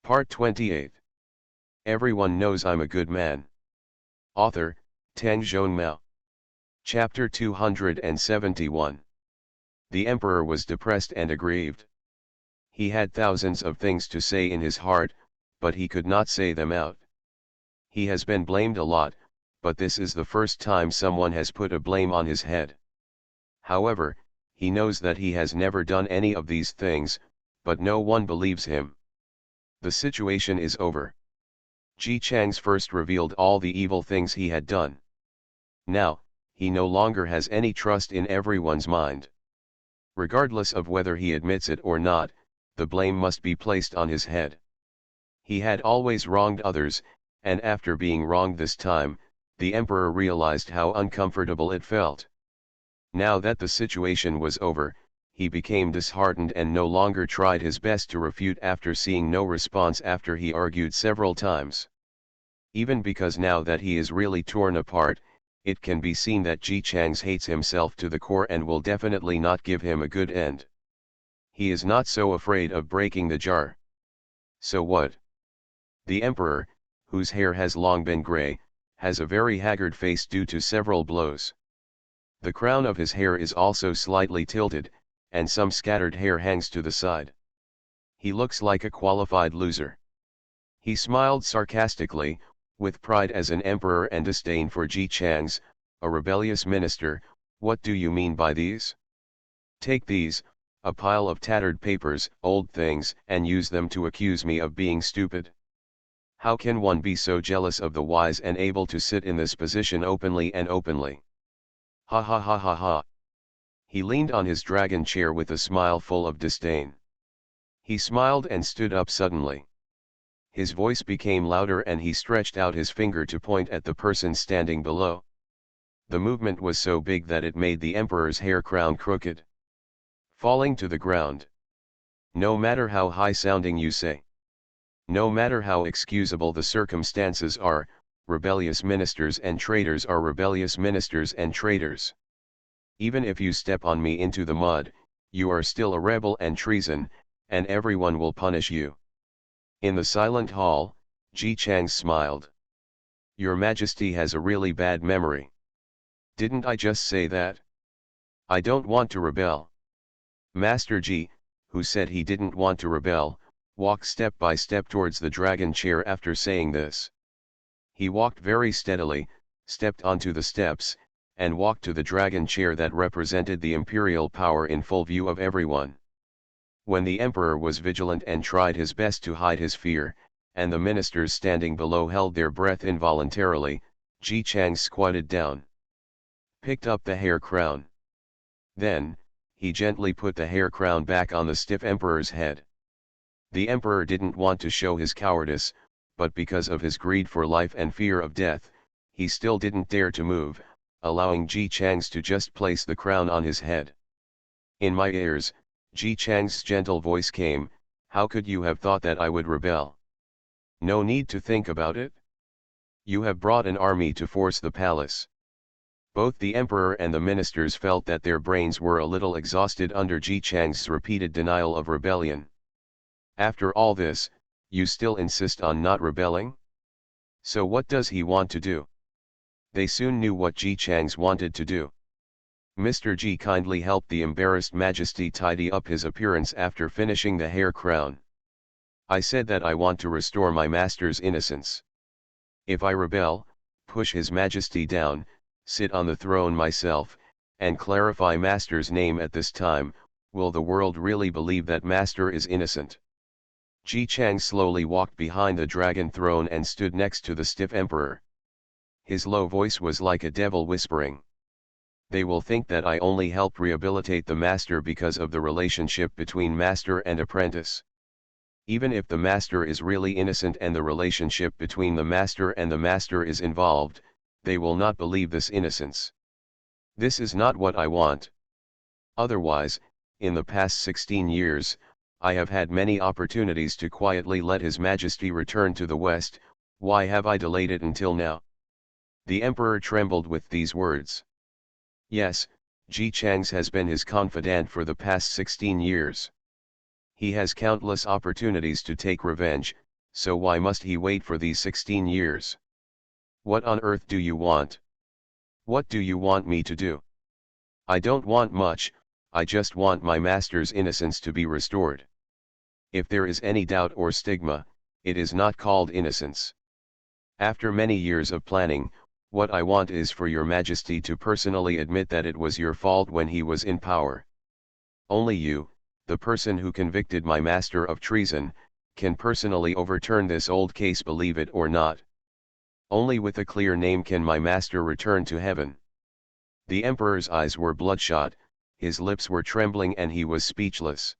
Part 28. Everyone knows I'm a good man. Author, Tang Zhongmao. Chapter 271. The emperor was depressed and aggrieved. He had thousands of things to say in his heart, but he could not say them out. He has been blamed a lot, but this is the first time someone has put a blame on his head. However, he knows that he has never done any of these things, but no one believes him. The situation is over. Ji Chang's first revealed all the evil things he had done. Now, he no longer has any trust in everyone's mind. Regardless of whether he admits it or not, the blame must be placed on his head. He had always wronged others, and after being wronged this time, the emperor realized how uncomfortable it felt. Now that the situation was over, he became disheartened and no longer tried his best to refute after seeing no response after he argued several times. Even because now that he is really torn apart, it can be seen that Ji Chang hates himself to the core and will definitely not give him a good end. He is not so afraid of breaking the jar. So what? The emperor, whose hair has long been gray, has a very haggard face due to several blows. The crown of his hair is also slightly tilted, and some scattered hair hangs to the side. He looks like a qualified loser. He smiled sarcastically, with pride as an emperor and disdain for Ji Chang's, a rebellious minister. What do you mean by these? Take these, a pile of tattered papers, old things, and use them to accuse me of being stupid. How can one be so jealous of the wise and able to sit in this position openly and openly? Ha ha ha ha ha. He leaned on his dragon chair with a smile full of disdain. He smiled and stood up suddenly. His voice became louder and he stretched out his finger to point at the person standing below. The movement was so big that it made the emperor's hair crown crooked, falling to the ground. No matter how high-sounding you say, no matter how excusable the circumstances are, rebellious ministers and traitors are rebellious ministers and traitors. Even if you step on me into the mud, you are still a rebel and treason, and everyone will punish you. In the silent hall, Ji Chang smiled. Your Majesty has a really bad memory. Didn't I just say that? I don't want to rebel. Master Ji, who said he didn't want to rebel, walked step by step towards the dragon chair after saying this. He walked very steadily, stepped onto the steps, and walked to the dragon chair that represented the imperial power in full view of everyone. When the emperor was vigilant and tried his best to hide his fear, and the ministers standing below held their breath involuntarily, Ji Chang squatted down, picked up the hair crown. Then, he gently put the hair crown back on the stiff emperor's head. The emperor didn't want to show his cowardice, but because of his greed for life and fear of death, he still didn't dare to move, allowing Ji Chang to just place the crown on his head. In my ears, Ji Chang's gentle voice came, how could you have thought that I would rebel? No need to think about it. You have brought an army to force the palace. Both the emperor and the ministers felt that their brains were a little exhausted under Ji Chang's repeated denial of rebellion. After all this, you still insist on not rebelling? So what does he want to do? They soon knew what Ji Chang wanted to do. Mr. Ji kindly helped the embarrassed Majesty tidy up his appearance after finishing the hair crown. I said that I want to restore my master's innocence. If I rebel, push His Majesty down, sit on the throne myself, and clarify Master's name at this time, will the world really believe that Master is innocent? Ji Chang slowly walked behind the dragon throne and stood next to the stiff emperor. His low voice was like a devil whispering. They will think that I only help rehabilitate the master because of the relationship between master and apprentice. Even if the master is really innocent and the relationship between the master and the master is involved, they will not believe this innocence. This is not what I want. Otherwise, in the past 16 years, I have had many opportunities to quietly let His Majesty return to the West. Why have I delayed it until now? The emperor trembled with these words. Yes, Ji Chang has been his confidant for the past 16 years. He has countless opportunities to take revenge, so why must he wait for these 16 years? What on earth do you want? What do you want me to do? I don't want much, I just want my master's innocence to be restored. If there is any doubt or stigma, it is not called innocence. After many years of planning, what I want is for your majesty to personally admit that it was your fault when he was in power. Only you, the person who convicted my master of treason, can personally overturn this old case, believe it or not. Only with a clear name can my master return to heaven. The emperor's eyes were bloodshot, his lips were trembling and he was speechless.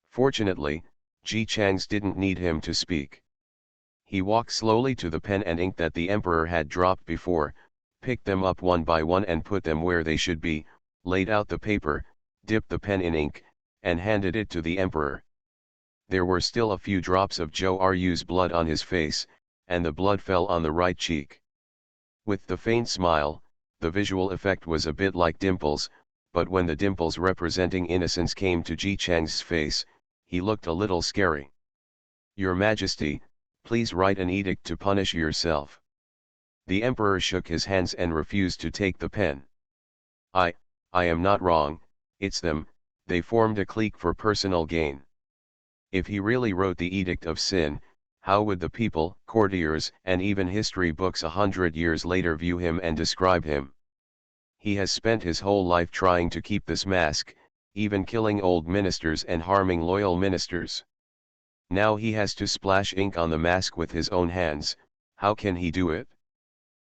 Fortunately, Ji Chang's didn't need him to speak. He walked slowly to the pen and ink that the emperor had dropped before, picked them up one by one and put them where they should be, laid out the paper, dipped the pen in ink, and handed it to the emperor. There were still a few drops of Zhou Ru's blood on his face, and the blood fell on the right cheek. With the faint smile, the visual effect was a bit like dimples, but when the dimples representing innocence came to Ji Chang's face, he looked a little scary. Your Majesty, please write an edict to punish yourself. The emperor shook his hands and refused to take the pen. I am not wrong, it's them, they formed a clique for personal gain. If he really wrote the Edict of Sin, how would the people, courtiers, and even history books 100 years later view him and describe him? He has spent his whole life trying to keep this mask, even killing old ministers and harming loyal ministers. Now he has to splash ink on the mask with his own hands. How can he do it?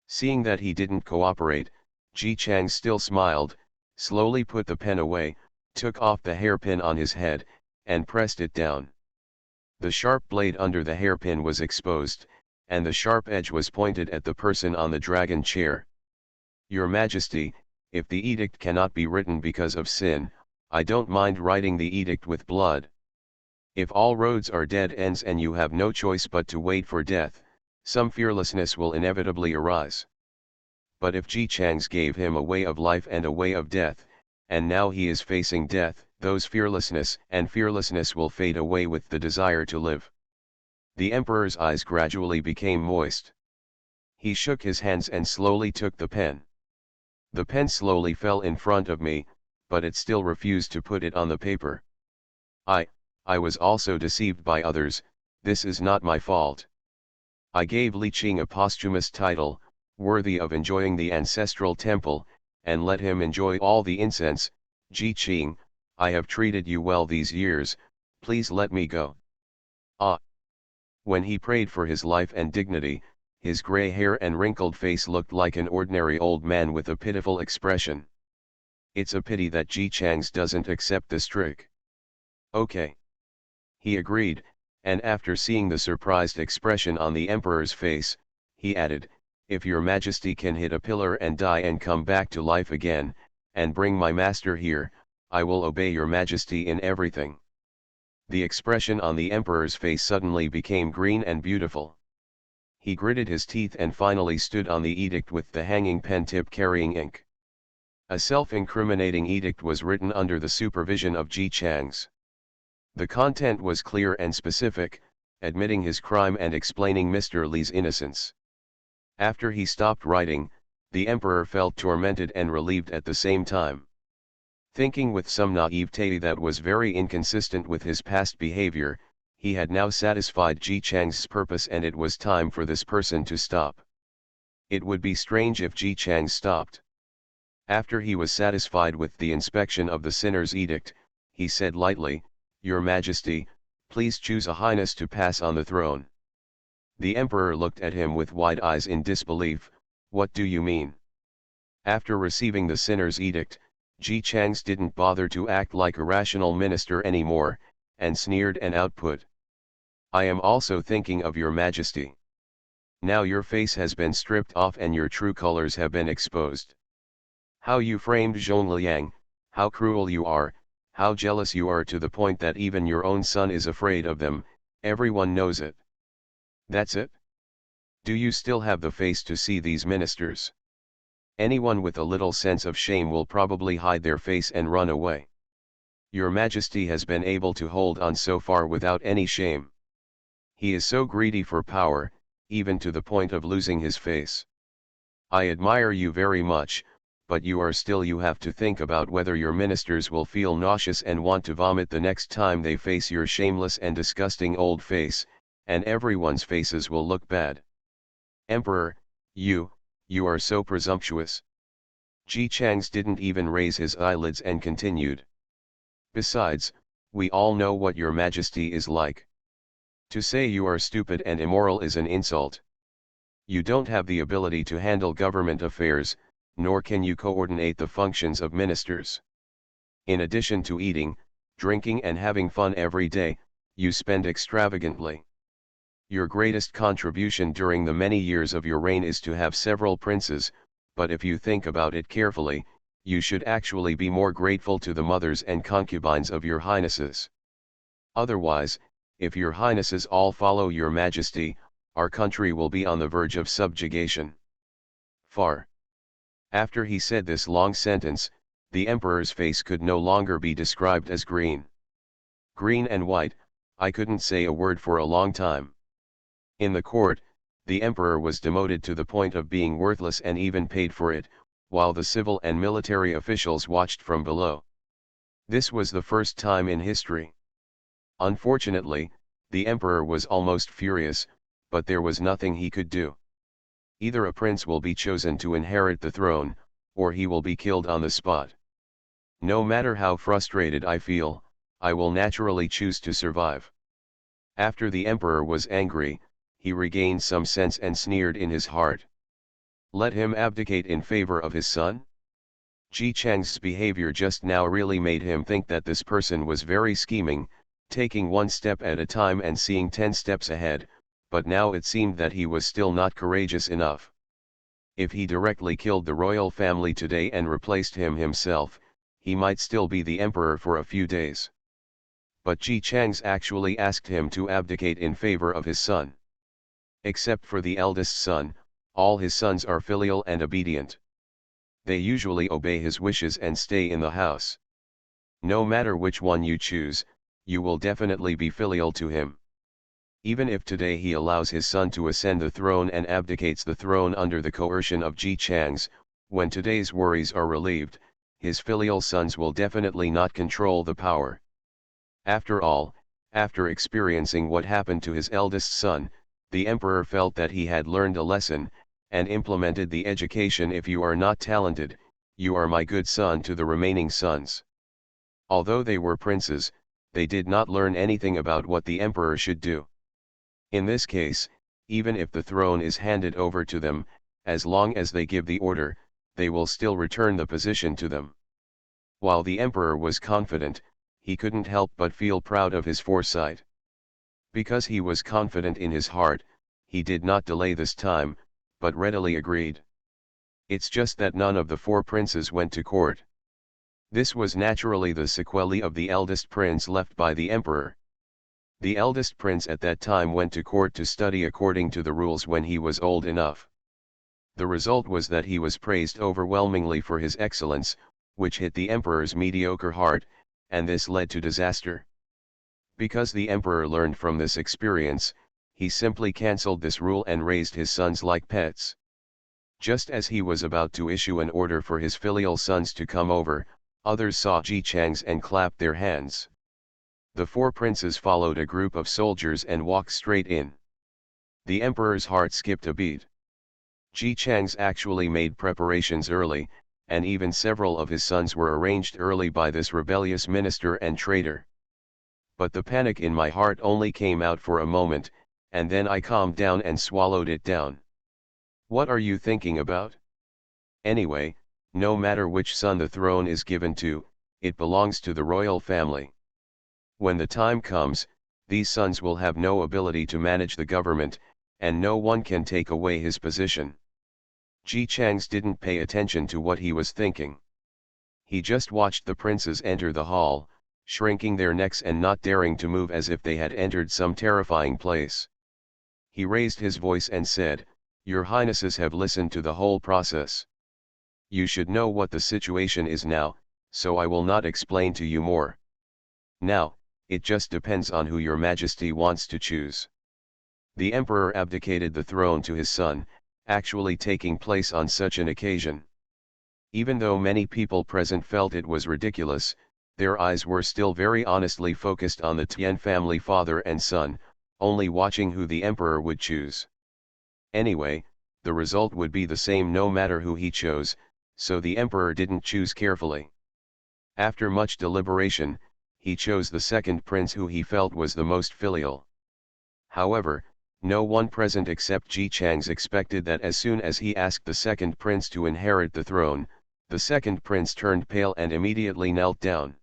Seeing that he didn't cooperate, Ji Chang still smiled, slowly put the pen away, took off the hairpin on his head, and pressed it down. The sharp blade under the hairpin was exposed, and the sharp edge was pointed at the person on the dragon chair. Your Majesty, if the edict cannot be written because of sin, I don't mind writing the edict with blood. If all roads are dead ends and you have no choice but to wait for death, some fearlessness will inevitably arise. But if Ji Chang's gave him a way of life and a way of death, and now he is facing death, those fearlessness will fade away with the desire to live. The emperor's eyes gradually became moist. He shook his hands and slowly took the pen. The pen slowly fell in front of me, but it still refused to put it on the paper. I was also deceived by others, this is not my fault. I gave Li Qing a posthumous title, worthy of enjoying the ancestral temple, and let him enjoy all the incense. Ji Qing, I have treated you well these years, please let me go. When he prayed for his life and dignity, his gray hair and wrinkled face looked like an ordinary old man with a pitiful expression. It's a pity that Ji Chang's doesn't accept this trick. Okay. He agreed, and after seeing the surprised expression on the emperor's face, he added, if your Majesty can hit a pillar and die and come back to life again, and bring my master here, I will obey your Majesty in everything. The expression on the emperor's face suddenly became green and beautiful. He gritted his teeth and finally stood on the edict with the hanging pen tip carrying ink. A self-incriminating edict was written under the supervision of Ji Chang's. The content was clear and specific, admitting his crime and explaining Mr. Li's innocence. After he stopped writing, the emperor felt tormented and relieved at the same time. Thinking with some naivete that was very inconsistent with his past behavior, he had now satisfied Ji Chang's purpose and it was time for this person to stop. It would be strange if Ji Chang stopped. After he was satisfied with the inspection of the sinner's edict, he said lightly, Your Majesty, please choose a highness to pass on the throne. The emperor looked at him with wide eyes in disbelief. What do you mean? After receiving the sinner's edict, Ji Chang's didn't bother to act like a rational minister anymore, and sneered and output. I am also thinking of your Majesty. Now your face has been stripped off and your true colors have been exposed. How you framed Zhongliang, how cruel you are, how jealous you are to the point that even your own son is afraid of them, everyone knows it. That's it? Do you still have the face to see these ministers? Anyone with a little sense of shame will probably hide their face and run away. Your Majesty has been able to hold on so far without any shame. He is so greedy for power, even to the point of losing his face. I admire you very much, but you have to think about whether your ministers will feel nauseous and want to vomit the next time they face your shameless and disgusting old face, and everyone's faces will look bad. Emperor, you are so presumptuous. Ji Chang's didn't even raise his eyelids and continued. Besides, we all know what your majesty is like. To say you are stupid and immoral is an insult. You don't have the ability to handle government affairs, nor can you coordinate the functions of ministers. In addition to eating, drinking and having fun every day, you spend extravagantly. Your greatest contribution during the many years of your reign is to have several princes, but if you think about it carefully, you should actually be more grateful to the mothers and concubines of your highnesses. Otherwise, if your highnesses all follow your majesty, our country will be on the verge of subjugation. Far. After he said this long sentence, the emperor's face could no longer be described as green. Green and white, I couldn't say a word for a long time. In the court, the emperor was demoted to the point of being worthless and even paid for it, while the civil and military officials watched from below. This was the first time in history. Unfortunately, the emperor was almost furious, but there was nothing he could do. Either a prince will be chosen to inherit the throne, or he will be killed on the spot. No matter how frustrated I feel, I will naturally choose to survive. After the emperor was angry, he regained some sense and sneered in his heart. Let him abdicate in favor of his son? Ji Chang's behavior just now really made him think that this person was very scheming, taking one step at a time and seeing 10 steps ahead, but now it seemed that he was still not courageous enough. If he directly killed the royal family today and replaced him himself, he might still be the emperor for a few days. But Ji Chang's actually asked him to abdicate in favor of his son. Except for the eldest son, all his sons are filial and obedient. They usually obey his wishes and stay in the house. No matter which one you choose, you will definitely be filial to him. Even if today he allows his son to ascend the throne and abdicates the throne under the coercion of Ji Chang's, when today's worries are relieved, his filial sons will definitely not control the power. After all, after experiencing what happened to his eldest son, the emperor felt that he had learned a lesson, and implemented the education: if you are not talented, you are my good son to the remaining sons. Although they were princes, they did not learn anything about what the emperor should do. In this case, even if the throne is handed over to them, as long as they give the order, they will still return the position to them. While the emperor was confident, he couldn't help but feel proud of his foresight. Because he was confident in his heart, he did not delay this time, but readily agreed. It's just that none of the 4 princes went to court. This was naturally the sequelae of the eldest prince left by the emperor. The eldest prince at that time went to court to study according to the rules when he was old enough. The result was that he was praised overwhelmingly for his excellence, which hit the emperor's mediocre heart, and this led to disaster. Because the emperor learned from this experience, he simply cancelled this rule and raised his sons like pets. Just as he was about to issue an order for his filial sons to come over, others saw Ji Chang's and clapped their hands. The 4 princes followed a group of soldiers and walked straight in. The emperor's heart skipped a beat. Ji Chang's actually made preparations early, and even several of his sons were arranged early by this rebellious minister and traitor. But the panic in my heart only came out for a moment, and then I calmed down and swallowed it down. What are you thinking about? Anyway, no matter which son the throne is given to, it belongs to the royal family. When the time comes, these sons will have no ability to manage the government, and no one can take away his position. Ji Chang's didn't pay attention to what he was thinking. He just watched the princes enter the hall, shrinking their necks and not daring to move as if they had entered some terrifying place. He raised his voice and said, "Your highnesses have listened to the whole process. You should know what the situation is now, so I will not explain to you more. Now, it just depends on who your majesty wants to choose. The emperor abdicated the throne to his son, actually taking place on such an occasion. Even though many people present felt it was ridiculous, their eyes were still very honestly focused on the Tian family father and son, only watching who the emperor would choose. Anyway, the result would be the same no matter who he chose, so the emperor didn't choose carefully. After much deliberation, he chose the second prince who he felt was the most filial. However, no one present except Ji Chang's expected that as soon as he asked the second prince to inherit the throne, the second prince turned pale and immediately knelt down.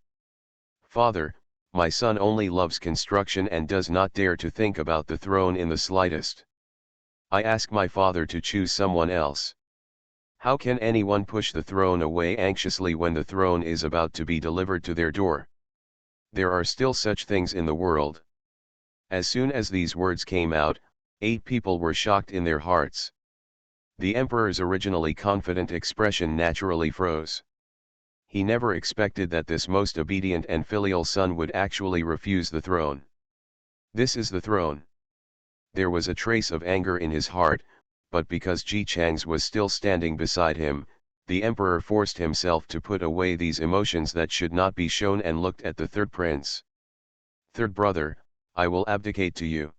"Father, my son only loves construction and does not dare to think about the throne in the slightest. I ask my father to choose someone else. How can anyone push the throne away anxiously when the throne is about to be delivered to their door? There are still such things in the world." As soon as these words came out, 8 people were shocked in their hearts. The emperor's originally confident expression naturally froze. He never expected that this most obedient and filial son would actually refuse the throne. "This is the throne." There was a trace of anger in his heart, but because Ji Chang's was still standing beside him, the emperor forced himself to put away these emotions that should not be shown and looked at the third prince. "Third brother, I will abdicate to you."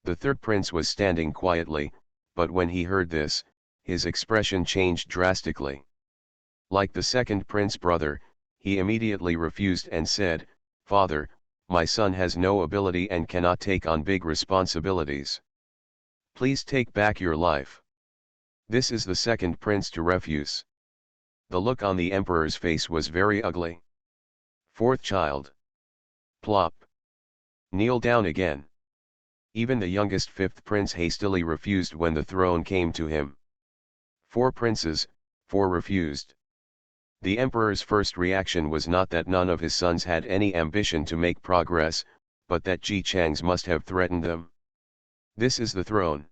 The third prince was standing quietly, but when he heard this, his expression changed drastically. Like the second prince brother, he immediately refused and said, "Father, my son has no ability and cannot take on big responsibilities. Please take back your life." This is the second prince to refuse. The look on the emperor's face was very ugly. "Fourth child. Plop. Kneel down again." Even the youngest fifth prince hastily refused when the throne came to him. 4 princes, 4 refused. The emperor's first reaction was not that none of his sons had any ambition to make progress, but that Ji Chang's must have threatened them. "This is the throne.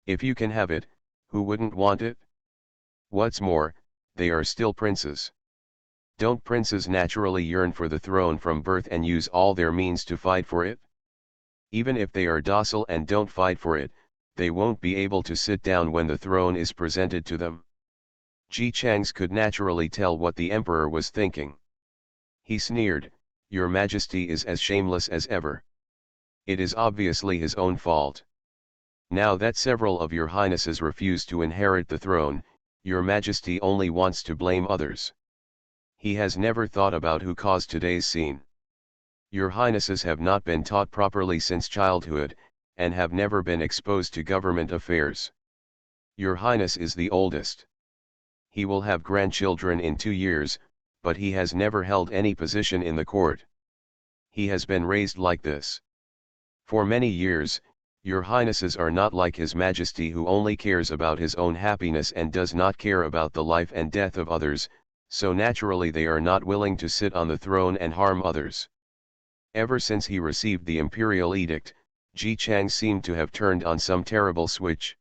If you can have it, who wouldn't want it? What's more, they are still princes. Don't princes naturally yearn for the throne from birth and use all their means to fight for it? Even if they are docile and don't fight for it, they won't be able to sit down when the throne is presented to them." Ji Chang's could naturally tell what the emperor was thinking. He sneered, "Your Majesty is as shameless as ever. It is obviously his own fault. Now that several of your highnesses refuse to inherit the throne, your Majesty only wants to blame others. He has never thought about who caused today's scene. Your highnesses have not been taught properly since childhood, and have never been exposed to government affairs. Your highness is the oldest. He will have grandchildren in 2 years, but he has never held any position in the court. He has been raised like this. For many years, your highnesses are not like His Majesty, who only cares about his own happiness and does not care about the life and death of others, so naturally they are not willing to sit on the throne and harm others." Ever since he received the imperial edict, Ji Chang seemed to have turned on some terrible switch.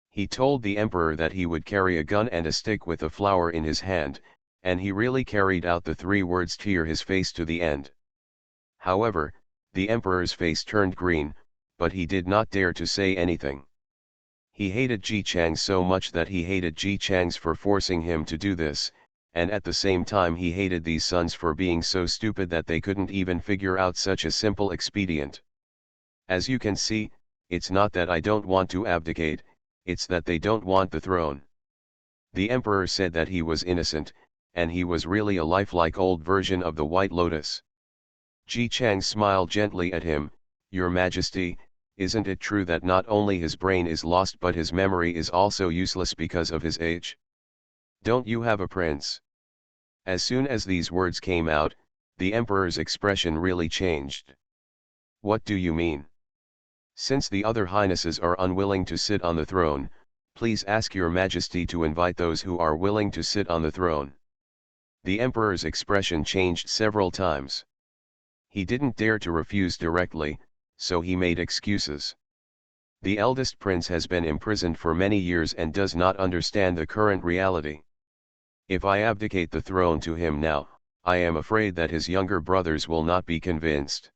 He told the emperor that he would carry a gun and a stick with a flower in his hand, and he really carried out the 3 words "tear his face" to the end. However, the emperor's face turned green, but he did not dare to say anything. He hated Ji Chang so much that he hated Ji Chang's for forcing him to do this, and at the same time he hated these sons for being so stupid that they couldn't even figure out such a simple expedient. "As you can see, it's not that I don't want to abdicate, it's that they don't want the throne." The emperor said that he was innocent, and he was really a lifelike old version of the White Lotus. Ji Chang smiled gently at him, "Your Majesty, isn't it true that not only his brain is lost but his memory is also useless because of his age? Don't you have a prince?" As soon as these words came out, the emperor's expression really changed. "What do you mean? Since the other highnesses are unwilling to sit on the throne, please ask your Majesty to invite those who are willing to sit on the throne." The emperor's expression changed several times. He didn't dare to refuse directly, so he made excuses. "The eldest prince has been imprisoned for many years and does not understand the current reality. If I abdicate the throne to him now, I am afraid that his younger brothers will not be convinced."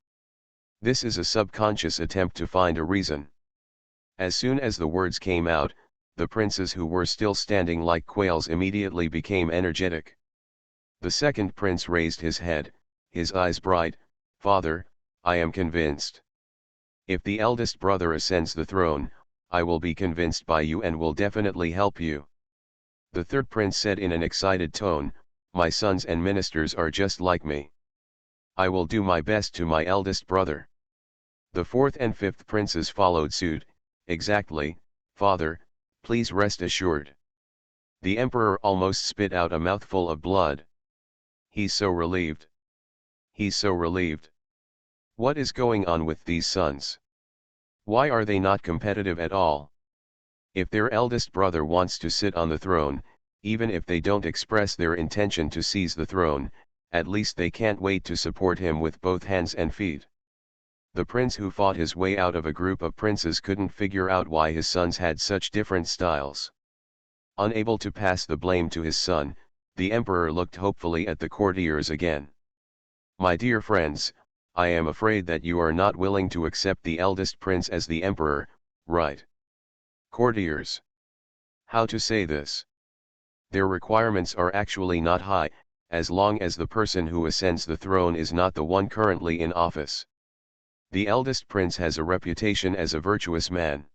This is a subconscious attempt to find a reason. As soon as the words came out, the princes who were still standing like quails immediately became energetic. The second prince raised his head, his eyes bright. "Father, I am convinced. If the eldest brother ascends the throne, I will be convinced by you and will definitely help you." The third prince said in an excited tone, "My sons and ministers are just like me. I will do my best to my eldest brother." The fourth and fifth princes followed suit. "Exactly, father, please rest assured." The emperor almost spit out a mouthful of blood. He's so relieved. He's so relieved. What is going on with these sons? Why are they not competitive at all? If their eldest brother wants to sit on the throne, even if they don't express their intention to seize the throne, at least they can't wait to support him with both hands and feet. The prince who fought his way out of a group of princes couldn't figure out why his sons had such different styles. Unable to pass the blame to his son, the emperor looked hopefully at the courtiers again. "My dear friends, I am afraid that you are not willing to accept the eldest prince as the emperor, right?" Courtiers. How to say this? Their requirements are actually not high, as long as the person who ascends the throne is not the one currently in office. The eldest prince has a reputation as a virtuous man.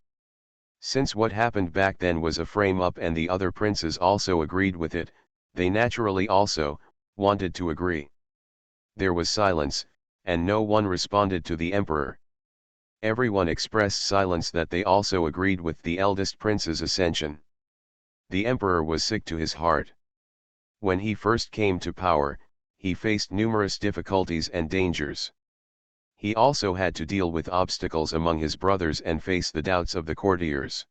Since what happened back then was a frame-up and the other princes also agreed with it, they naturally also wanted to agree. There was silence, and no one responded to the emperor. Everyone expressed silence that they also agreed with the eldest prince's ascension. The emperor was sick to his heart. When he first came to power, he faced numerous difficulties and dangers. He also had to deal with obstacles among his brothers and face the doubts of the courtiers.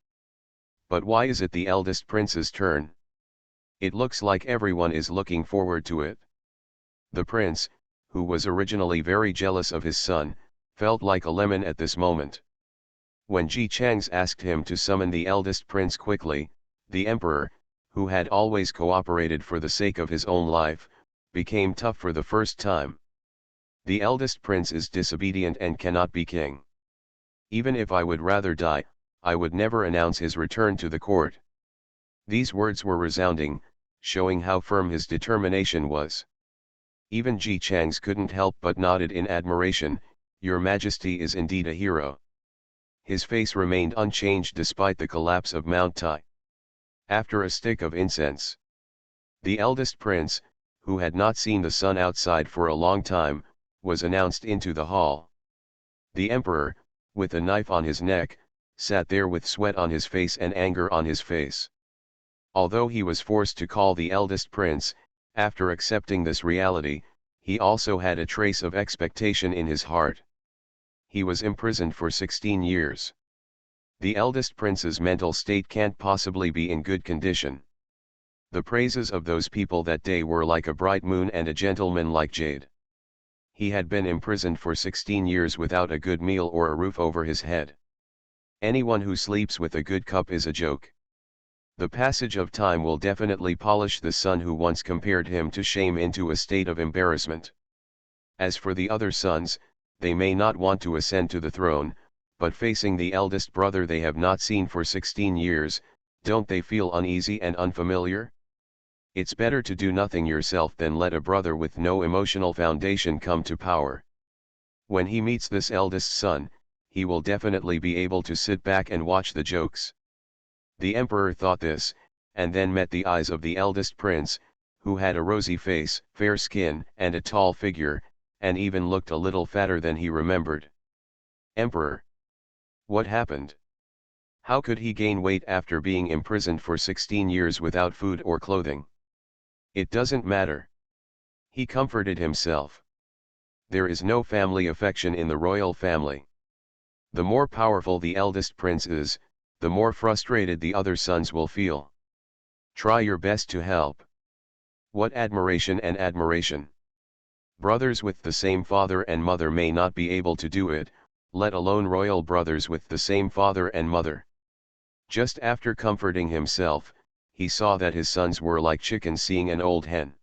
But why is it the eldest prince's turn? It looks like everyone is looking forward to it. The prince, who was originally very jealous of his son, felt like a lemon at this moment. When Ji Changs asked him to summon the eldest prince quickly, the emperor, who had always cooperated for the sake of his own life, became tough for the first time. "The eldest prince is disobedient and cannot be king. Even if I would rather die, I would never announce his return to the court." These words were resounding, showing how firm his determination was. Even Ji Changs couldn't help but nodded in admiration. "Your Majesty is indeed a hero." His face remained unchanged despite the collapse of Mount Tai. After a stick of incense, the eldest prince, who had not seen the sun outside for a long time, was announced into the hall. The emperor, with a knife on his neck, sat there with sweat on his face and anger on his face. Although he was forced to call the eldest prince, after accepting this reality, he also had a trace of expectation in his heart. He was imprisoned for 16 years. The eldest prince's mental state can't possibly be in good condition. The praises of those people that day were like a bright moon and a gentleman like jade. He had been imprisoned for 16 years without a good meal or a roof over his head. Anyone who sleeps with a good cup is a joke. The passage of time will definitely polish the son who once compared him to shame into a state of embarrassment. As for the other sons, they may not want to ascend to the throne, but facing the eldest brother they have not seen for 16 years, don't they feel uneasy and unfamiliar? It's better to do nothing yourself than let a brother with no emotional foundation come to power. When he meets this eldest son, he will definitely be able to sit back and watch the jokes. The emperor thought this, and then met the eyes of the eldest prince, who had a rosy face, fair skin, and a tall figure, and even looked a little fatter than he remembered. "Emperor! What happened? How could he gain weight after being imprisoned for 16 years without food or clothing?" "It doesn't matter." He comforted himself. "There is no family affection in the royal family. The more powerful the eldest prince is, the more frustrated the other sons will feel. Try your best to help." What admiration and admiration! Brothers with the same father and mother may not be able to do it, let alone royal brothers with the same father and mother. Just after comforting himself, he saw that his sons were like chickens seeing an old hen.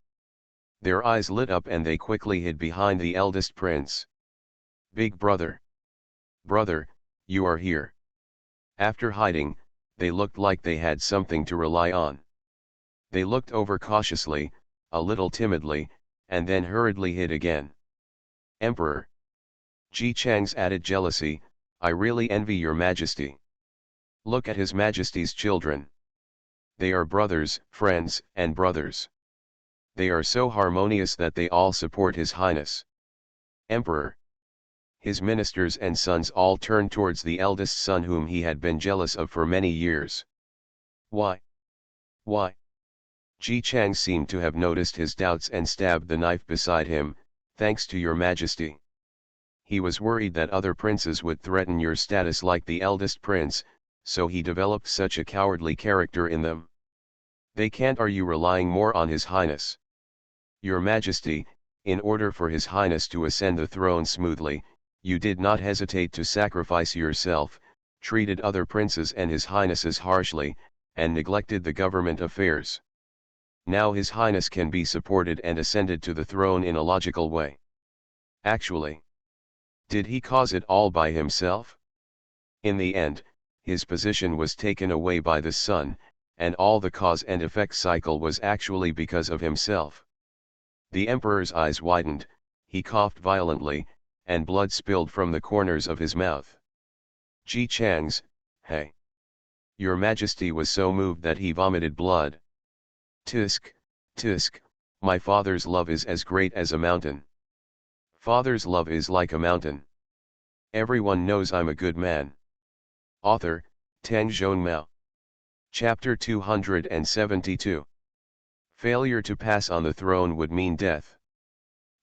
Their eyes lit up and they quickly hid behind the eldest prince. "Big brother! Brother, you are here. After hiding, they looked like they had something to rely on. They looked over cautiously, a little timidly, and then hurriedly hid again. Emperor. Ji Chang's added jealousy, I really envy your majesty. Look at his majesty's children. They are brothers, friends, and brothers. They are so harmonious that they all support his highness. Emperor. His ministers and sons all turned towards the eldest son whom he had been jealous of for many years. Why? Why? Ji Chang seemed to have noticed his doubts and stabbed the knife beside him, thanks to your majesty. He was worried that other princes would threaten your status like the eldest prince, so he developed such a cowardly character in them. They can't. Are you relying more on his highness? Your majesty, in order for his highness to ascend the throne smoothly, you did not hesitate to sacrifice yourself, treated other princes and his highnesses harshly, and neglected the government affairs. Now his highness can be supported and ascended to the throne in a logical way. Actually, did he cause it all by himself? In the end, his position was taken away by the son, and all the cause and effect cycle was actually because of himself. The emperor's eyes widened, he coughed violently, and blood spilled from the corners of his mouth. Ji Chang's, hey! Your majesty was so moved that he vomited blood. Tisk, tisk, my father's love is as great as a mountain. Father's love is like a mountain. Everyone knows I'm a good man. Author, Tang Zhonmao. Chapter 272. Failure to pass on the throne would mean death.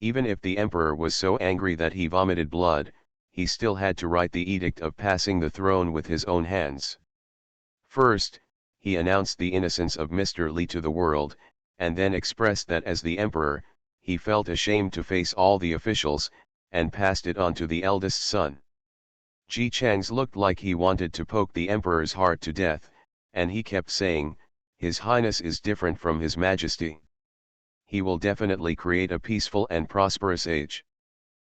Even if the emperor was so angry that he vomited blood, he still had to write the edict of passing the throne with his own hands. First, he announced the innocence of Mr. Li to the world, and then expressed that as the emperor, he felt ashamed to face all the officials, and passed it on to the eldest son. Ji Chang's looked like he wanted to poke the emperor's heart to death, and he kept saying, His Highness is different from His Majesty. He will definitely create a peaceful and prosperous age.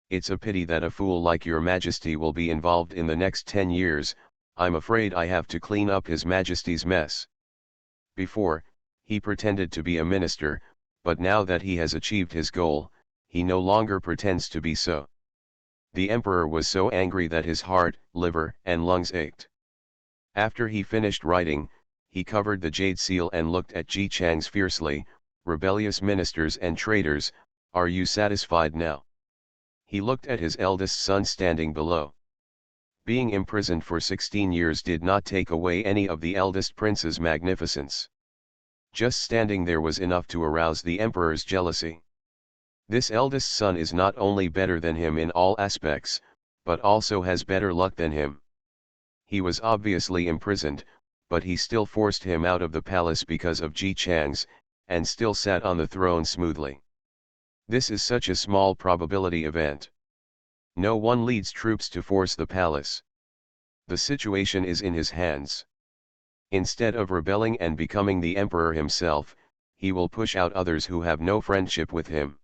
It's a pity that a fool like your Majesty will be involved in the next 10 years, I'm afraid I have to clean up His Majesty's mess. Before, he pretended to be a minister, but now that he has achieved his goal, he no longer pretends to be so. The emperor was so angry that his heart, liver, and lungs ached. After he finished writing, he covered the jade seal and looked at Ji Chang's fiercely, rebellious ministers and traitors, are you satisfied now? He looked at his eldest son standing below. Being imprisoned for 16 years did not take away any of the eldest prince's magnificence. Just standing there was enough to arouse the emperor's jealousy. This eldest son is not only better than him in all aspects, but also has better luck than him. He was obviously imprisoned, but he still forced him out of the palace because of Ji Chang's, and still sat on the throne smoothly. This is such a small probability event. No one leads troops to force the palace. The situation is in his hands. Instead of rebelling and becoming the emperor himself, he will push out others who have no friendship with him.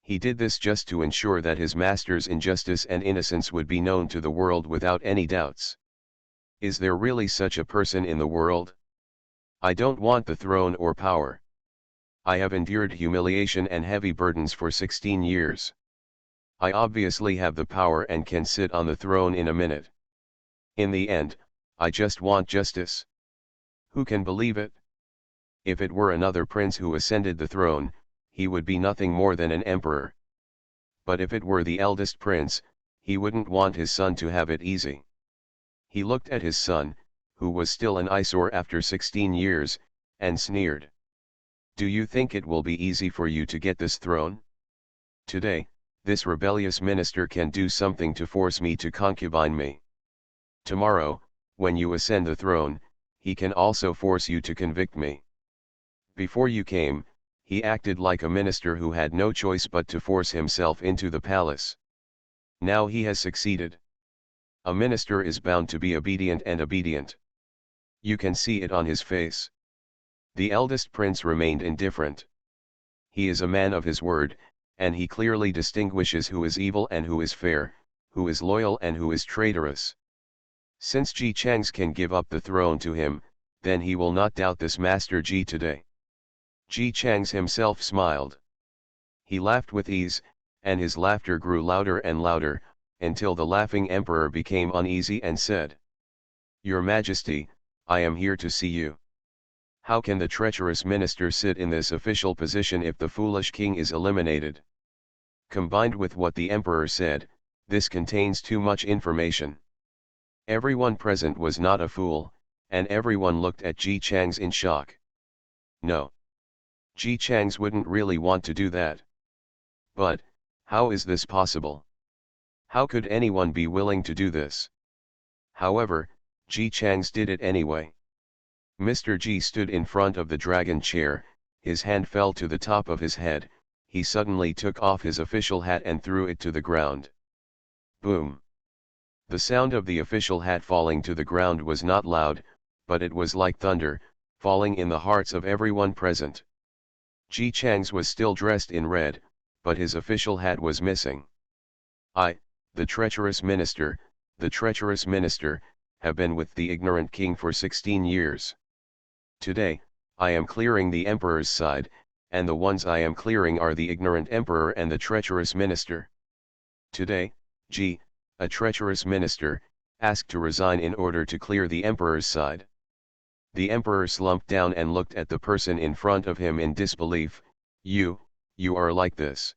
He did this just to ensure that his master's injustice and innocence would be known to the world without any doubts. Is there really such a person in the world? I don't want the throne or power. I have endured humiliation and heavy burdens for 16 years. I obviously have the power and can sit on the throne in a minute. In the end, I just want justice. Who can believe it? If it were another prince who ascended the throne, he would be nothing more than an emperor. But if it were the eldest prince, he wouldn't want his son to have it easy. He looked at his son, who was still an eyesore after 16 years, and sneered. Do you think it will be easy for you to get this throne? Today, this rebellious minister can do something to force me to concubine me. Tomorrow, when you ascend the throne, he can also force you to convict me. Before you came, he acted like a minister who had no choice but to force himself into the palace. Now he has succeeded. A minister is bound to be obedient and obedient. You can see it on his face. The eldest prince remained indifferent. He is a man of his word, and he clearly distinguishes who is evil and who is fair, who is loyal and who is traitorous. Since Ji Chang's can give up the throne to him, then he will not doubt this Master Ji today. Ji Chang's himself smiled. He laughed with ease, and his laughter grew louder and louder, until the laughing emperor became uneasy and said, "Your Majesty, I am here to see you. How can the treacherous minister sit in this official position if the foolish king is eliminated?" Combined with what the emperor said, this contains too much information. Everyone present was not a fool, and everyone looked at Ji Chang's in shock. No. Ji Chang's wouldn't really want to do that. But, how is this possible? How could anyone be willing to do this? However, Ji Chang's did it anyway. Mr. Ji stood in front of the dragon chair, his hand fell to the top of his head, he suddenly took off his official hat and threw it to the ground. Boom! The sound of the official hat falling to the ground was not loud, but it was like thunder, falling in the hearts of everyone present. Ji Chang's was still dressed in red, but his official hat was missing. The treacherous minister, have been with the ignorant king for 16 years. Today, I am clearing the emperor's side, and the ones I am clearing are the ignorant emperor and the treacherous minister. Today, Ji, a treacherous minister, asked to resign in order to clear the emperor's side. The emperor slumped down and looked at the person in front of him in disbelief. You are like this.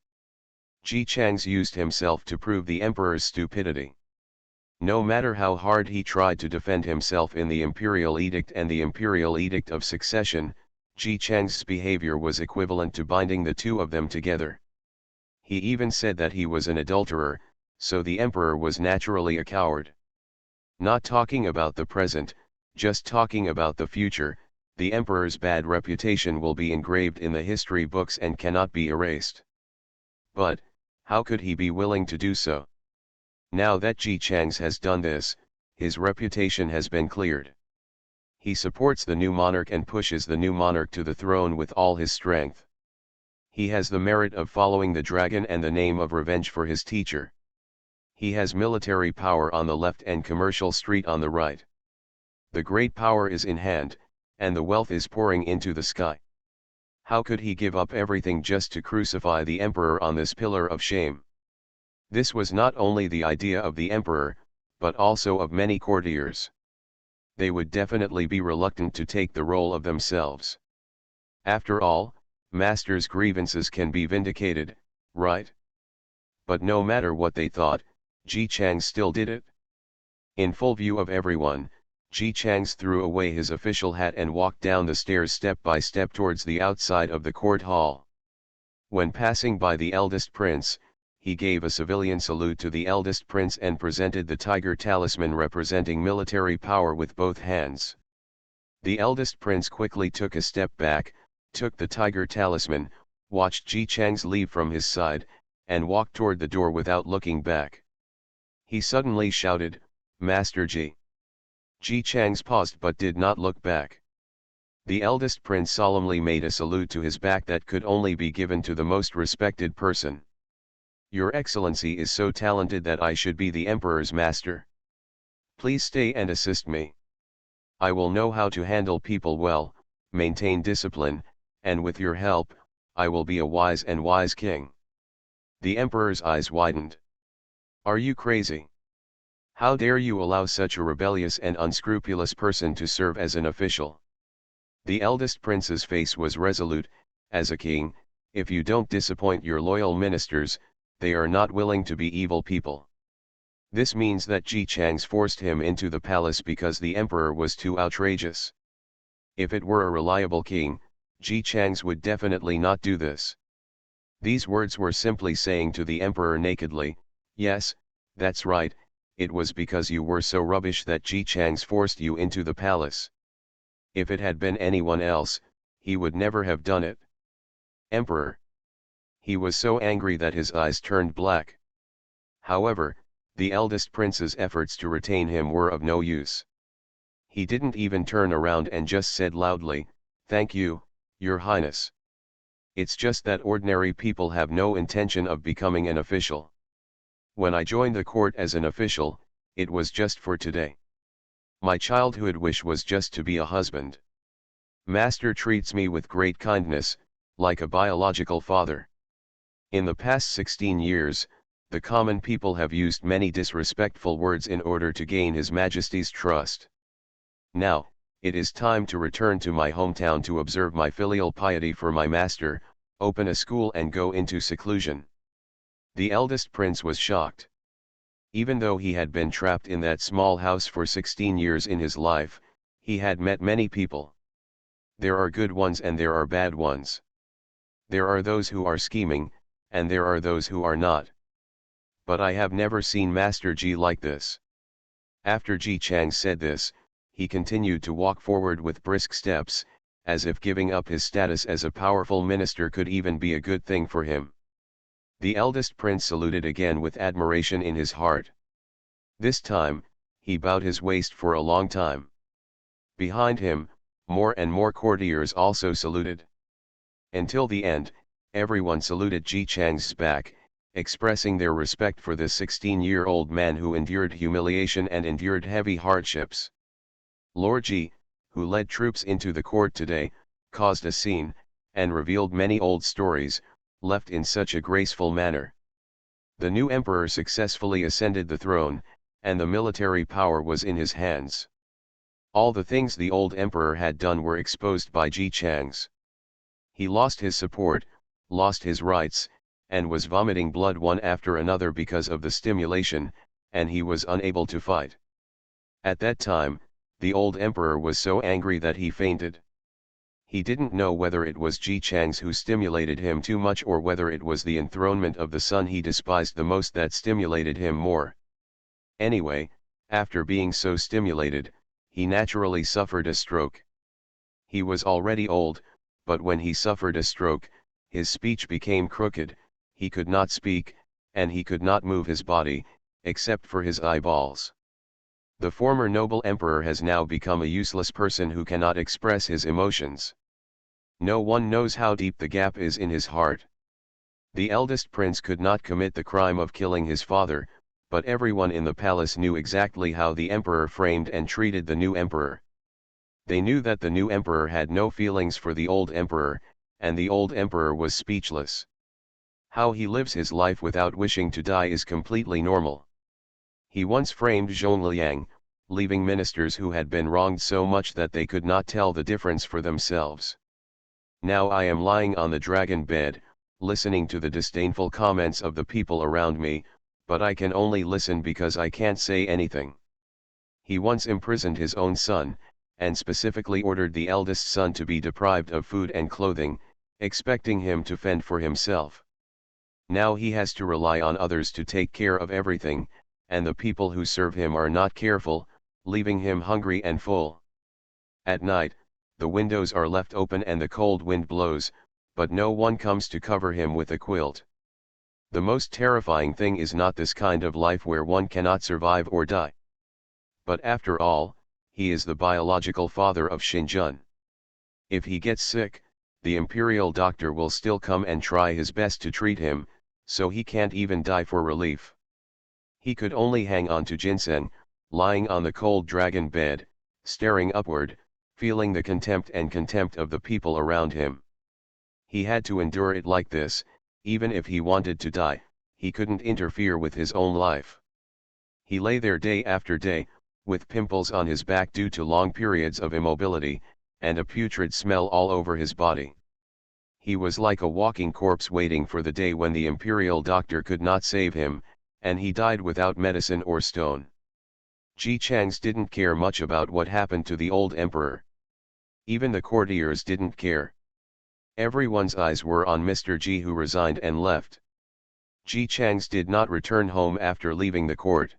Ji Chang's used himself to prove the emperor's stupidity. No matter how hard he tried to defend himself in the imperial edict and the imperial edict of succession, Ji Chang's behavior was equivalent to binding the two of them together. He even said that he was an adulterer, so the emperor was naturally a coward. Not talking about the present, just talking about the future, the emperor's bad reputation will be engraved in the history books and cannot be erased. But, how could he be willing to do so? Now that Ji Chang's has done this, his reputation has been cleared. He supports the new monarch and pushes the new monarch to the throne with all his strength. He has the merit of following the dragon and the name of revenge for his teacher. He has military power on the left and commercial street on the right. The great power is in hand, and the wealth is pouring into the sky. How could he give up everything just to crucify the emperor on this pillar of shame? This was not only the idea of the emperor, but also of many courtiers. They would definitely be reluctant to take the role of themselves. After all, masters' grievances can be vindicated, right? But no matter what they thought, Ji Chang's still did it. In full view of everyone, Ji Chang's threw away his official hat and walked down the stairs step by step towards the outside of the court hall. When passing by the eldest prince, he gave a civilian salute to the eldest prince and presented the tiger talisman representing military power with both hands. The eldest prince quickly took a step back, took the tiger talisman, watched Ji Chang's leave from his side, and walked toward the door without looking back. He suddenly shouted, "Master Ji!" Ji Chang's paused but did not look back. The eldest prince solemnly made a salute to his back that could only be given to the most respected person. "Your Excellency is so talented that I should be the emperor's master. Please stay and assist me. I will know how to handle people well, maintain discipline, and with your help, I will be a wise king." The emperor's eyes widened. "Are you crazy? How dare you allow such a rebellious and unscrupulous person to serve as an official?" The eldest prince's face was resolute. "As a king, if you don't disappoint your loyal ministers, they are not willing to be evil people." This means that Ji Chang's forced him into the palace because the emperor was too outrageous. If it were a reliable king, Ji Chang's would definitely not do this. These words were simply saying to the emperor nakedly, "Yes, that's right, it was because you were so rubbish that Ji Chang's forced you into the palace. If it had been anyone else, he would never have done it." Emperor. He was so angry that his eyes turned black. However, the eldest prince's efforts to retain him were of no use. He didn't even turn around and just said loudly, "Thank you, Your Highness. It's just that ordinary people have no intention of becoming an official. When I joined the court as an official, it was just for today. My childhood wish was just to be a husband. Master treats me with great kindness, like a biological father. In the past 16 years, the common people have used many disrespectful words in order to gain His Majesty's trust. Now, it is time to return to my hometown to observe my filial piety for my master, open a school and go into seclusion. The eldest prince was shocked. Even though he had been trapped in that small house for 16 years in his life, he had met many people. There are good ones and there are bad ones. There are those who are scheming, and there are those who are not. But I have never seen Master Ji like this. After Ji Chang said this, he continued to walk forward with brisk steps, as if giving up his status as a powerful minister could even be a good thing for him. The eldest prince saluted again with admiration in his heart. This time, he bowed his waist for a long time. Behind him, more and more courtiers also saluted. Until the end, everyone saluted Ji Chang's back, expressing their respect for this 16-year-old man who endured humiliation and endured heavy hardships. Lord Ji, who led troops into the court today, caused a scene, and revealed many old stories, left in such a graceful manner. The new emperor successfully ascended the throne, and the military power was in his hands. All the things the old emperor had done were exposed by Ji Chang's. He lost his support, lost his rights, and was vomiting blood one after another because of the stimulation, and he was unable to fight. At that time, the old emperor was so angry that he fainted. He didn't know whether it was Ji Chang's who stimulated him too much or whether it was the enthronement of the son he despised the most that stimulated him more. Anyway, after being so stimulated, he naturally suffered a stroke. He was already old, but when he suffered a stroke, his speech became crooked, he could not speak, and he could not move his body, except for his eyeballs. The former noble emperor has now become a useless person who cannot express his emotions. No one knows how deep the gap is in his heart. The eldest prince could not commit the crime of killing his father, but everyone in the palace knew exactly how the emperor framed and treated the new emperor. They knew that the new emperor had no feelings for the old emperor, and the old emperor was speechless. How he lives his life without wishing to die is completely normal. He once framed Zhongliang, leaving ministers who had been wronged so much that they could not tell the difference for themselves. Now I am lying on the dragon bed, listening to the disdainful comments of the people around me, but I can only listen because I can't say anything. He once imprisoned his own son, and specifically ordered the eldest son to be deprived of food and clothing, expecting him to fend for himself. Now he has to rely on others to take care of everything, and the people who serve him are not careful, leaving him hungry and full. At night, the windows are left open and the cold wind blows, but no one comes to cover him with a quilt. The most terrifying thing is not this kind of life where one cannot survive or die. But after all, he is the biological father of Xinjun. If he gets sick, the imperial doctor will still come and try his best to treat him, so he can't even die for relief. He could only hang on to ginseng, lying on the cold dragon bed, staring upward, feeling the contempt of the people around him. He had to endure it like this. Even if he wanted to die, he couldn't interfere with his own life. He lay there day after day, with pimples on his back due to long periods of immobility, and a putrid smell all over his body. He was like a walking corpse waiting for the day when the imperial doctor could not save him, and he died without medicine or stone. Ji Chang's didn't care much about what happened to the old emperor. Even the courtiers didn't care. Everyone's eyes were on Mr. Ji, who resigned and left. Ji Chang's did not return home after leaving the court.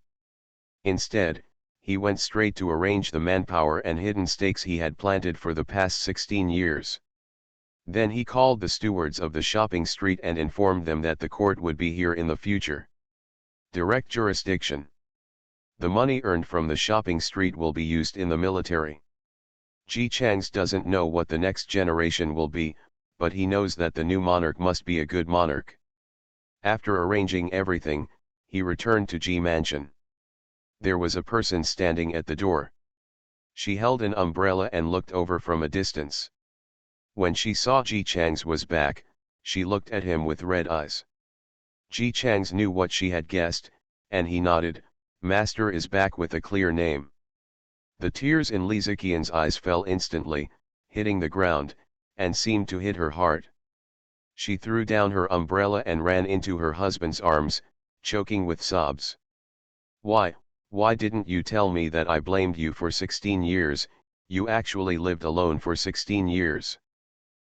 Instead, he went straight to arrange the manpower and hidden stakes he had planted for the past 16 years. Then he called the stewards of the shopping street and informed them that the court would be here in the future. Direct jurisdiction. The money earned from the shopping street will be used in the military. Ji Chang's doesn't know what the next generation will be, but he knows that the new monarch must be a good monarch. After arranging everything, he returned to Ji Mansion. There was a person standing at the door. She held an umbrella and looked over from a distance. When she saw Ji Chang's was back, she looked at him with red eyes. Ji Chang's knew what she had guessed, and he nodded, "Master is back with a clear name." The tears in Li Ziqian's eyes fell instantly, hitting the ground, and seemed to hit her heart. She threw down her umbrella and ran into her husband's arms, choking with sobs. Why didn't you tell me that I blamed you for 16 years, you actually lived alone for 16 years.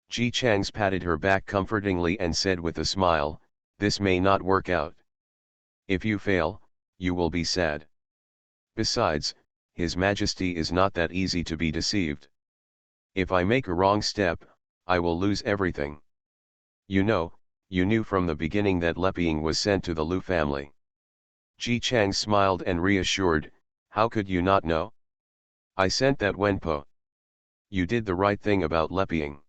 Ji Chang's patted her back comfortingly and said with a smile, "This may not work out. If you fail, you will be sad. Besides, His Majesty is not that easy to be deceived. If I make a wrong step, I will lose everything. You knew from the beginning that Leping was sent to the Lu family." Ji Chang smiled and reassured, "How could you not know? I sent that Wenpo. You did the right thing about Leping.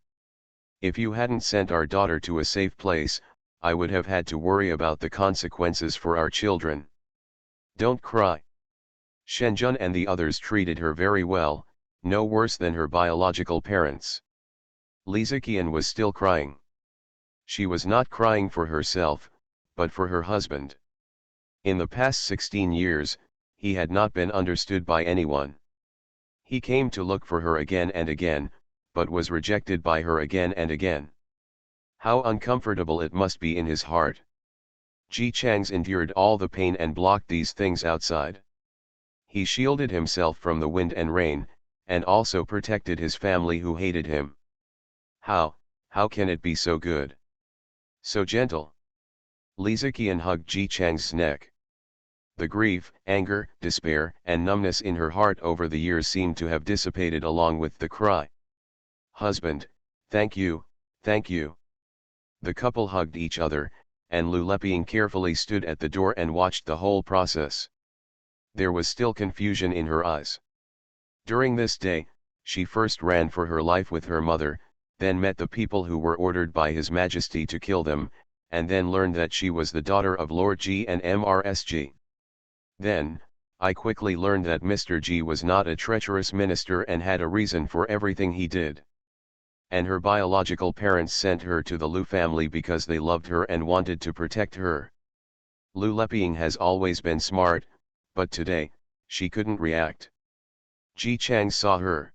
If you hadn't sent our daughter to a safe place, I would have had to worry about the consequences for our children. Don't cry." Shenjun and the others treated her very well, no worse than her biological parents. Li Ziqian was still crying. She was not crying for herself, but for her husband. In the past 16 years, he had not been understood by anyone. He came to look for her again and again, but was rejected by her again and again. How uncomfortable it must be in his heart. Ji Chang's endured all the pain and blocked these things outside. He shielded himself from the wind and rain, and also protected his family who hated him. How can it be so good? So gentle? Li Ziqian hugged Ji Chang's neck. The grief, anger, despair, and numbness in her heart over the years seemed to have dissipated along with the cry. "Husband, thank you, thank you." The couple hugged each other, and Lu Leping carefully stood at the door and watched the whole process. There was still confusion in her eyes. During this day, she first ran for her life with her mother, then met the people who were ordered by His Majesty to kill them, and then learned that she was the daughter of Lord Ji and MRSG. Then, I quickly learned that Mr. Ji was not a treacherous minister and had a reason for everything he did. And her biological parents sent her to the Lu family because they loved her and wanted to protect her. Lu Leping has always been smart, but today, she couldn't react. Ji Chang saw her.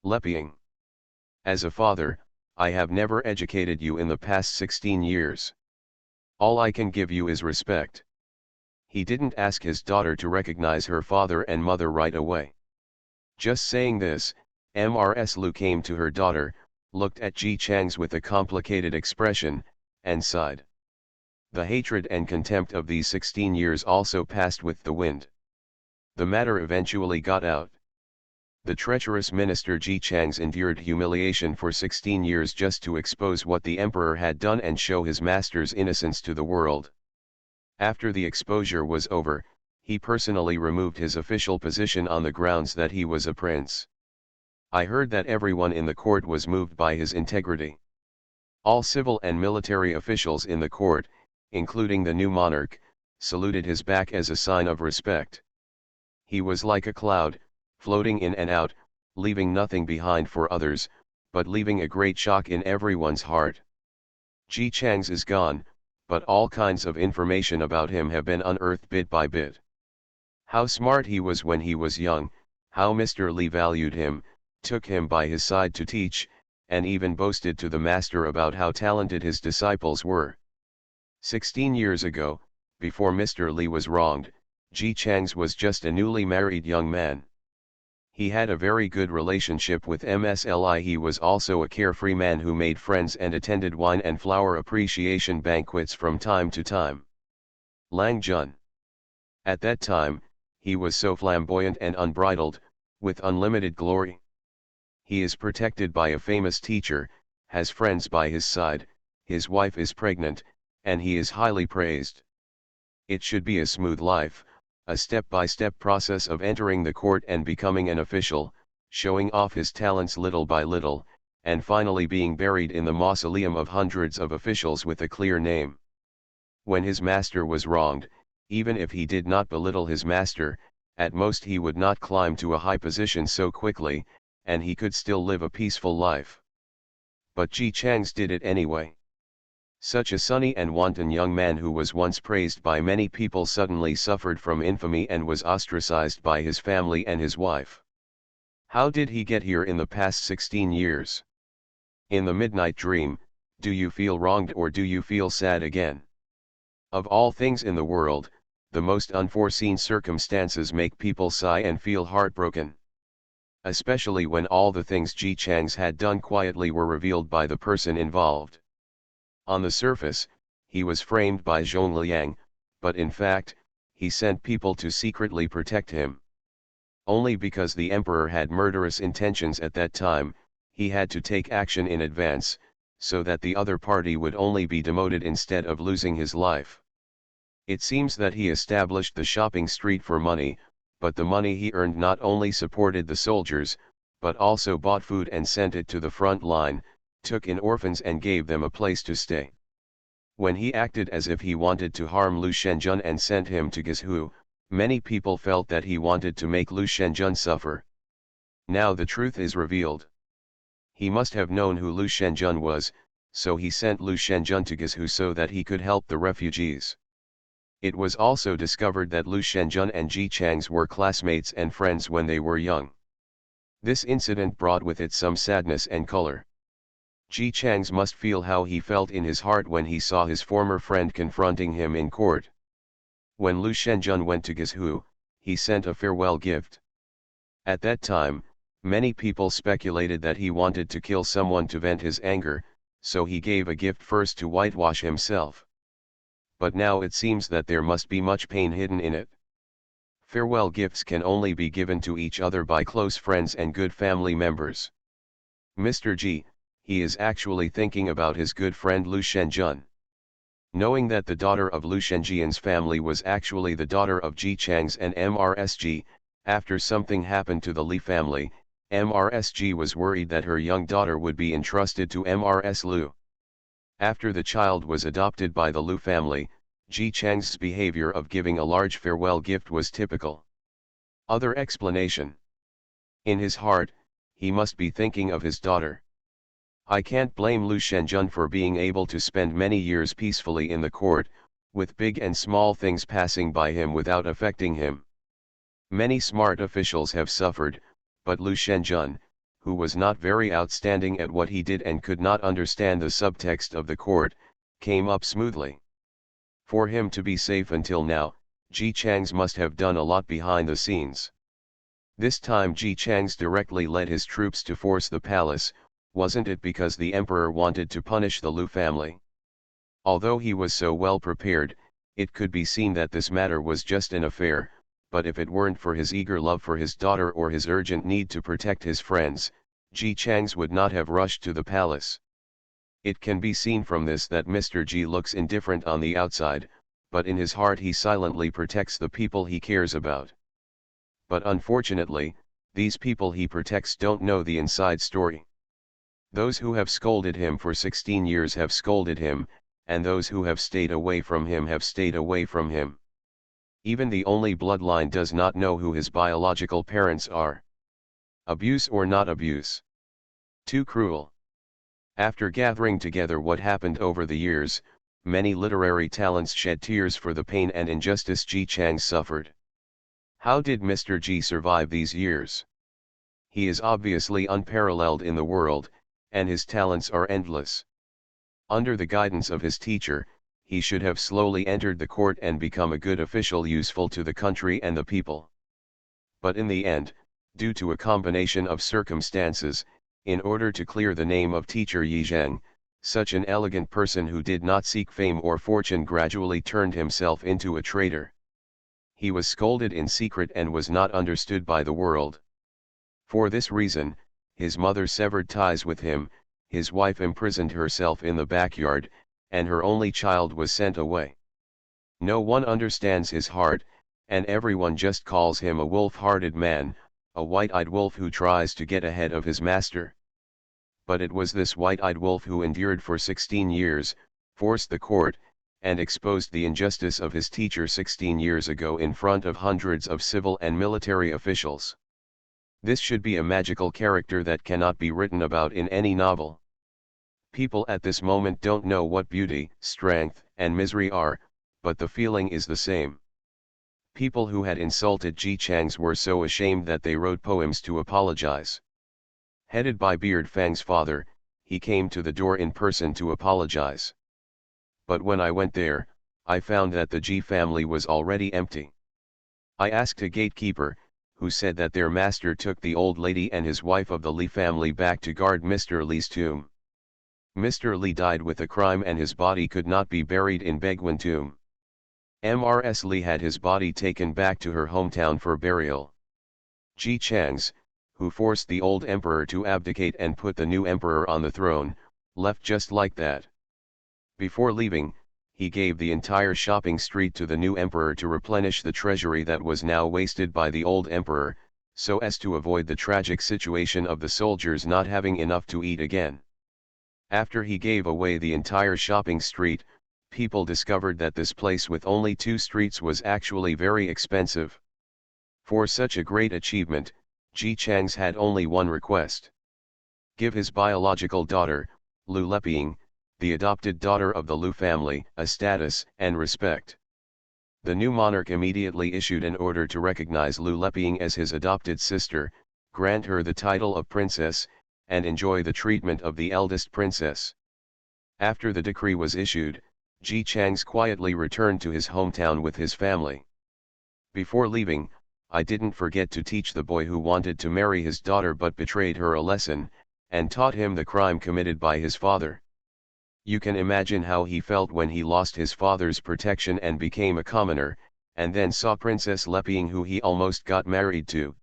"Leping. As a father, I have never educated you in the past 16 years. All I can give you is respect." He didn't ask his daughter to recognize her father and mother right away. Just saying this, Mrs. Lu came to her daughter, looked at Ji Chang's with a complicated expression, and sighed. The hatred and contempt of these 16 years also passed with the wind. The matter eventually got out. The treacherous minister Ji Chang's endured humiliation for 16 years just to expose what the emperor had done and show his master's innocence to the world. After the exposure was over, he personally removed his official position on the grounds that he was a prince. I heard that everyone in the court was moved by his integrity. All civil and military officials in the court, including the new monarch, saluted his back as a sign of respect. He was like a cloud, floating in and out, leaving nothing behind for others, but leaving a great shock in everyone's heart. Ji Chang's is gone, but all kinds of information about him have been unearthed bit by bit. How smart he was when he was young, how Mr. Li valued him, took him by his side to teach, and even boasted to the master about how talented his disciples were. 16 years ago, before Mr. Li was wronged, Ji Chang's was just a newly married young man. He had a very good relationship with MSLI. He was also a carefree man who made friends and attended wine and flower appreciation banquets from time to time. Lang Jun. At that time, he was so flamboyant and unbridled, with unlimited glory. He is protected by a famous teacher, has friends by his side, his wife is pregnant, and he is highly praised. It should be a smooth life, a step-by-step process of entering the court and becoming an official, showing off his talents little by little, and finally being buried in the mausoleum of hundreds of officials with a clear name. When his master was wronged, even if he did not belittle his master, At most he would not climb to a high position so quickly, and he could still live a peaceful life. But Ji Chang's did it anyway. Such a sunny and wanton young man who was once praised by many people suddenly suffered from infamy and was ostracized by his family and his wife. How did he get here in the past 16 years? In the midnight dream, do you feel wronged or do you feel sad again? Of all things in the world, the most unforeseen circumstances make people sigh and feel heartbroken. Especially when all the things Ji Chang's had done quietly were revealed by the person involved. On the surface, he was framed by Zhongliang, but in fact, he sent people to secretly protect him. Only because the emperor had murderous intentions at that time, he had to take action in advance, so that the other party would only be demoted instead of losing his life. It seems that he established the shopping street for money, but the money he earned not only supported the soldiers, but also bought food and sent it to the front line, took in orphans and gave them a place to stay. When he acted as if he wanted to harm Lu Shenjun and sent him to Guizhou, many people felt that he wanted to make Lu Shenjun suffer. Now the truth is revealed. He must have known who Lu Shenjun was, so he sent Lu Shenjun to Guizhou so that he could help the refugees. It was also discovered that Lu Shenjun and Ji Chang's were classmates and friends when they were young. This incident brought with it some sadness and color. Ji Chang's must feel how he felt in his heart when he saw his former friend confronting him in court. When Lu Shenjun went to Guizhou, he sent a farewell gift. At that time, many people speculated that he wanted to kill someone to vent his anger, so he gave a gift first to whitewash himself. But now it seems that there must be much pain hidden in it. Farewell gifts can only be given to each other by close friends and good family members. Mr. Ji, he is actually thinking about his good friend Lu Shenjun. Knowing that the daughter of Lu Shenjian's family was actually the daughter of Ji Chang's and MRSG, after something happened to the Li family, MRSG was worried that her young daughter would be entrusted to MRS Lu. After the child was adopted by the Lu family, Ji Chang's behavior of giving a large farewell gift was typical. Other explanation. In his heart, he must be thinking of his daughter. I can't blame Lu Shenjun for being able to spend many years peacefully in the court, with big and small things passing by him without affecting him. Many smart officials have suffered, but Lu Shenjun, who was not very outstanding at what he did and could not understand the subtext of the court, came up smoothly. For him to be safe until now, Ji Chang's must have done a lot behind the scenes. This time Ji Chang's directly led his troops to force the palace, wasn't it because the emperor wanted to punish the Lu family? Although he was so well prepared, it could be seen that this matter was just an affair, but if it weren't for his eager love for his daughter or his urgent need to protect his friends, Ji Chang's would not have rushed to the palace. It can be seen from this that Mr. Ji looks indifferent on the outside, but in his heart he silently protects the people he cares about. But unfortunately, these people he protects don't know the inside story. Those who have scolded him for 16 years have scolded him, and those who have stayed away from him have stayed away from him. Even the only bloodline does not know who his biological parents are. Abuse or not abuse? Too cruel. After gathering together what happened over the years, many literary talents shed tears for the pain and injustice Ji Chang suffered. How did Mr. Ji survive these years? He is obviously unparalleled in the world, and his talents are endless. Under the guidance of his teacher, he should have slowly entered the court and become a good official useful to the country and the people. But in the end, due to a combination of circumstances, in order to clear the name of teacher Yi Zheng, such an elegant person who did not seek fame or fortune gradually turned himself into a traitor. He was scolded in secret and was not understood by the world. For this reason, his mother severed ties with him, his wife imprisoned herself in the backyard, and her only child was sent away. No one understands his heart, and everyone just calls him a wolf-hearted man, a white-eyed wolf who tries to get ahead of his master. But it was this white-eyed wolf who endured for 16 years, forced the court, and exposed the injustice of his teacher 16 years ago in front of hundreds of civil and military officials. This should be a magical character that cannot be written about in any novel. People at this moment don't know what beauty, strength, and misery are, but the feeling is the same. People who had insulted Ji Changs were so ashamed that they wrote poems to apologize. Headed by Beard Fang's father, he came to the door in person to apologize. But when I went there, I found that the Ji family was already empty. I asked a gatekeeper, who said that their master took the old lady and his wife of the Li family back to guard Mr. Li's tomb. Mr. Li died with a crime and his body could not be buried in Begwan tomb. Mrs. Li had his body taken back to her hometown for burial. Ji Changs, who forced the old emperor to abdicate and put the new emperor on the throne, left just like that. Before leaving, he gave the entire shopping street to the new emperor to replenish the treasury that was now wasted by the old emperor, so as to avoid the tragic situation of the soldiers not having enough to eat again. After he gave away the entire shopping street, people discovered that this place with only 2 streets was actually very expensive. For such a great achievement, Ji Changs had only one request. Give his biological daughter, Lu Leping, the adopted daughter of the Lu family, a status and respect. The new monarch immediately issued an order to recognize Lu Leping as his adopted sister, grant her the title of princess, and enjoy the treatment of the eldest princess. After the decree was issued, Ji Changs quietly returned to his hometown with his family. Before leaving, I didn't forget to teach the boy who wanted to marry his daughter but betrayed her a lesson, and taught him the crime committed by his father. You can imagine how he felt when he lost his father's protection and became a commoner, and then saw Princess Leping who he almost got married to.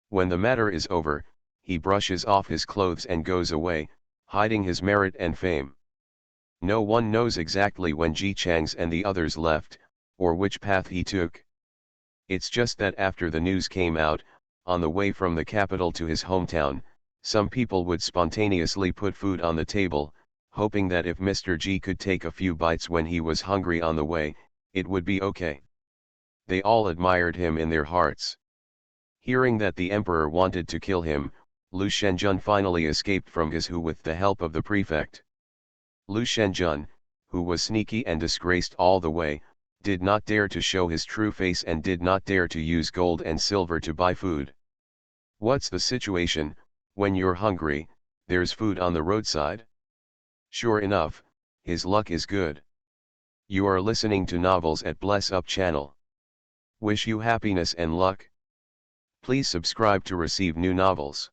When the matter is over, he brushes off his clothes and goes away, hiding his merit and fame. No one knows exactly when Ji Changs and the others left, or which path he took. It's just that after the news came out, on the way from the capital to his hometown, some people would spontaneously put food on the table, hoping that if Mr. Ji could take a few bites when he was hungry on the way, it would be okay. They all admired him in their hearts. Hearing that the emperor wanted to kill him, Lu Shenjun finally escaped from his hu with the help of the prefect. Lu Shenjun, who was sneaky and disgraced all the way, did not dare to show his true face and did not dare to use gold and silver to buy food. What's the situation? When you're hungry, there's food on the roadside? Sure enough, his luck is good. You are listening to novels at Bless Up channel. Wish you happiness and luck. Please subscribe to receive new novels.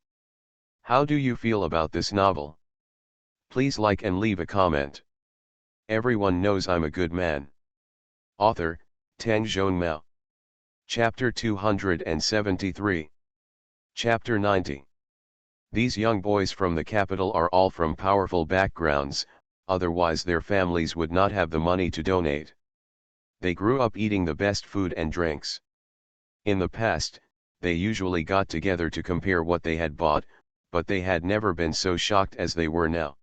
How do you feel about this novel? Please like and leave a comment. Everyone knows I'm a good man. Author, Tang Zhonmao. Chapter 273. Chapter 90. These young boys from the capital are all from powerful backgrounds, otherwise their families would not have the money to donate. They grew up eating the best food and drinks. In the past, they usually got together to compare what they had bought, but they had never been so shocked as they were now.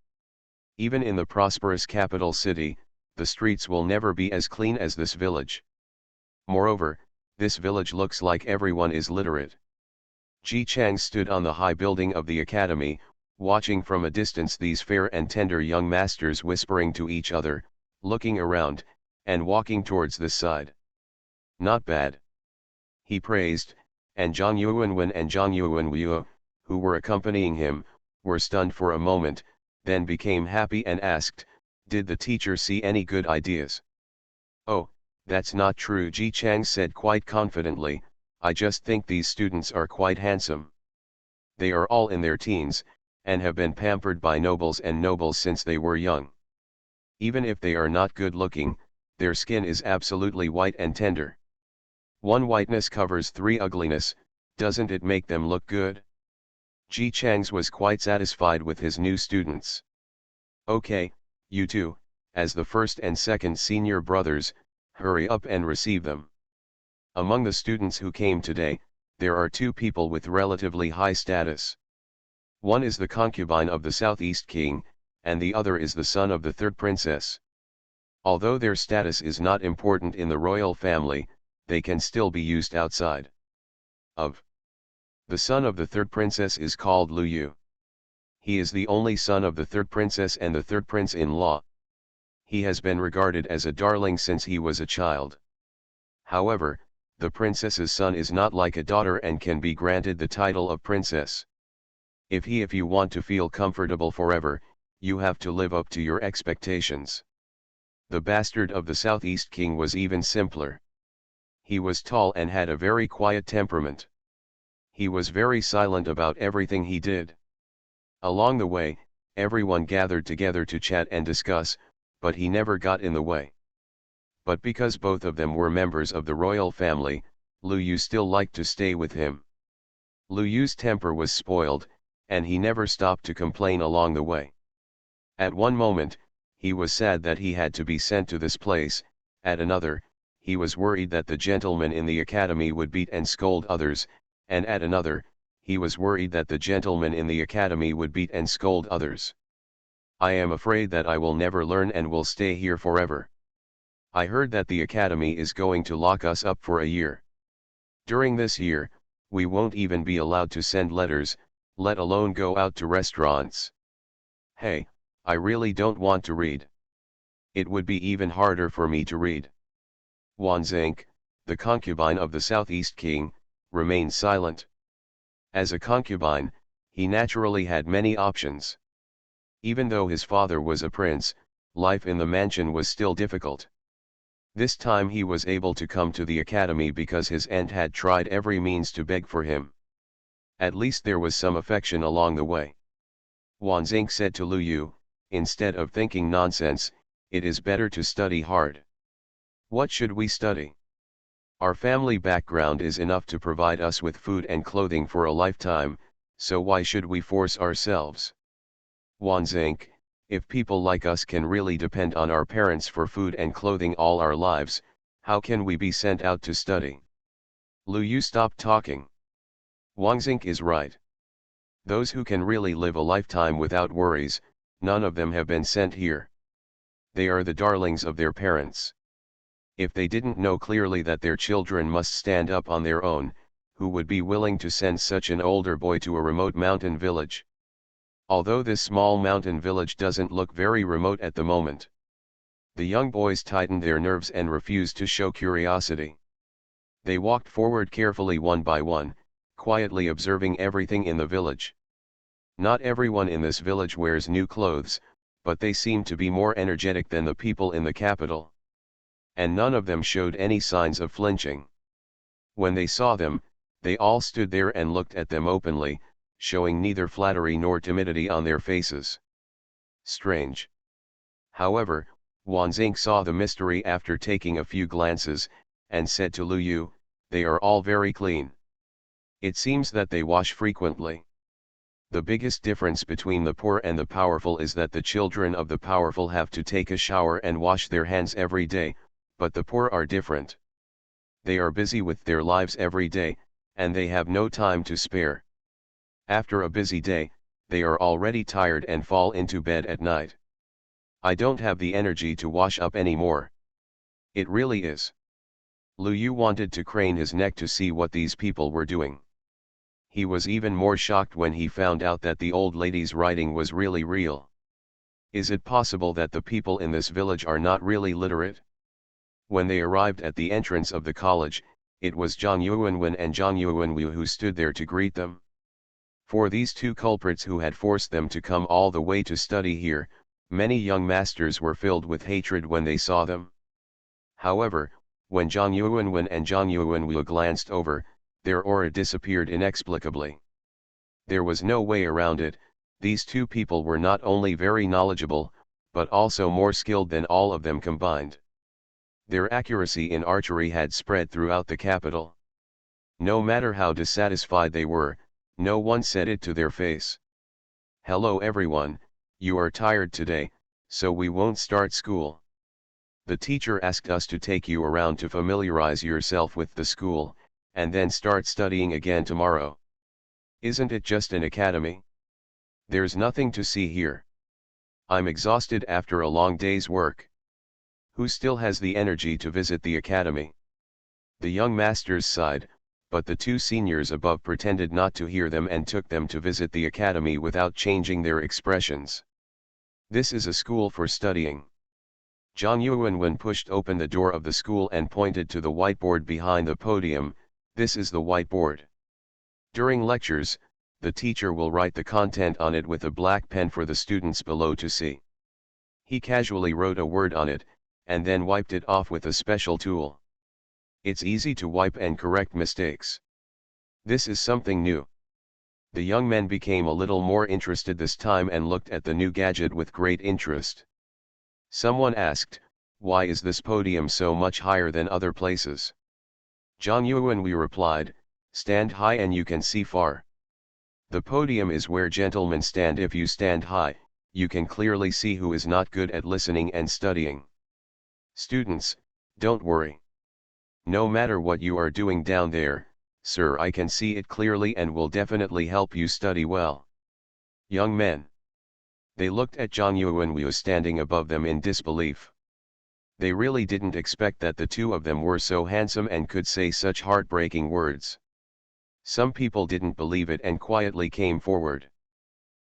Even in the prosperous capital city, the streets will never be as clean as this village. Moreover, this village looks like everyone is literate. Ji Chang stood on the high building of the academy, watching from a distance these fair and tender young masters whispering to each other, looking around, and walking towards this side. Not bad. He praised, and Zhang Yuanwen and Zhang Yuanwu, who were accompanying him, were stunned for a moment, then became happy and asked, did the teacher see any good ideas? Oh, that's not true, Ji Chang said quite confidently, I just think these students are quite handsome. They are all in their teens, and have been pampered by nobles and nobles since they were young. Even if they are not good looking, their skin is absolutely white and tender. One whiteness covers 3 ugliness, doesn't it make them look good? Ji Changs was quite satisfied with his new students. Okay, you two, as the first and second senior brothers, hurry up and receive them. Among the students who came today, there are 2 people with relatively high status. One is the concubine of the Southeast King, and the other is the son of the 3rd princess. Although their status is not important in the royal family, they can still be used outside of. The son of the third princess is called Lu Yu. He is the only son of the third princess and the third prince-in-law. He has been regarded as a darling since he was a child. However, the princess's son is not like a daughter and can be granted the title of princess. If you want to feel comfortable forever, you have to live up to your expectations. The bastard of the Southeast king was even simpler. He was tall and had a very quiet temperament. He was very silent about everything he did. Along the way, everyone gathered together to chat and discuss, but he never got in the way. But because both of them were members of the royal family, Lu Yu still liked to stay with him. Lu Yu's temper was spoiled, and he never stopped to complain along the way. At one moment, he was sad that he had to be sent to this place, at another, he was worried that the gentlemen in the academy would beat and scold others, and at another, he was worried that the gentlemen in the academy would beat and scold others. I am afraid that I will never learn and will stay here forever. I heard that the academy is going to lock us up for a year. During this year, we won't even be allowed to send letters, let alone go out to restaurants. Hey, I really don't want to read. It would be even harder for me to read. Wanzink, the concubine of the Southeast king, remained silent. As a concubine, he naturally had many options. Even though his father was a prince, life in the mansion was still difficult. This time he was able to come to the academy because his aunt had tried every means to beg for him. At least there was some affection along the way. Wanzink said to Lu Yu, instead of thinking nonsense, it is better to study hard. What should we study? Our family background is enough to provide us with food and clothing for a lifetime, so why should we force ourselves? Wanzink, if people like us can really depend on our parents for food and clothing all our lives, how can we be sent out to study? Lu Yu stopped talking. Wanzink is right. Those who can really live a lifetime without worries, none of them have been sent here. They are the darlings of their parents. If they didn't know clearly that their children must stand up on their own, who would be willing to send such an older boy to a remote mountain village? Although this small mountain village doesn't look very remote at the moment. The young boys tightened their nerves and refused to show curiosity. They walked forward carefully one by one, quietly observing everything in the village. Not everyone in this village wears new clothes, but they seem to be more energetic than the people in the capital. And none of them showed any signs of flinching. When they saw them, they all stood there and looked at them openly, showing neither flattery nor timidity on their faces. Strange. However, Wanzink saw the mystery after taking a few glances, and said to Lu Yu, they are all very clean. It seems that they wash frequently. The biggest difference between the poor and the powerful is that the children of the powerful have to take a shower and wash their hands every day, but the poor are different. They are busy with their lives every day, and they have no time to spare. After a busy day, they are already tired and fall into bed at night. I don't have the energy to wash up anymore. It really is. Lu Yu wanted to crane his neck to see what these people were doing. He was even more shocked when he found out that the old lady's writing was really real. Is it possible that the people in this village are not really literate? When they arrived at the entrance of the college, it was Zhang Yuanwen and Zhang Yuanwu who stood there to greet them. For these two culprits who had forced them to come all the way to study here, many young masters were filled with hatred when they saw them. However, when Zhang Yuanwen and Zhang Yuanwu glanced over, their aura disappeared inexplicably. There was no way around it, these two people were not only very knowledgeable, but also more skilled than all of them combined. Their accuracy in archery had spread throughout the capital. No matter how dissatisfied they were, no one said it to their face. Hello everyone, you are tired today, so we won't start school. The teacher asked us to take you around to familiarize yourself with the school, and then start studying again tomorrow. Isn't it just an academy? There's nothing to see here. I'm exhausted after a long day's work. Who still has the energy to visit the academy? The young masters sighed, but the two seniors above pretended not to hear them and took them to visit the academy without changing their expressions. This is a school for studying. Zhang Yuanwen pushed open the door of the school and pointed to the whiteboard behind the podium. This is the whiteboard. During lectures, the teacher will write the content on it with a black pen for the students below to see. He casually wrote a word on it, and then wiped it off with a special tool. It's easy to wipe and correct mistakes. This is something new. The young men became a little more interested this time and looked at the new gadget with great interest. Someone asked, "Why is this podium so much higher than other places?" Zhang Yuanwen replied, "Stand high and you can see far. The podium is where gentlemen stand. If you stand high, you can clearly see who is not good at listening and studying. Students, don't worry. No matter what you are doing down there, sir, I can see it clearly and will definitely help you study well." Young men. They looked at Zhang Yuanwen standing above them in disbelief. They really didn't expect that the two of them were so handsome and could say such heartbreaking words. Some people didn't believe it and quietly came forward.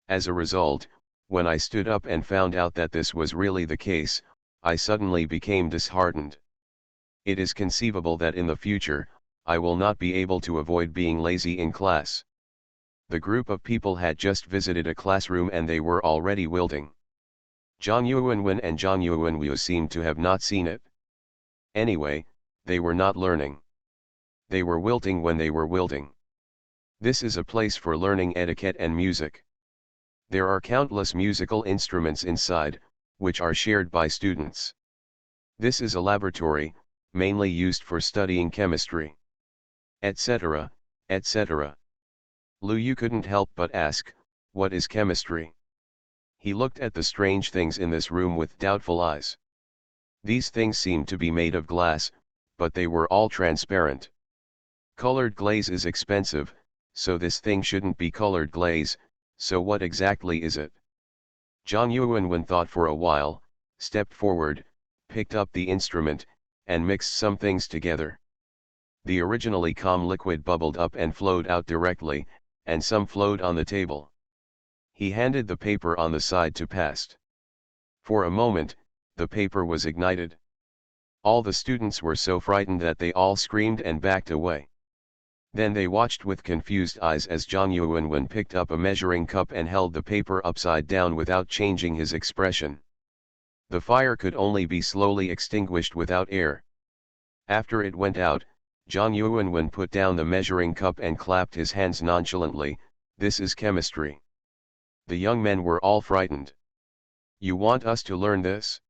As a result, when I stood up and found out that this was really the case, I suddenly became disheartened. It is conceivable that in the future, I will not be able to avoid being lazy in class. The group of people had just visited a classroom and they were already wilting. Zhang Yuanwen and Zhang Yuanwen seemed to have not seen it. Anyway, they were not learning. They were wilting when they were wilting. This is a place for learning etiquette and music. There are countless musical instruments inside, which are shared by students. This is a laboratory, mainly used for studying chemistry, etc., etc. Lu Yu couldn't help but ask, "What is chemistry?" He looked at the strange things in this room with doubtful eyes. These things seemed to be made of glass, but they were all transparent. Colored glaze is expensive, so this thing shouldn't be colored glaze, so what exactly is it? Zhang Yuanwen thought for a while, stepped forward, picked up the instrument, and mixed some things together. The originally calm liquid bubbled up and flowed out directly, and some flowed on the table. He handed the paper on the side to Past. For a moment, the paper was ignited. All the students were so frightened that they all screamed and backed away. Then they watched with confused eyes as Zhang Yuanwen picked up a measuring cup and held the paper upside down without changing his expression. The fire could only be slowly extinguished without air. After it went out, Zhang Yuanwen put down the measuring cup and clapped his hands nonchalantly. "This is chemistry." The young men were all frightened. "You want us to learn this?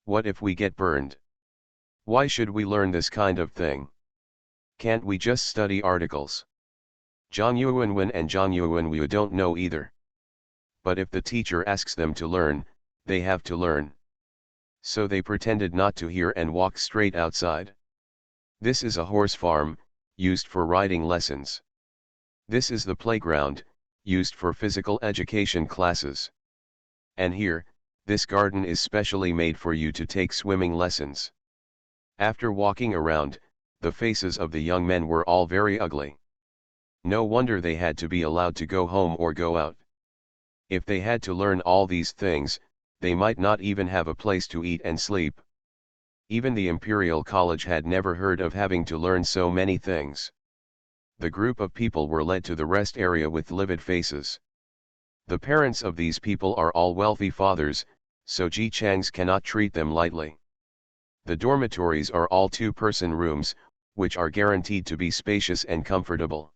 What if we get burned? Why should we learn this kind of thing? Can't we just study articles?" Zhang Yuanwen and Zhang Yuanwen don't know either. But if the teacher asks them to learn, they have to learn. So they pretended not to hear and walked straight outside. This is a horse farm, used for riding lessons. This is the playground, used for physical education classes. And here, this garden is specially made for you to take swimming lessons. After walking around, the faces of the young men were all very ugly. No wonder they had to be allowed to go home or go out. If they had to learn all these things, they might not even have a place to eat and sleep. Even the Imperial College had never heard of having to learn so many things. The group of people were led to the rest area with livid faces. The parents of these people are all wealthy fathers, so Ji Changs cannot treat them lightly. The dormitories are all two-person rooms, which are guaranteed to be spacious and comfortable.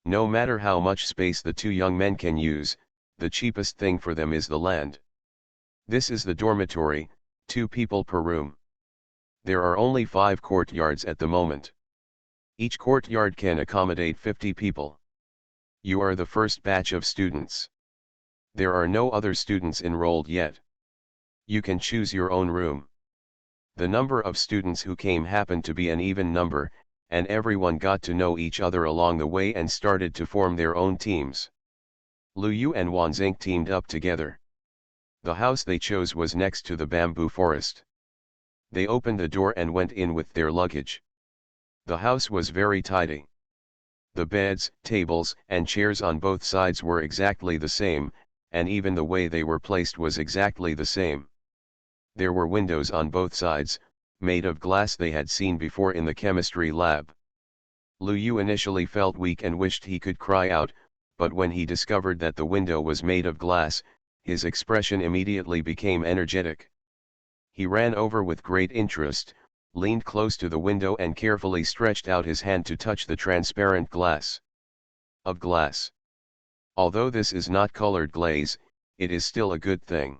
No matter how much space the two young men can use, the cheapest thing for them is the land. This is the dormitory, 2 people per room. There are only 5 courtyards at the moment. Each courtyard can accommodate 50 people. You are the first batch of students. There are no other students enrolled yet. You can choose your own room. The number of students who came happened to be an even number, and everyone got to know each other along the way and started to form their own teams. Lu Yu and Wan Xing teamed up together. The house they chose was next to the bamboo forest. They opened the door and went in with their luggage. The house was very tidy. The beds, tables, and chairs on both sides were exactly the same, and even the way they were placed was exactly the same. There were windows on both sides, made of glass they had seen before in the chemistry lab. Lu Yu initially felt weak and wished he could cry out, but when he discovered that the window was made of glass, his expression immediately became energetic. He ran over with great interest, leaned close to the window and carefully stretched out his hand to touch the transparent glass. Of glass. Although this is not colored glaze, it is still a good thing.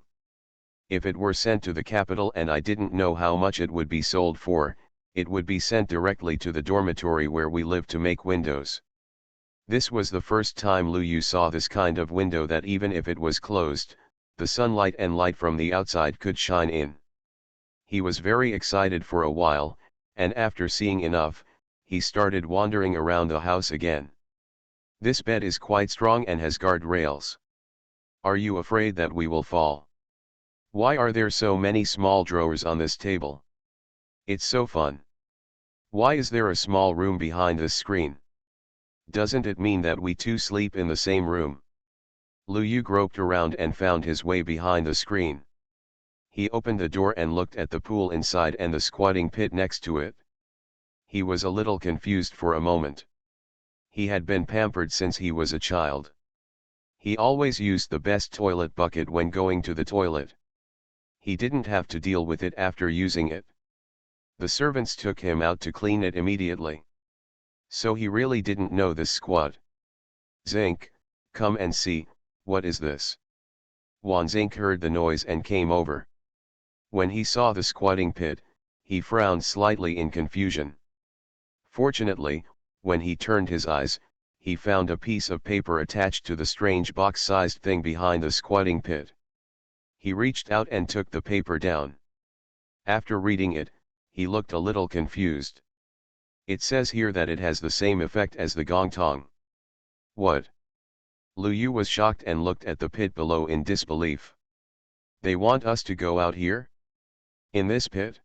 If it were sent to the capital and I didn't know how much it would be sold for, it would be sent directly to the dormitory where we live to make windows. This was the first time Lu Yu saw this kind of window that even if it was closed, the sunlight and light from the outside could shine in. He was very excited for a while, and after seeing enough, he started wandering around the house again. This bed is quite strong and has guard rails. Are you afraid that we will fall? Why are there so many small drawers on this table? It's so fun. Why is there a small room behind this screen? Doesn't it mean that we two sleep in the same room? Lu Yu groped around and found his way behind the screen. He opened the door and looked at the pool inside and the squatting pit next to it. He was a little confused for a moment. He had been pampered since he was a child. He always used the best toilet bucket when going to the toilet. He didn't have to deal with it after using it. The servants took him out to clean it immediately. So he really didn't know this squat. Zink, come and see, what is this? Wan Zink heard the noise and came over. When he saw the squatting pit, he frowned slightly in confusion. Fortunately, when he turned his eyes, he found a piece of paper attached to the strange box-sized thing behind the squatting pit. He reached out and took the paper down. After reading it, he looked a little confused. It says here that it has the same effect as the gong tong. What? Lu Yu was shocked and looked at the pit below in disbelief. They want us to go out here? In this pit?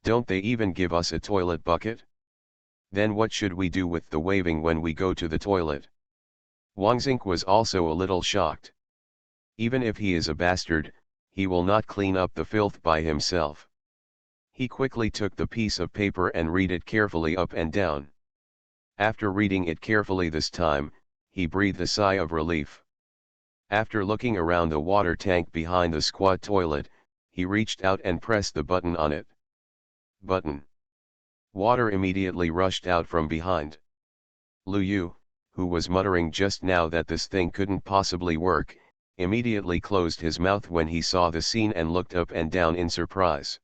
Don't they even give us a toilet bucket? Then what should we do with the waving when we go to the toilet? Wang Xing was also a little shocked. Even if he is a bastard, he will not clean up the filth by himself. He quickly took the piece of paper and read it carefully up and down. After reading it carefully this time, he breathed a sigh of relief. After looking around the water tank behind the squat toilet, he reached out and pressed the button on it. Button. Water immediately rushed out from behind. Lu Yu, who was muttering just now that this thing couldn't possibly work, immediately closed his mouth when he saw the scene and looked up and down in surprise.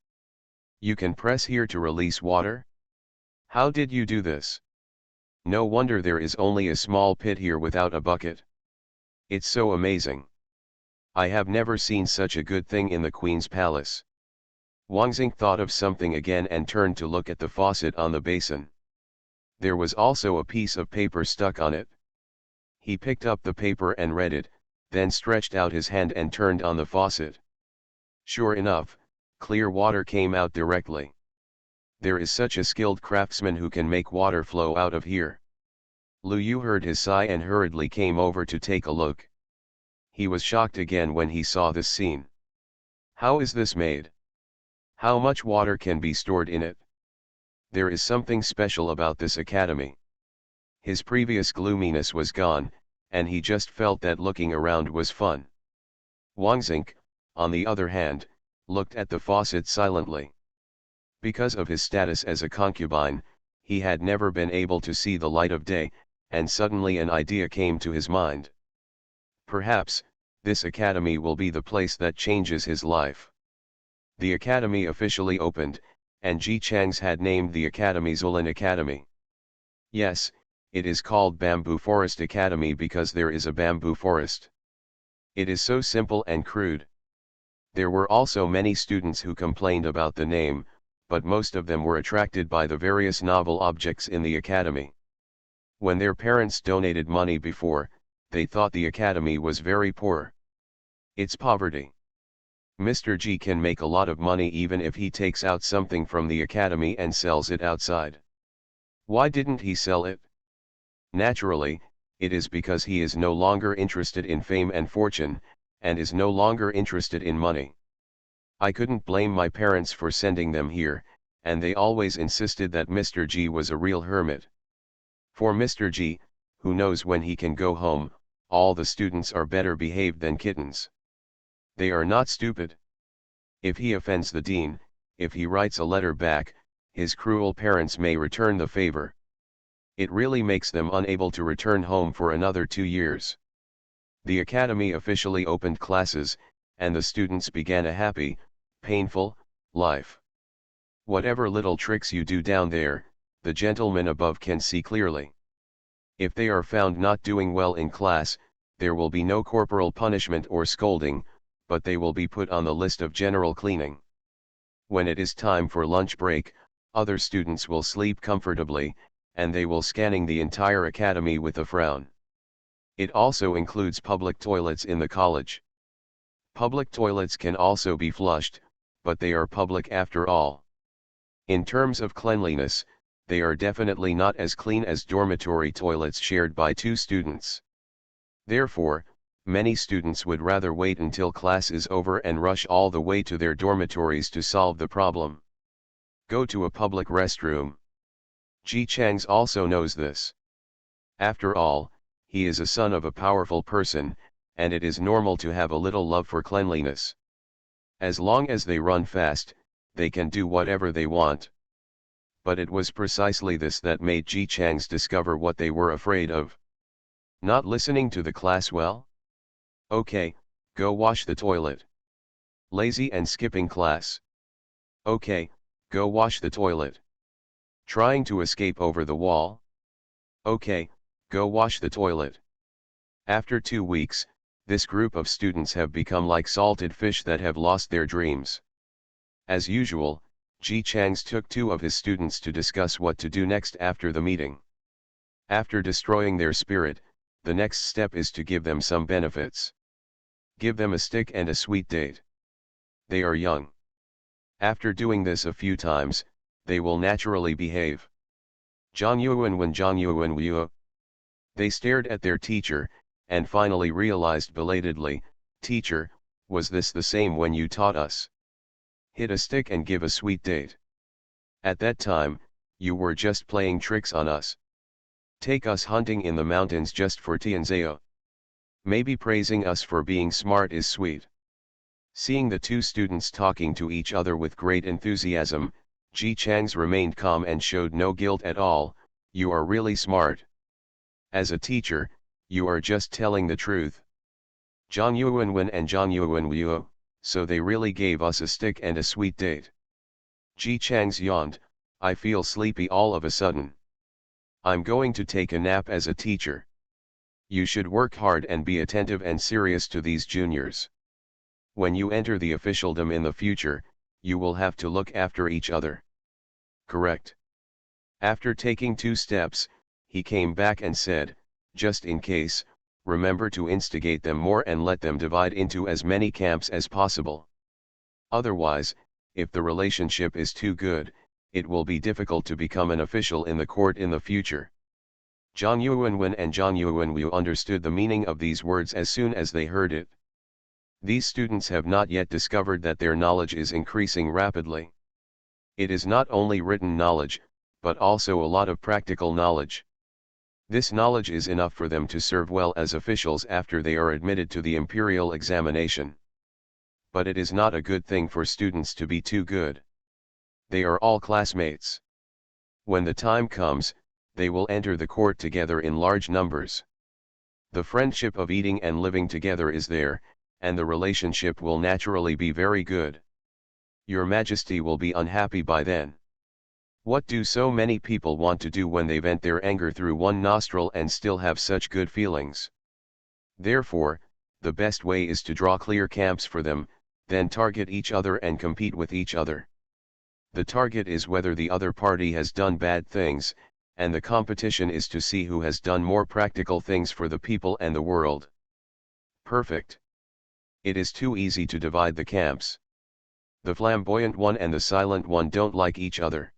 You can press here to release water? How did you do this? No wonder there is only a small pit here without a bucket. It's so amazing. I have never seen such a good thing in the Queen's palace. Wang Xing thought of something again and turned to look at the faucet on the basin. There was also a piece of paper stuck on it. He picked up the paper and read it, then stretched out his hand and turned on the faucet. Sure enough, clear water came out directly. There is such a skilled craftsman who can make water flow out of here. Lu Yu heard his sigh and hurriedly came over to take a look. He was shocked again when he saw this scene. How is this made? How much water can be stored in it? There is something special about this academy. His previous gloominess was gone, and he just felt that looking around was fun. Wang Xing, on the other hand, looked at the faucet silently. Because of his status as a concubine, he had never been able to see the light of day, and suddenly an idea came to his mind. Perhaps, this academy will be the place that changes his life. The academy officially opened, and Ji Chang's had named the academy Zulin Academy. Yes, it is called Bamboo Forest Academy because there is a bamboo forest. It is so simple and crude. There were also many students who complained about the name, but most of them were attracted by the various novel objects in the academy. When their parents donated money before, they thought the academy was very poor. It's poverty. Mr. G can make a lot of money even if he takes out something from the academy and sells it outside. Why didn't he sell it? Naturally, it is because he is no longer interested in fame and fortune, and is no longer interested in money. I couldn't blame my parents for sending them here, and they always insisted that Mr. G was a real hermit. For Mr. G, who knows when he can go home, all the students are better behaved than kittens. They are not stupid. If he offends the dean, if he writes a letter back, his cruel parents may return the favor. It really makes them unable to return home for another 2 years. The academy officially opened classes, and the students began a happy, painful life. Whatever little tricks you do down there, the gentlemen above can see clearly. If they are found not doing well in class, there will be no corporal punishment or scolding, but they will be put on the list of general cleaning. When it is time for lunch break, other students will sleep comfortably, and they will scanning the entire academy with a frown. It also includes public toilets in the college. Public toilets can also be flushed, but they are public after all. In terms of cleanliness, they are definitely not as clean as dormitory toilets shared by 2 students. Therefore, many students would rather wait until class is over and rush all the way to their dormitories to solve the problem. Go to a public restroom. Ji Changs also knows this. After all, he is a son of a powerful person, and it is normal to have a little love for cleanliness. As long as they run fast, they can do whatever they want. But it was precisely this that made Ji Changs discover what they were afraid of. Not listening to the class well? Okay, go wash the toilet. Lazy and skipping class. Okay, go wash the toilet. Trying to escape over the wall? Okay, go wash the toilet. After 2 weeks, this group of students have become like salted fish that have lost their dreams. As usual, Ji Changs took 2 of his students to discuss what to do next after the meeting. After destroying their spirit, the next step is to give them some benefits. Give them a stick and a sweet date. They are young. After doing this a few times, they will naturally behave. Zhang Yuan Wu. They stared at their teacher, and finally realized belatedly, "Teacher, was this the same when you taught us? Hit a stick and give a sweet date. At that time, you were just playing tricks on us. Take us hunting in the mountains just for Tianzao. Maybe praising us for being smart is sweet." Seeing the 2 students talking to each other with great enthusiasm, Ji Changs remained calm and showed no guilt at all. "You are really smart. As a teacher, you are just telling the truth. Zhang Yuanwen and Zhang Yuanwu, so they really gave us a stick and a sweet date." Ji Changs yawned. "I feel sleepy all of a sudden. I'm going to take a nap as a teacher. You should work hard and be attentive and serious to these juniors. When you enter the officialdom in the future, you will have to look after each other." "Correct." After taking 2 steps, he came back and said, "Just in case, remember to instigate them more and let them divide into as many camps as possible. Otherwise, if the relationship is too good, it will be difficult to become an official in the court in the future." Zhang Yuanwen and Zhang Yuanwu understood the meaning of these words as soon as they heard it. These students have not yet discovered that their knowledge is increasing rapidly. It is not only written knowledge, but also a lot of practical knowledge. This knowledge is enough for them to serve well as officials after they are admitted to the imperial examination. But it is not a good thing for students to be too good. They are all classmates. When the time comes, they will enter the court together in large numbers. The friendship of eating and living together is there, and the relationship will naturally be very good. Your Majesty will be unhappy by then. What do so many people want to do when they vent their anger through one nostril and still have such good feelings? Therefore, the best way is to draw clear camps for them, then target each other and compete with each other. The target is whether the other party has done bad things, and the competition is to see who has done more practical things for the people and the world. Perfect. It is too easy to divide the camps. The flamboyant one and the silent one don't like each other.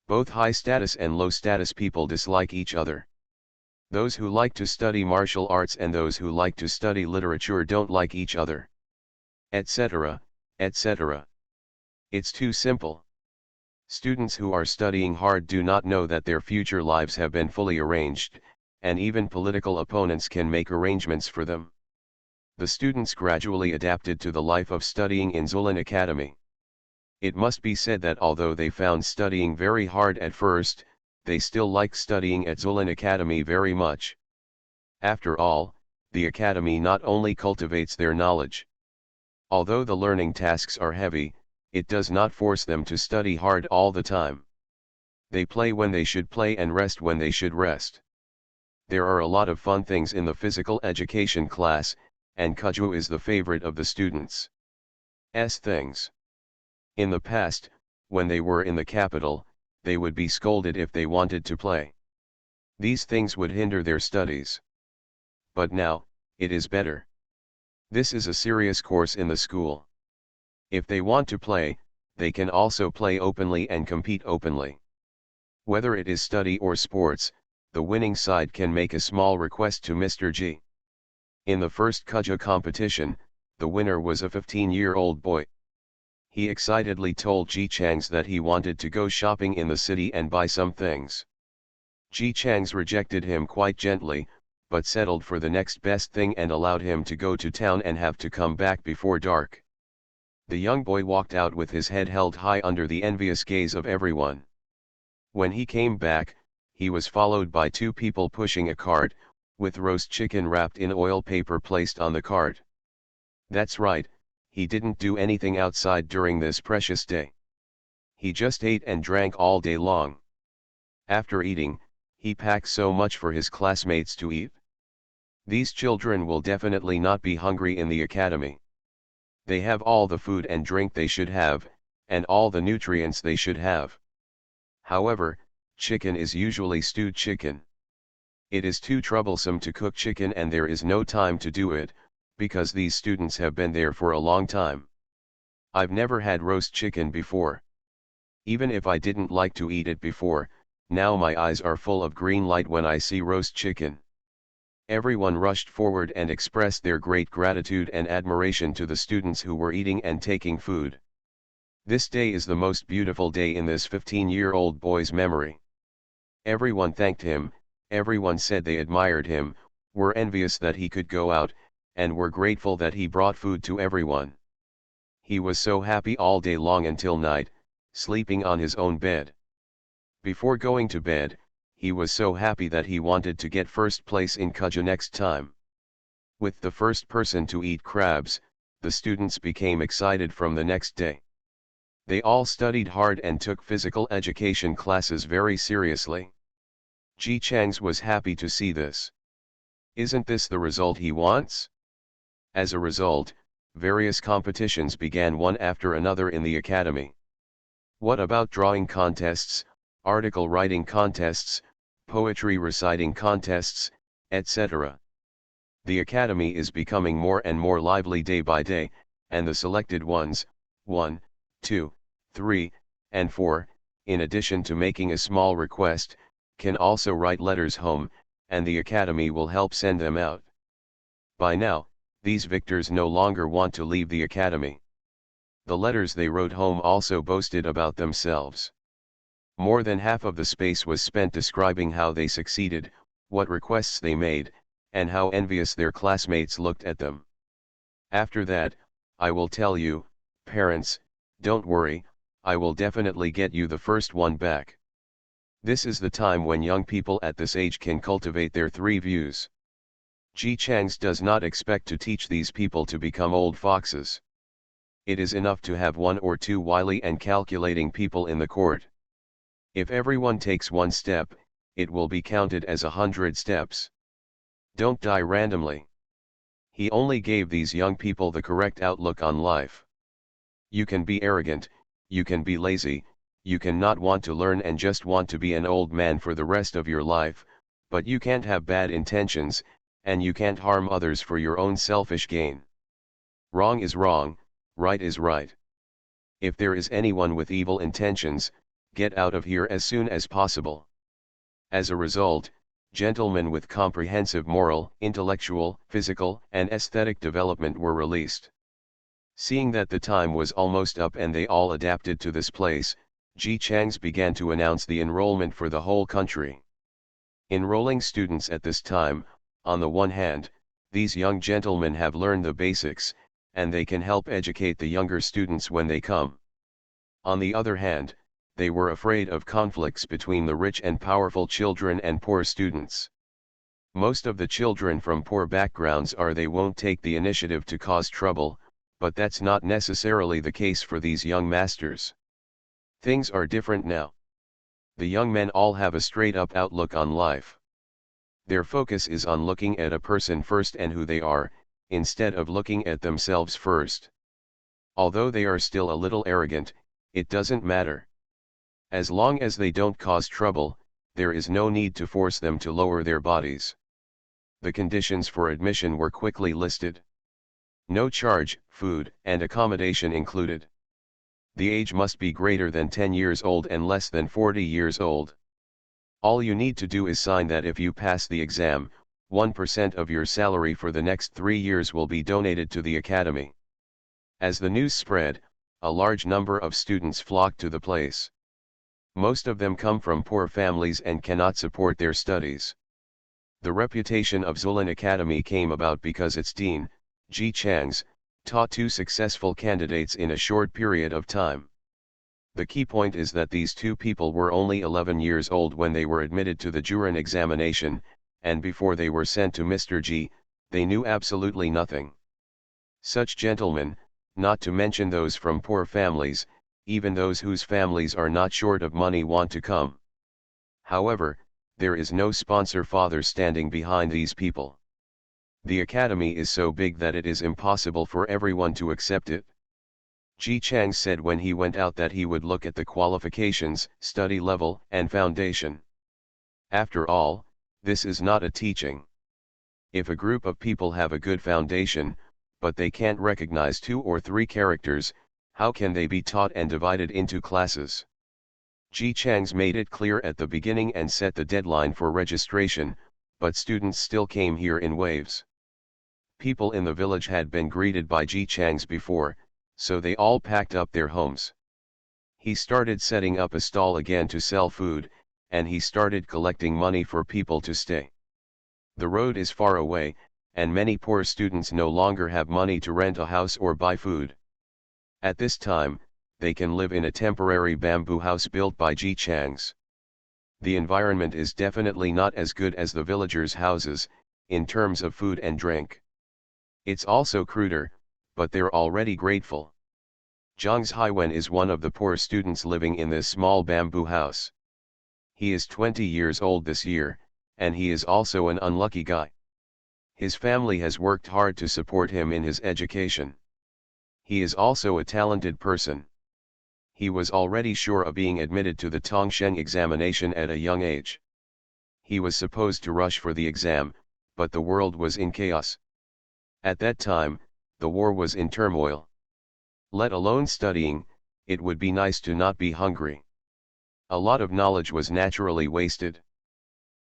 Both high status and low status people dislike each other. Those who like to study martial arts and those who like to study literature don't like each other. Etc., etc. It's too simple. Students who are studying hard do not know that their future lives have been fully arranged, and even political opponents can make arrangements for them. The students gradually adapted to the life of studying in Zulin Academy. It must be said that although they found studying very hard at first, they still like studying at Zulin Academy very much. After all, the academy not only cultivates their knowledge. Although the learning tasks are heavy, it does not force them to study hard all the time. They play when they should play and rest when they should rest. There are a lot of fun things in the physical education class, and Kuju is the favorite of the students' things. In the past, when they were in the capital, they would be scolded if they wanted to play. These things would hinder their studies. But now, it is better. This is a serious course in the school. If they want to play, they can also play openly and compete openly. Whether it is study or sports, the winning side can make a small request to Mr. G. In the first Kuja competition, the winner was a 15-year-old boy. He excitedly told Ji Changs that he wanted to go shopping in the city and buy some things. Ji Changs rejected him quite gently, but settled for the next best thing and allowed him to go to town and have to come back before dark. The young boy walked out with his head held high under the envious gaze of everyone. When he came back, he was followed by two people pushing a cart, with roast chicken wrapped in oil paper placed on the cart. That's right, he didn't do anything outside during this precious day. He just ate and drank all day long. After eating, he packed so much for his classmates to eat. These children will definitely not be hungry in the academy. They have all the food and drink they should have, and all the nutrients they should have. However, chicken is usually stewed chicken. It is too troublesome to cook chicken and there is no time to do it, because these students have been there for a long time. I've never had roast chicken before. Even if I didn't like to eat it before, now my eyes are full of green light when I see roast chicken. Everyone rushed forward and expressed their great gratitude and admiration to the students who were eating and taking food. This day is the most beautiful day in this 15-year-old boy's memory. Everyone thanked him, everyone said they admired him, were envious that he could go out, and were grateful that he brought food to everyone. He was so happy all day long until night, sleeping on his own bed. Before going to bed, he was so happy that he wanted to get first place in Kuja next time. With the first person to eat crabs, the students became excited from the next day. They all studied hard and took physical education classes very seriously. Ji Changs was happy to see this. Isn't this the result he wants? As a result, various competitions began one after another in the academy. What about drawing contests, article writing contests, poetry reciting contests, etc.? The academy is becoming more and more lively day by day, and the selected ones, 1, 2, 3, and 4, in addition to making a small request, can also write letters home, and the academy will help send them out. By now, these victors no longer want to leave the academy. The letters they wrote home also boasted about themselves. More than half of the space was spent describing how they succeeded, what requests they made, and how envious their classmates looked at them. After that, I will tell you, parents, don't worry, I will definitely get you the first one back. This is the time when young people at this age can cultivate their three views. Ji Changs does not expect to teach these people to become old foxes. It is enough to have one or two wily and calculating people in the court. If everyone takes one step, it will be counted as 100 steps. Don't die randomly. He only gave these young people the correct outlook on life. You can be arrogant, you can be lazy, you can not want to learn and just want to be an old man for the rest of your life, but you can't have bad intentions, and you can't harm others for your own selfish gain. Wrong is wrong, right is right. If there is anyone with evil intentions, get out of here as soon as possible. As a result, gentlemen with comprehensive moral, intellectual, physical, and aesthetic development were released. Seeing that the time was almost up and they all adapted to this place, Ji Changs began to announce the enrollment for the whole country. Enrolling students at this time, on the one hand, these young gentlemen have learned the basics, and they can help educate the younger students when they come. On the other hand, they were afraid of conflicts between the rich and powerful children and poor students. Most of the children from poor backgrounds they won't take the initiative to cause trouble, but that's not necessarily the case for these young masters. Things are different now. The young men all have a straight-up outlook on life. Their focus is on looking at a person first and who they are, instead of looking at themselves first. Although they are still a little arrogant, it doesn't matter. As long as they don't cause trouble, there is no need to force them to lower their bodies. The conditions for admission were quickly listed. No charge, food and accommodation included. The age must be greater than 10 years old and less than 40 years old. All you need to do is sign that if you pass the exam, 1% of your salary for the next 3 years will be donated to the academy. As the news spread, a large number of students flocked to the place. Most of them come from poor families and cannot support their studies. The reputation of Zulin Academy came about because its dean, Ji Changs, taught 2 successful candidates in a short period of time. The key point is that these 2 people were only 11 years old when they were admitted to the Juran examination, and before they were sent to Mr. Ji, they knew absolutely nothing. Such gentlemen, not to mention those from poor families, even those whose families are not short of money want to come. However, there is no sponsor father standing behind these people. The academy is so big that it is impossible for everyone to accept it. Ji Chang said when he went out that he would look at the qualifications, study level, and foundation. After all, this is not a teaching. If a group of people have a good foundation, but they can't recognize 2 or 3 characters, how can they be taught and divided into classes? Ji Changs made it clear at the beginning and set the deadline for registration, but students still came here in waves. People in the village had been greeted by Ji Changs before, so they all packed up their homes. He started setting up a stall again to sell food, and he started collecting money for people to stay. The road is far away, and many poor students no longer have money to rent a house or buy food. At this time, they can live in a temporary bamboo house built by Ji Changs. The environment is definitely not as good as the villagers' houses, in terms of food and drink. It's also cruder, but they're already grateful. Zhang Haiwen is one of the poor students living in this small bamboo house. He is 20 years old this year, and he is also an unlucky guy. His family has worked hard to support him in his education. He is also a talented person. He was already sure of being admitted to the Tongsheng examination at a young age. He was supposed to rush for the exam, but the world was in chaos. At that time, the war was in turmoil. Let alone studying, it would be nice to not be hungry. A lot of knowledge was naturally wasted.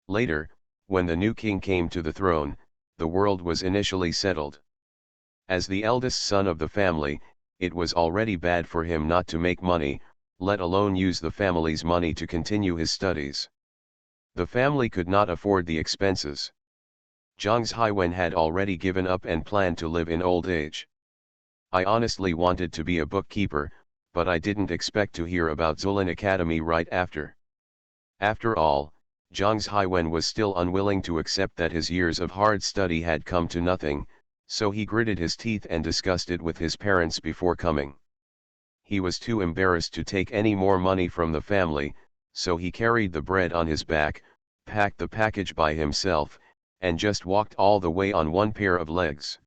Later, when the new king came to the throne, the world was initially settled. As the eldest son of the family, it was already bad for him not to make money, let alone use the family's money to continue his studies. The family could not afford the expenses. Zhang Haiwen had already given up and planned to live in old age. I honestly wanted to be a bookkeeper, but I didn't expect to hear about Zulin Academy right after. After all, Zhang Haiwen was still unwilling to accept that his years of hard study had come to nothing, so he gritted his teeth and discussed it with his parents before coming. He was too embarrassed to take any more money from the family, so he carried the bread on his back, packed the package by himself, and just walked all the way on 1 pair of legs.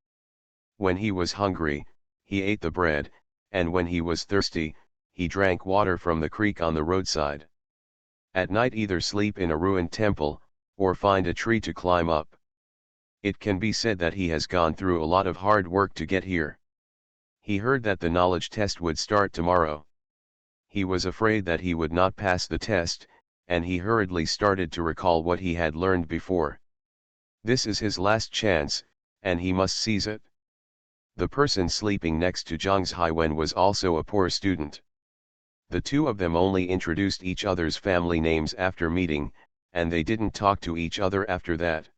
When he was hungry, he ate the bread, and when he was thirsty, he drank water from the creek on the roadside. At night either sleep in a ruined temple, or find a tree to climb up. It can be said that he has gone through a lot of hard work to get here. He heard that the knowledge test would start tomorrow. He was afraid that he would not pass the test, and he hurriedly started to recall what he had learned before. This is his last chance, and he must seize it. The person sleeping next to Zhang Haiwen was also a poor student. The two of them only introduced each other's family names after meeting, and they didn't talk to each other after that.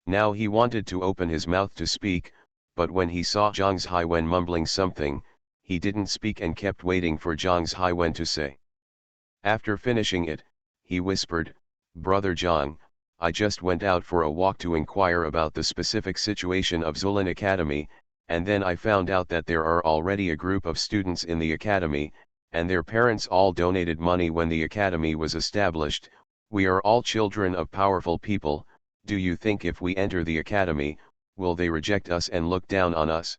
Now he wanted to open his mouth to speak, but when he saw Zhang Haiwen mumbling something, he didn't speak and kept waiting for Zhang Haiwen to say. After finishing it, he whispered, "Brother Zhang, I just went out for a walk to inquire about the specific situation of Zulin Academy, and then I found out that there are already a group of students in the academy, and their parents all donated money when the academy was established. We are all children of powerful people. Do you think if we enter the academy, will they reject us and look down on us?"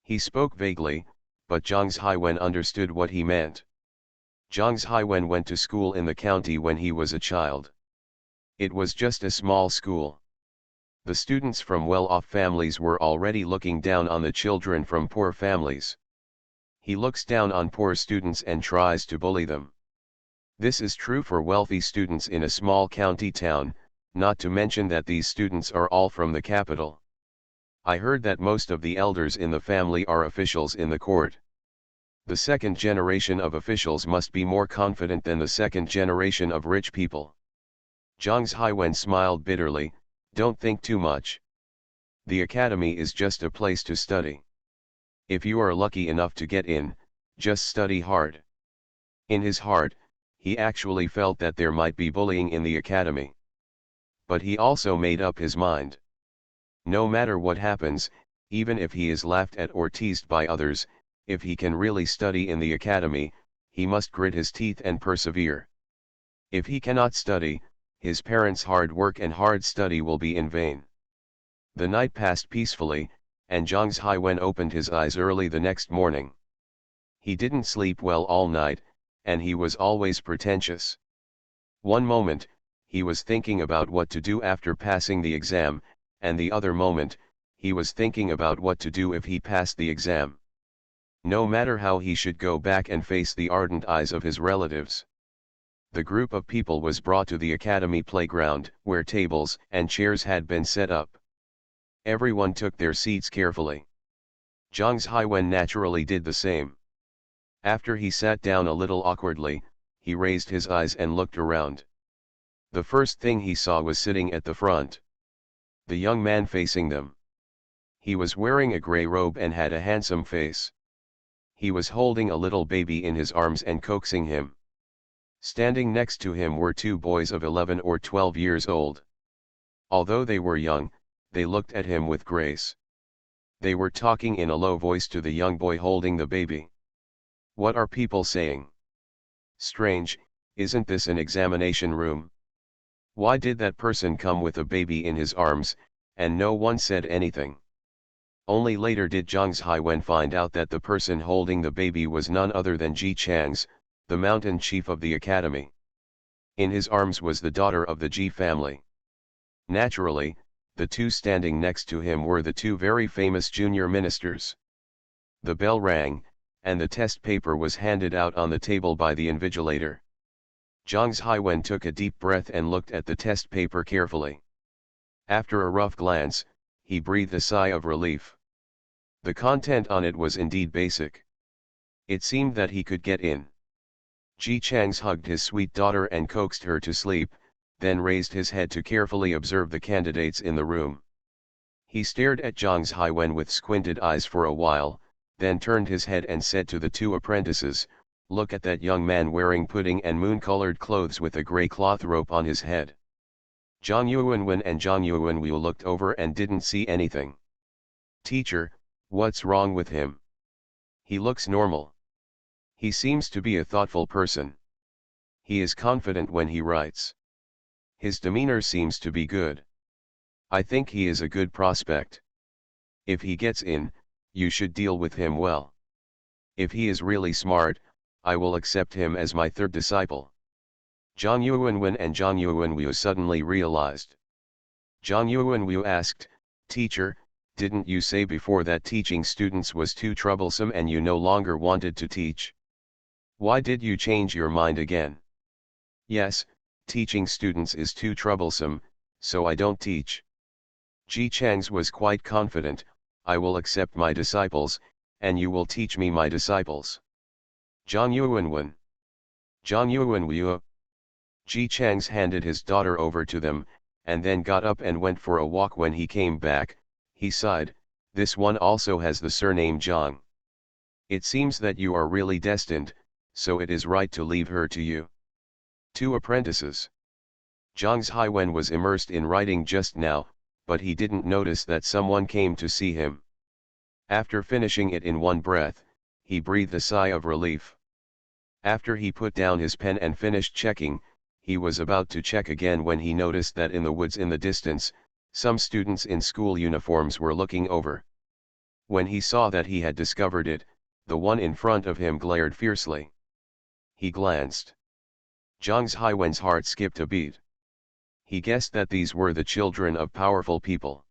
He spoke vaguely, but Zhang Haiwen understood what he meant. Zhang Haiwen went to school in the county when he was a child. It was just a small school. The students from well-off families were already looking down on the children from poor families. He looks down on poor students and tries to bully them. This is true for wealthy students in a small county town, not to mention that these students are all from the capital. I heard that most of the elders in the family are officials in the court. The second generation of officials must be more confident than the second generation of rich people. Zhang Haiwen smiled bitterly, "Don't think too much. The academy is just a place to study. If you are lucky enough to get in, just study hard." In his heart, he actually felt that there might be bullying in the academy. But he also made up his mind. No matter what happens, even if he is laughed at or teased by others, if he can really study in the academy, he must grit his teeth and persevere. If he cannot study, his parents' hard work and hard study will be in vain. The night passed peacefully, and Zhang Haiwen opened his eyes early the next morning. He didn't sleep well all night, and he was always pretentious. One moment, he was thinking about what to do after passing the exam, and the other moment, he was thinking about what to do if he passed the exam. No matter how he should go back and face the ardent eyes of his relatives. The group of people was brought to the academy playground, where tables and chairs had been set up. Everyone took their seats carefully. Zhang Haiwen naturally did the same. After he sat down a little awkwardly, he raised his eyes and looked around. The first thing he saw was sitting at the front. The young man facing them. He was wearing a gray robe and had a handsome face. He was holding a little baby in his arms and coaxing him. Standing next to him were two boys of 11 or 12 years old. Although they were young, they looked at him with grace. They were talking in a low voice to the young boy holding the baby. "What are people saying? Strange, isn't this an examination room? Why did that person come with a baby in his arms, and no one said anything?" Only later did Zhang Haiwen find out that the person holding the baby was none other than Ji Chang's, the mountain chief of the academy. In his arms was the daughter of the Ji family. Naturally, the two standing next to him were the two very famous junior ministers. The bell rang, and the test paper was handed out on the table by the invigilator. Zhang Haiwen took a deep breath and looked at the test paper carefully. After a rough glance, he breathed a sigh of relief. The content on it was indeed basic. It seemed that he could get in. Ji Chang's hugged his sweet daughter and coaxed her to sleep, then raised his head to carefully observe the candidates in the room. He stared at Zhang Haiwen with squinted eyes for a while, then turned his head and said to the two apprentices, "Look at that young man wearing pudding and moon-colored clothes with a gray cloth rope on his head." Zhang Yuanwen and Zhang Yuanwu looked over and didn't see anything. "Teacher, what's wrong with him? He looks normal. He seems to be a thoughtful person. He is confident when he writes. His demeanor seems to be good. I think he is a good prospect. If he gets in, you should deal with him well. If he is really smart, I will accept him as my third disciple." Zhang Yuanwen and Zhang Yuanwu suddenly realized. Zhang Yuanwu asked, "Teacher, Didn't you say before that teaching students was too troublesome and you no longer wanted to teach? Why did you change your mind again? Yes, teaching students is too troublesome, so I don't teach. Ji Chang's was quite confident, I will accept my disciples, and you will teach me my disciples. Zhang Yuanwen. Zhang Yuanwu. Ji Chang's handed his daughter over to them, and then got up and went for a walk. When he came back, he sighed, this one also has the surname Zhang. It seems that you are really destined, so it is right to leave her to you. 2 apprentices. Zhang's Haiwen was immersed in writing just now, but he didn't notice that someone came to see him. After finishing it in one breath, he breathed a sigh of relief. After he put down his pen and finished checking, he was about to check again when he noticed that in the woods in the distance, some students in school uniforms were looking over. When he saw that he had discovered it, the one in front of him glared fiercely. He glanced. Zhang Haiwen's heart skipped a beat. He guessed that these were the children of powerful people.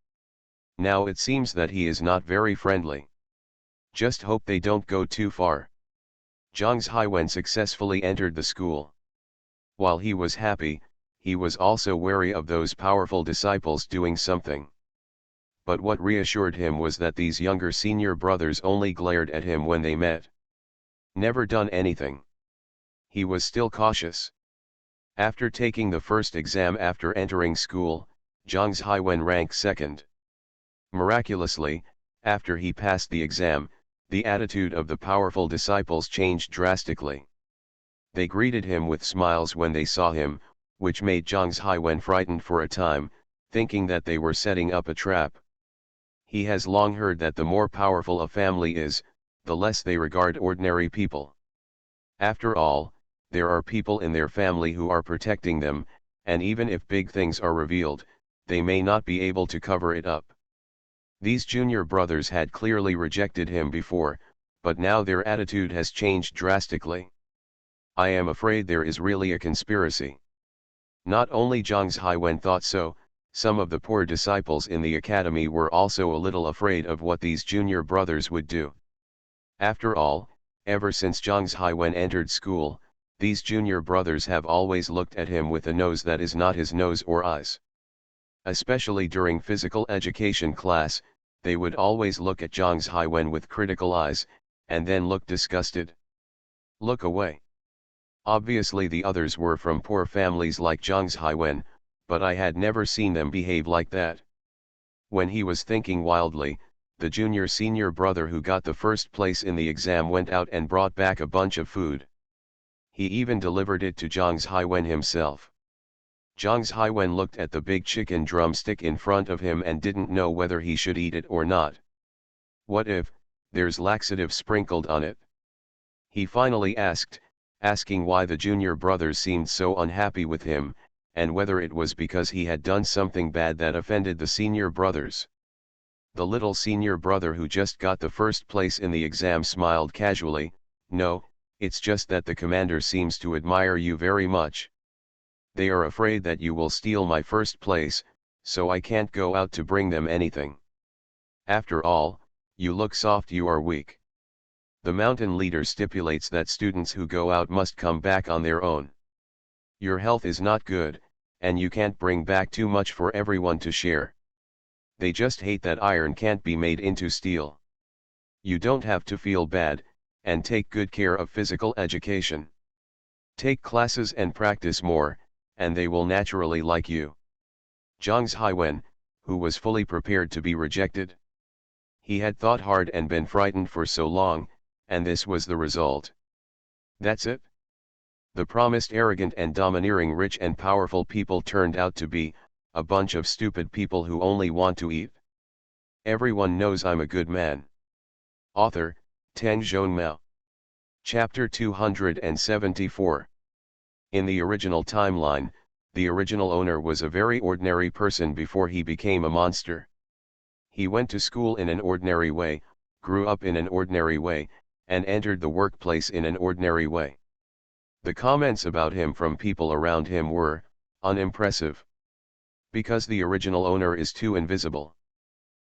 Now it seems that he is not very friendly. Just hope they don't go too far. Zhang Haiwen successfully entered the school. While he was happy, he was also wary of those powerful disciples doing something. But what reassured him was that these younger senior brothers only glared at him when they met. Never done anything. He was still cautious. After taking the first exam after entering school, Zhang Haiwen ranked second. Miraculously, after he passed the exam, the attitude of the powerful disciples changed drastically. They greeted him with smiles when they saw him, which made Zhang Haiwen frightened for a time, thinking that they were setting up a trap. He has long heard that the more powerful a family is, the less they regard ordinary people. After all, there are people in their family who are protecting them, and even if big things are revealed, they may not be able to cover it up. These junior brothers had clearly rejected him before, but now their attitude has changed drastically. I am afraid there is really a conspiracy. Not only Zhang Haiwen thought so, some of the poor disciples in the academy were also a little afraid of what these junior brothers would do. After all, ever since Zhang Haiwen entered school, these junior brothers have always looked at him with a nose that is not his nose or eyes. Especially during physical education class, they would always look at Zhang Haiwen with critical eyes, and then look disgusted. Look away. Obviously the others were from poor families like Zhang Haiwen, but I had never seen them behave like that. When he was thinking wildly, the junior-senior brother who got the first place in the exam went out and brought back a bunch of food. He even delivered it to Zhang Haiwen himself. Zhang Haiwen looked at the big chicken drumstick in front of him and didn't know whether he should eat it or not. What if there's laxative sprinkled on it? He finally asked, asking why the junior brothers seemed so unhappy with him, and whether it was because he had done something bad that offended the senior brothers. The little senior brother who just got the first place in the exam smiled casually, no, it's just that the commander seems to admire you very much. They are afraid that you will steal my first place, so I can't go out to bring them anything. After all, you look soft, you are weak. The mountain leader stipulates that students who go out must come back on their own. Your health is not good, and you can't bring back too much for everyone to share. They just hate that iron can't be made into steel. You don't have to feel bad, and take good care of physical education. Take classes and practice more, and they will naturally like you. Zhang Haiwen, who was fully prepared to be rejected. He had thought hard and been frightened for so long, and this was the result. That's it? The promised arrogant and domineering rich and powerful people turned out to be a bunch of stupid people who only want to eat. Everyone knows I'm a good man. Author, Tang Zhonmao. Chapter 274. In the original timeline, the original owner was a very ordinary person before he became a monster. He went to school in an ordinary way, grew up in an ordinary way, and entered the workplace in an ordinary way. The comments about him from people around him were unimpressive. Because the original owner is too invisible.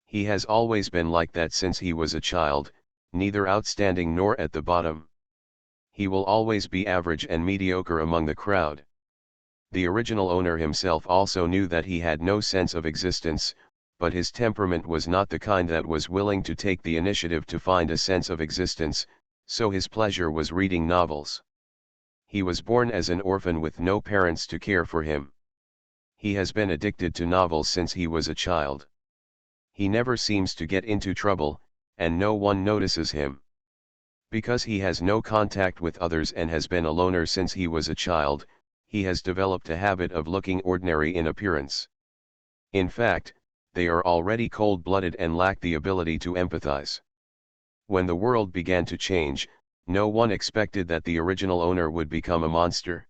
He has always been like that since he was a child, neither outstanding nor at the bottom. He will always be average and mediocre among the crowd. The original owner himself also knew that he had no sense of existence, but his temperament was not the kind that was willing to take the initiative to find a sense of existence, so his pleasure was reading novels. He was born as an orphan with no parents to care for him. He has been addicted to novels since he was a child. He never seems to get into trouble, and no one notices him. Because he has no contact with others and has been a loner since he was a child, he has developed a habit of looking ordinary in appearance. In fact, they are already cold-blooded and lack the ability to empathize. When the world began to change, no one expected that the original owner would become a monster.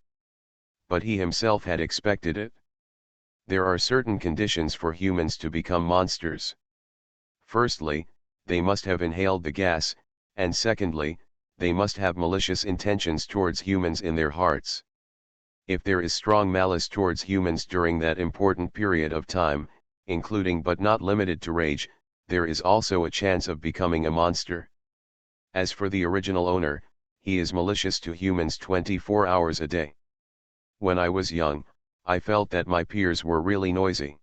But he himself had expected it. There are certain conditions for humans to become monsters. Firstly, they must have inhaled the gas, and secondly, they must have malicious intentions towards humans in their hearts. If there is strong malice towards humans during that important period of time, including but not limited to rage, there is also a chance of becoming a monster. As for the original owner, he is malicious to humans 24 hours a day. When I was young, I felt that my peers were really noisy.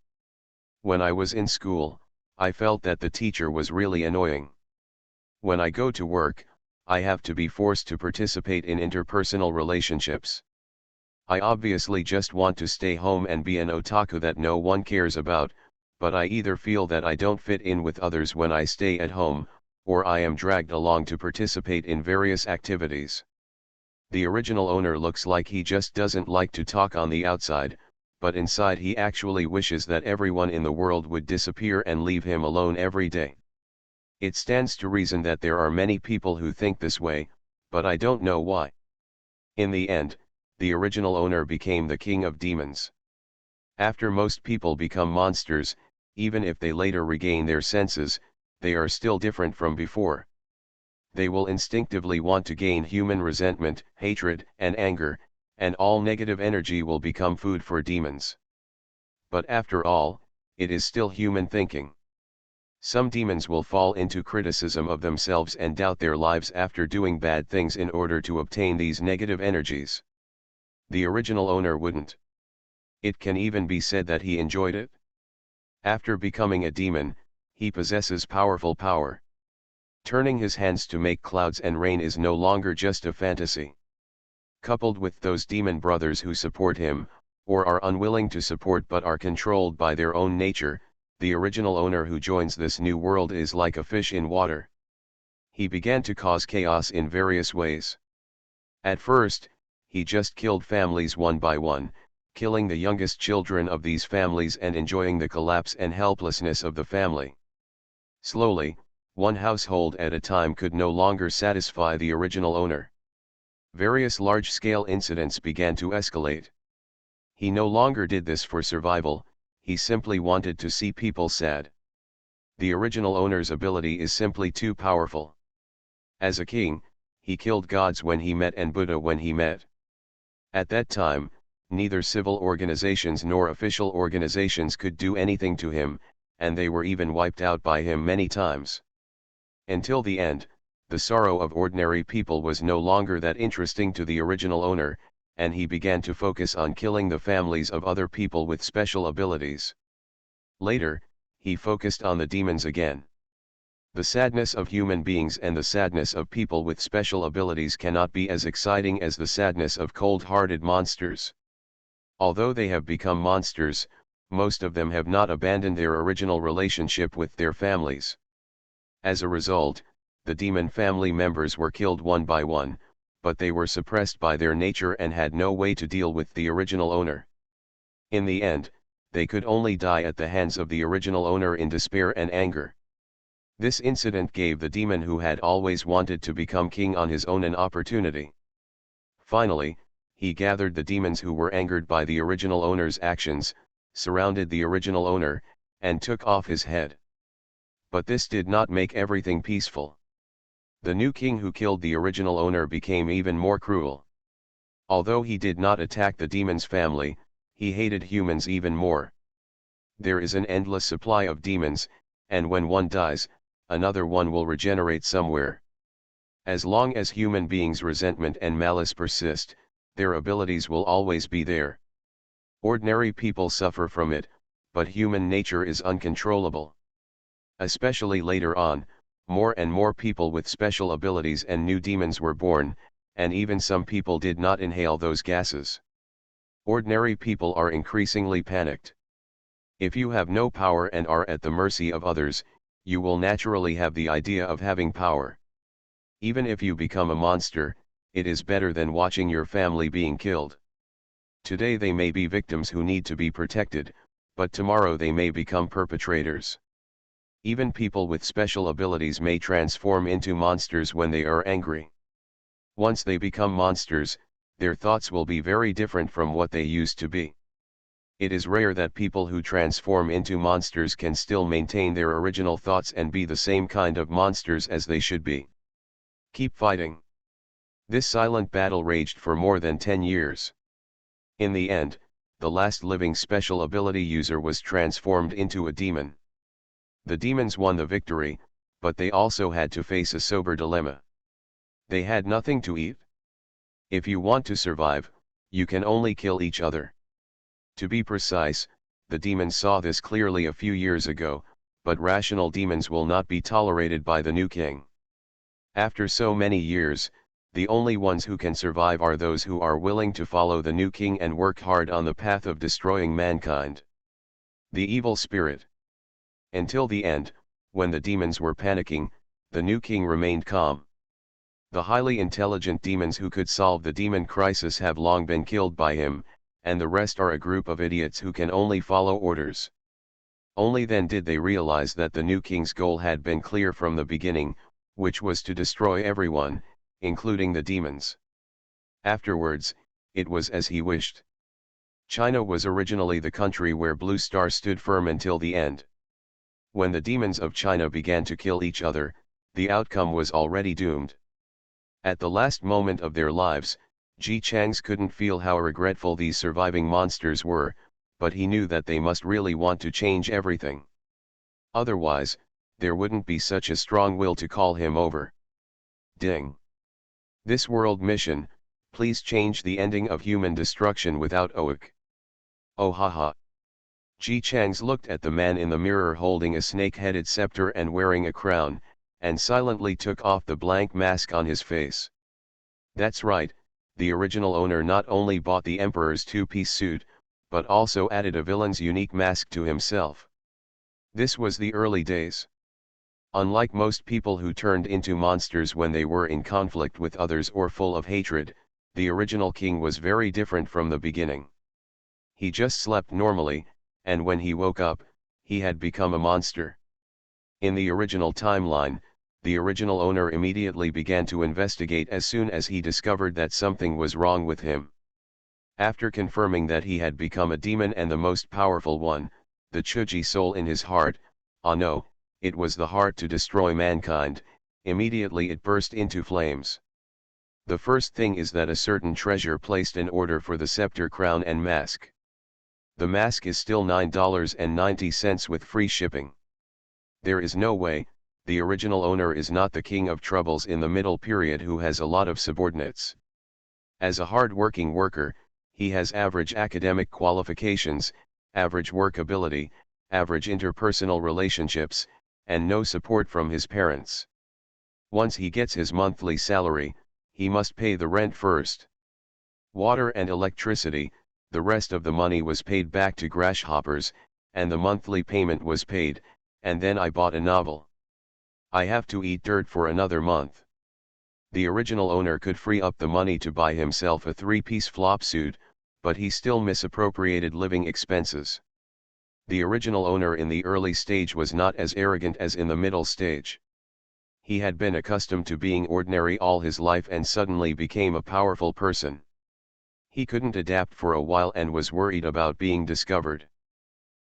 When I was in school, I felt that the teacher was really annoying. When I go to work, I have to be forced to participate in interpersonal relationships. I obviously just want to stay home and be an otaku that no one cares about, but I either feel that I don't fit in with others when I stay at home, or I am dragged along to participate in various activities. The original owner looks like he just doesn't like to talk on the outside, but inside he actually wishes that everyone in the world would disappear and leave him alone every day. It stands to reason that there are many people who think this way, but I don't know why. In the end, the original owner became the king of demons. After most people become monsters, even if they later regain their senses, they are still different from before. They will instinctively want to gain human resentment, hatred, and anger, and all negative energy will become food for demons. But after all, it is still human thinking. Some demons will fall into criticism of themselves and doubt their lives after doing bad things in order to obtain these negative energies. The original owner wouldn't. It can even be said that he enjoyed it. After becoming a demon, he possesses powerful power. Turning his hands to make clouds and rain is no longer just a fantasy. Coupled with those demon brothers who support him, or are unwilling to support but are controlled by their own nature, the original owner who joins this new world is like a fish in water. He began to cause chaos in various ways. At first, he just killed families one by one, killing the youngest children of these families and enjoying the collapse and helplessness of the family. Slowly, one household at a time could no longer satisfy the original owner. Various large-scale incidents began to escalate. He no longer did this for survival, he simply wanted to see people sad. The original owner's ability is simply too powerful. As a king, he killed gods when he met and Buddha when he met. At that time, neither civil organizations nor official organizations could do anything to him, and they were even wiped out by him many times. Until the end, the sorrow of ordinary people was no longer that interesting to the original owner, and he began to focus on killing the families of other people with special abilities. Later, he focused on the demons again. The sadness of human beings and the sadness of people with special abilities cannot be as exciting as the sadness of cold-hearted monsters. Although they have become monsters, most of them have not abandoned their original relationship with their families. As a result, the demon family members were killed one by one, but they were suppressed by their nature and had no way to deal with the original owner. In the end, they could only die at the hands of the original owner in despair and anger. This incident gave the demon who had always wanted to become king on his own an opportunity. Finally, he gathered the demons who were angered by the original owner's actions, surrounded the original owner, and took off his head. But this did not make everything peaceful. The new king who killed the original owner became even more cruel. Although he did not attack the demon's family, he hated humans even more. There is an endless supply of demons, and when one dies, another one will regenerate somewhere. As long as human beings' resentment and malice persist, their abilities will always be there. Ordinary people suffer from it, but human nature is uncontrollable. Especially later on, more and more people with special abilities and new demons were born, and even some people did not inhale those gases. Ordinary people are increasingly panicked. If you have no power and are at the mercy of others, you will naturally have the idea of having power. Even if you become a monster, it is better than watching your family being killed. Today they may be victims who need to be protected, but tomorrow they may become perpetrators. Even people with special abilities may transform into monsters when they are angry. Once they become monsters, their thoughts will be very different from what they used to be. It is rare that people who transform into monsters can still maintain their original thoughts and be the same kind of monsters as they should be. Keep fighting. This silent battle raged for more than 10 years. In the end, the last living special ability user was transformed into a demon. The demons won the victory, but they also had to face a sober dilemma. They had nothing to eat. If you want to survive, you can only kill each other. To be precise, the demons saw this clearly a few years ago, but rational demons will not be tolerated by the new king. After so many years, the only ones who can survive are those who are willing to follow the new king and work hard on the path of destroying mankind. The evil spirit. Until the end, when the demons were panicking, the new king remained calm. The highly intelligent demons who could solve the demon crisis have long been killed by him, and the rest are a group of idiots who can only follow orders. Only then did they realize that the new king's goal had been clear from the beginning, which was to destroy everyone, including the demons. Afterwards, it was as he wished. China was originally the country where Blue Star stood firm until the end. When the demons of China began to kill each other, the outcome was already doomed. At the last moment of their lives, Ji Chang's couldn't feel how regretful these surviving monsters were, but he knew that they must really want to change everything. Otherwise, there wouldn't be such a strong will to call him over. Ding. This world mission, please change the ending of human destruction without OAK. Oh haha. Ji Chang's looked at the man in the mirror holding a snake-headed scepter and wearing a crown, and silently took off the blank mask on his face. That's right, the original owner not only bought the emperor's two-piece suit, but also added a villain's unique mask to himself. This was the early days. Unlike most people who turned into monsters when they were in conflict with others or full of hatred, the original king was very different from the beginning. He just slept normally, and when he woke up, he had become a monster. In the original timeline, the original owner immediately began to investigate as soon as he discovered that something was wrong with him. After confirming that he had become a demon and the most powerful one, the Chuji soul in his heart, ah no, it was the heart to destroy mankind, immediately it burst into flames. The first thing is that a certain treasure placed an order for the scepter, crown and mask. The mask is still $9.90 with free shipping. There is no way, the original owner is not the king of troubles in the middle period who has a lot of subordinates. As a hard-working worker, he has average academic qualifications, average work ability, average interpersonal relationships, and no support from his parents. Once he gets his monthly salary, he must pay the rent first. Water and electricity, the rest of the money was paid back to grasshoppers, and the monthly payment was paid, and then I bought a novel. I have to eat dirt for another month. The original owner could free up the money to buy himself a three-piece flop suit, but he still misappropriated living expenses. The original owner in the early stage was not as arrogant as in the middle stage. He had been accustomed to being ordinary all his life and suddenly became a powerful person. He couldn't adapt for a while and was worried about being discovered.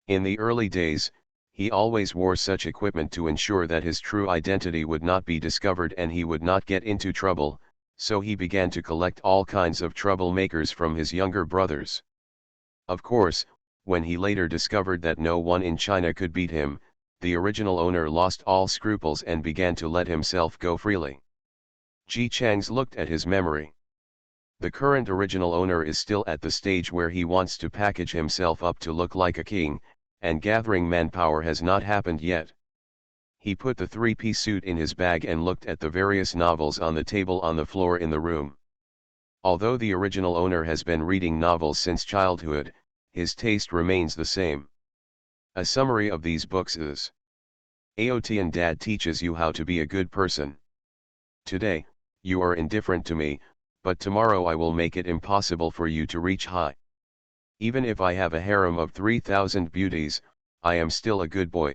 In the early days, he always wore such equipment to ensure that his true identity would not be discovered and he would not get into trouble, so he began to collect all kinds of troublemakers from his younger brothers. Of course, when he later discovered that no one in China could beat him, the original owner lost all scruples and began to let himself go freely. Ji Chang's looked at his memory. The current original owner is still at the stage where he wants to package himself up to look like a king, and gathering manpower has not happened yet. He put the three-piece suit in his bag and looked at the various novels on the table on the floor in the room. Although the original owner has been reading novels since childhood, his taste remains the same. A summary of these books is: Aotian Dad teaches you how to be a good person. Today, you are indifferent to me, but tomorrow I will make it impossible for you to reach high. Even if I have a harem of 3,000 beauties, I am still a good boy.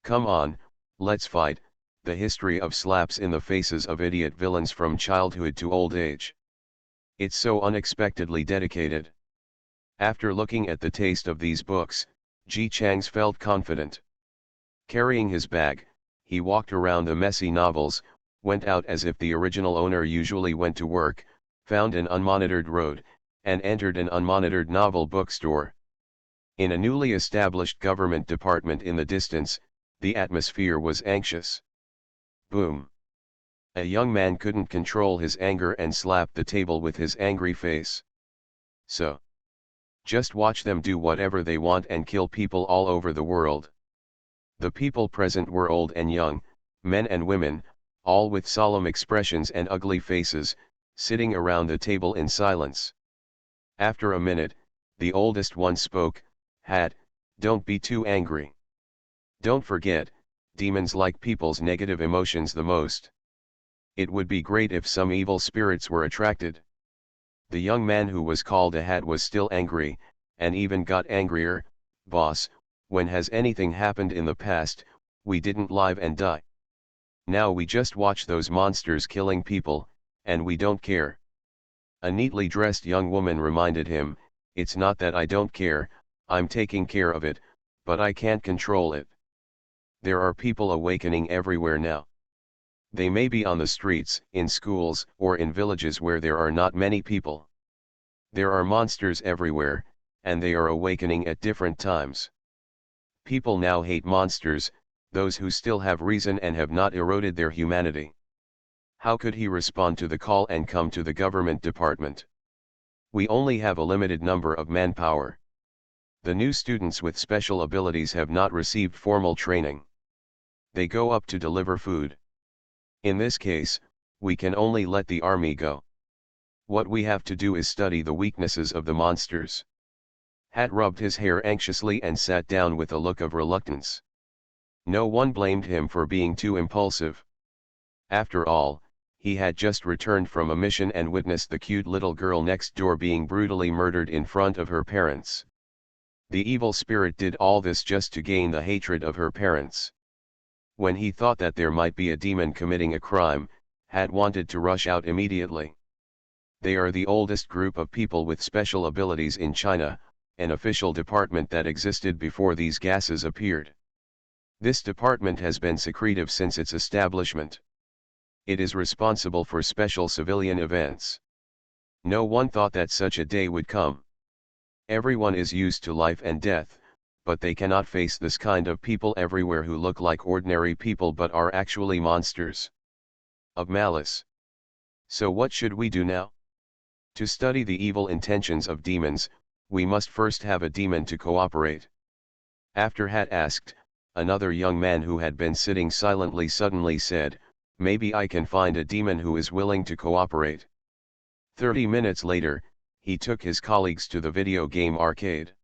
Come on, let's fight. The history of slaps in the faces of idiot villains from childhood to old age. It's so unexpectedly dedicated. After looking at the taste of these books, Ji Chang's felt confident. Carrying his bag, he walked around the messy novels, went out as if the original owner usually went to work, found an unmonitored road, and entered an unmonitored novel bookstore. In a newly established government department in the distance, the atmosphere was anxious. Boom. A young man couldn't control his anger and slapped the table with his angry face. So, just watch them do whatever they want and kill people all over the world. The people present were old and young, men and women, all with solemn expressions and ugly faces, sitting around the table in silence. After a minute, the oldest one spoke, "Hat, don't be too angry. Don't forget, demons like people's negative emotions the most. It would be great if some evil spirits were attracted." The young man who was called a hat was still angry, and even got angrier. "Boss, when has anything happened in the past? We didn't live and die. Now we just watch those monsters killing people, and we don't care." A neatly dressed young woman reminded him, "It's not that I don't care, I'm taking care of it, but I can't control it. There are people awakening everywhere now. They may be on the streets, in schools, or in villages where there are not many people. There are monsters everywhere, and they are awakening at different times. People now hate monsters, those who still have reason and have not eroded their humanity." How could he respond to the call and come to the government department? We only have a limited number of manpower. The new students with special abilities have not received formal training. They go up to deliver food. In this case, we can only let the army go. What we have to do is study the weaknesses of the monsters. Hat rubbed his hair anxiously and sat down with a look of reluctance. No one blamed him for being too impulsive. After all, he had just returned from a mission and witnessed the cute little girl next door being brutally murdered in front of her parents. The evil spirit did all this just to gain the hatred of her parents. When he thought that there might be a demon committing a crime, Hat wanted to rush out immediately. They are the oldest group of people with special abilities in China, an official department that existed before these gases appeared. This department has been secretive since its establishment. It is responsible for special civilian events. No one thought that such a day would come. Everyone is used to life and death, but they cannot face this kind of people everywhere who look like ordinary people but are actually monsters of malice. So what should we do now? To study the evil intentions of demons, we must first have a demon to cooperate. After Hat asked, another young man who had been sitting silently suddenly said, "Maybe I can find a demon who is willing to cooperate." 30 minutes later, he took his colleagues to the video game arcade.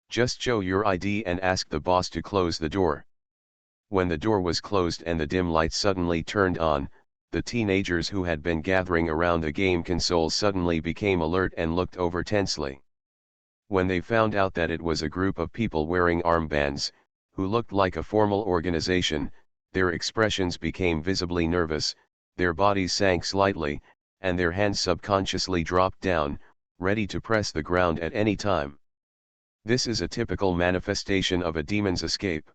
"Just show your ID and ask the boss to close the door." When the door was closed and the dim light suddenly turned on, the teenagers who had been gathering around the game console suddenly became alert and looked over tensely. When they found out that it was a group of people wearing armbands, who looked like a formal organization, their expressions became visibly nervous, their bodies sank slightly, and their hands subconsciously dropped down, ready to press the ground at any time. This is a typical manifestation of a demon's escape.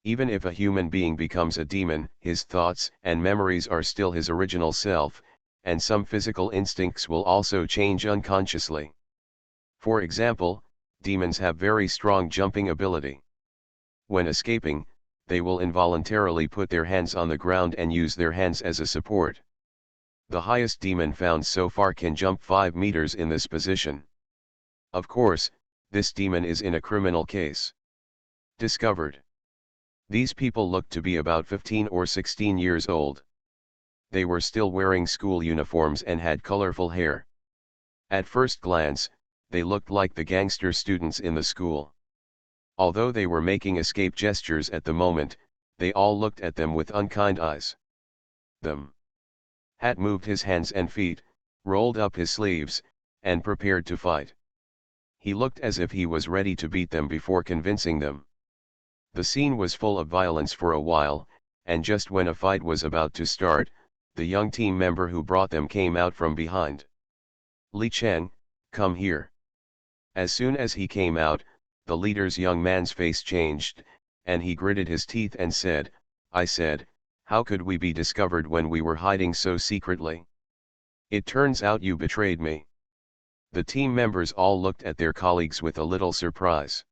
Even if a human being becomes a demon, his thoughts and memories are still his original self, and some physical instincts will also change unconsciously. For example, demons have very strong jumping ability. When escaping, they will involuntarily put their hands on the ground and use their hands as a support. The highest demon found so far can jump 5 meters in this position. Of course, this demon is in a criminal case. Discovered. These people looked to be about 15 or 16 years old. They were still wearing school uniforms and had colorful hair. At first glance, they looked like the gangster students in the school. Although they were making escape gestures at the moment, they all looked at them with unkind eyes. Them. Hat moved his hands and feet, rolled up his sleeves, and prepared to fight. He looked as if he was ready to beat them before convincing them. The scene was full of violence for a while, and just when a fight was about to start, the young team member who brought them came out from behind. Li Cheng, come here. As soon as he came out, the leader's young man's face changed, and he gritted his teeth and said, I said, how could we be discovered when we were hiding so secretly? It turns out you betrayed me. The team members all looked at their colleagues with a little surprise.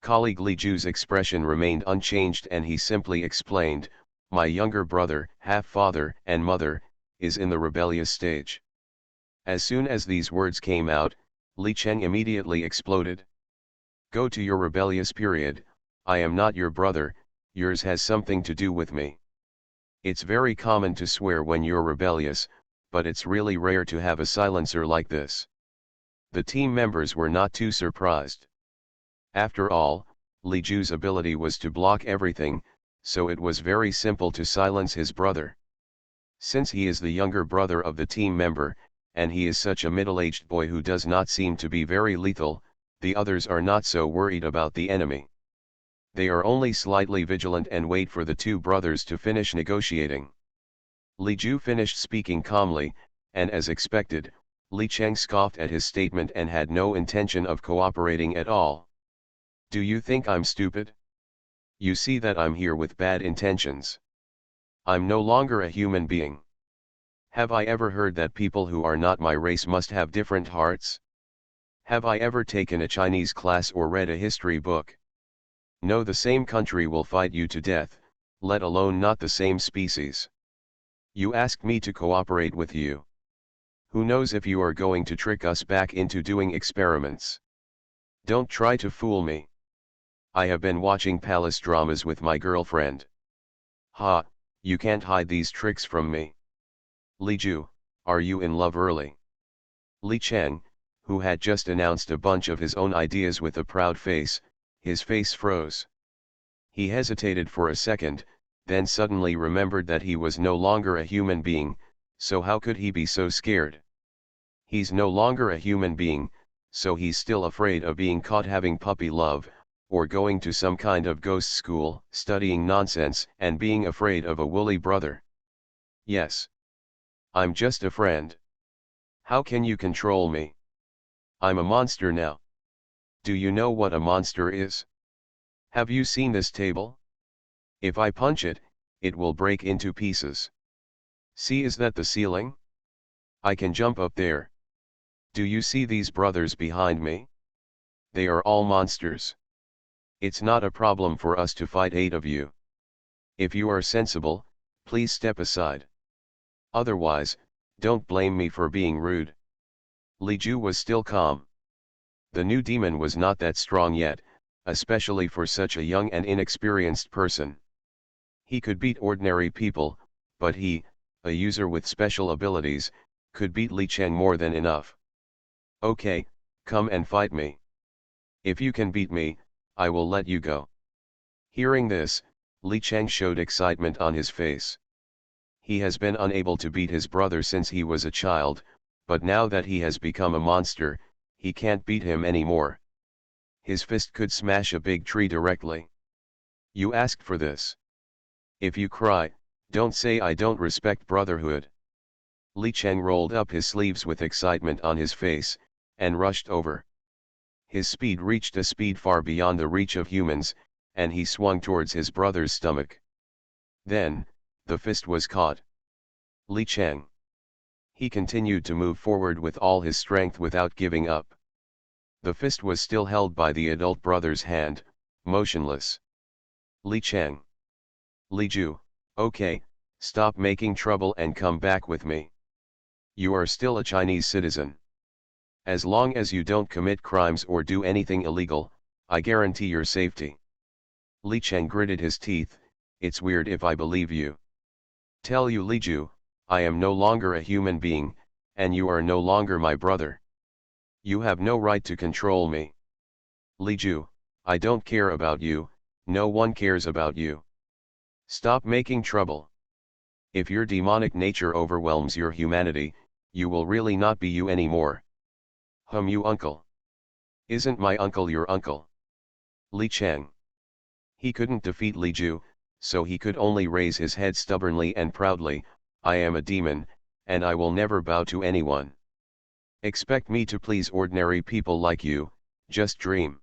Colleague Li Ju's expression remained unchanged and he simply explained, my younger brother, half-father and mother, is in the rebellious stage. As soon as these words came out, Li Cheng immediately exploded. Go to your rebellious period, I am not your brother, yours has something to do with me. It's very common to swear when you're rebellious, but it's really rare to have a silencer like this. The team members were not too surprised. After all, Li Ju's ability was to block everything, so it was very simple to silence his brother. Since he is the younger brother of the team member, and he is such a middle-aged boy who does not seem to be very lethal, the others are not so worried about the enemy. They are only slightly vigilant and wait for the two brothers to finish negotiating. Li Ju finished speaking calmly, and as expected, Li Cheng scoffed at his statement and had no intention of cooperating at all. Do you think I'm stupid? You see that I'm here with bad intentions. I'm no longer a human being. Have I ever heard that people who are not my race must have different hearts? Have I ever taken a Chinese class or read a history book? No, the same country will fight you to death, let alone not the same species. You asked me to cooperate with you. Who knows if you are going to trick us back into doing experiments? Don't try to fool me. I have been watching palace dramas with my girlfriend. Ha, you can't hide these tricks from me. Li Ju, are you in love early? Li Cheng, who had just announced a bunch of his own ideas with a proud face, his face froze. He hesitated for a second, then suddenly remembered that he was no longer a human being, so how could he be so scared? He's no longer a human being, so he's still afraid of being caught having puppy love, or going to some kind of ghost school, studying nonsense and being afraid of a woolly brother. Yes. I'm just a friend. How can you control me? I'm a monster now. Do you know what a monster is? Have you seen this table? If I punch it, it will break into pieces. See, is that the ceiling? I can jump up there. Do you see these brothers behind me? They are all monsters. It's not a problem for us to fight 8 of you. If you are sensible, please step aside. Otherwise, don't blame me for being rude. Li Ju was still calm. The new demon was not that strong yet, especially for such a young and inexperienced person. He could beat ordinary people, but he, a user with special abilities, could beat Li Cheng more than enough. Okay, come and fight me. If you can beat me, I will let you go. Hearing this, Li Cheng showed excitement on his face. He has been unable to beat his brother since he was a child, but now that he has become a monster, he can't beat him anymore. His fist could smash a big tree directly. You asked for this. If you cry, don't say I don't respect brotherhood. Li Cheng rolled up his sleeves with excitement on his face, and rushed over. His speed reached a speed far beyond the reach of humans, and he swung towards his brother's stomach. Then, the fist was caught. Li Cheng. He continued to move forward with all his strength without giving up. The fist was still held by the adult brother's hand, motionless. Li Cheng. Li Ju, okay, stop making trouble and come back with me. You are still a Chinese citizen. As long as you don't commit crimes or do anything illegal, I guarantee your safety. Li Cheng gritted his teeth, it's weird if I believe you. Tell you Li Ju, I am no longer a human being, and you are no longer my brother. You have no right to control me. Li Ju, I don't care about you, no one cares about you. Stop making trouble. If your demonic nature overwhelms your humanity, you will really not be you anymore. You uncle. Isn't my uncle your uncle? Li Cheng. He couldn't defeat Li Ju, so he could only raise his head stubbornly and proudly, I am a demon, and I will never bow to anyone. Expect me to please ordinary people like you, just dream.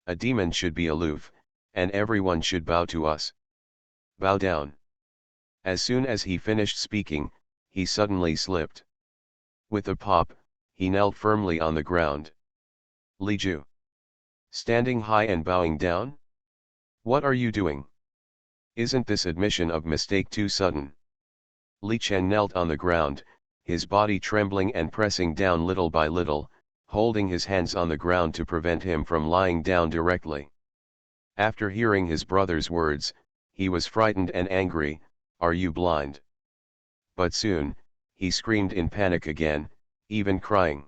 A demon should be aloof, and everyone should bow to us. Bow down. As soon as he finished speaking, he suddenly slipped. With a pop, he knelt firmly on the ground. Li Ju. Standing high and bowing down? What are you doing? Isn't this admission of mistake too sudden? Li Chen knelt on the ground, his body trembling and pressing down little by little, holding his hands on the ground to prevent him from lying down directly. After hearing his brother's words, he was frightened and angry, are you blind? But soon, he screamed in panic again, even crying.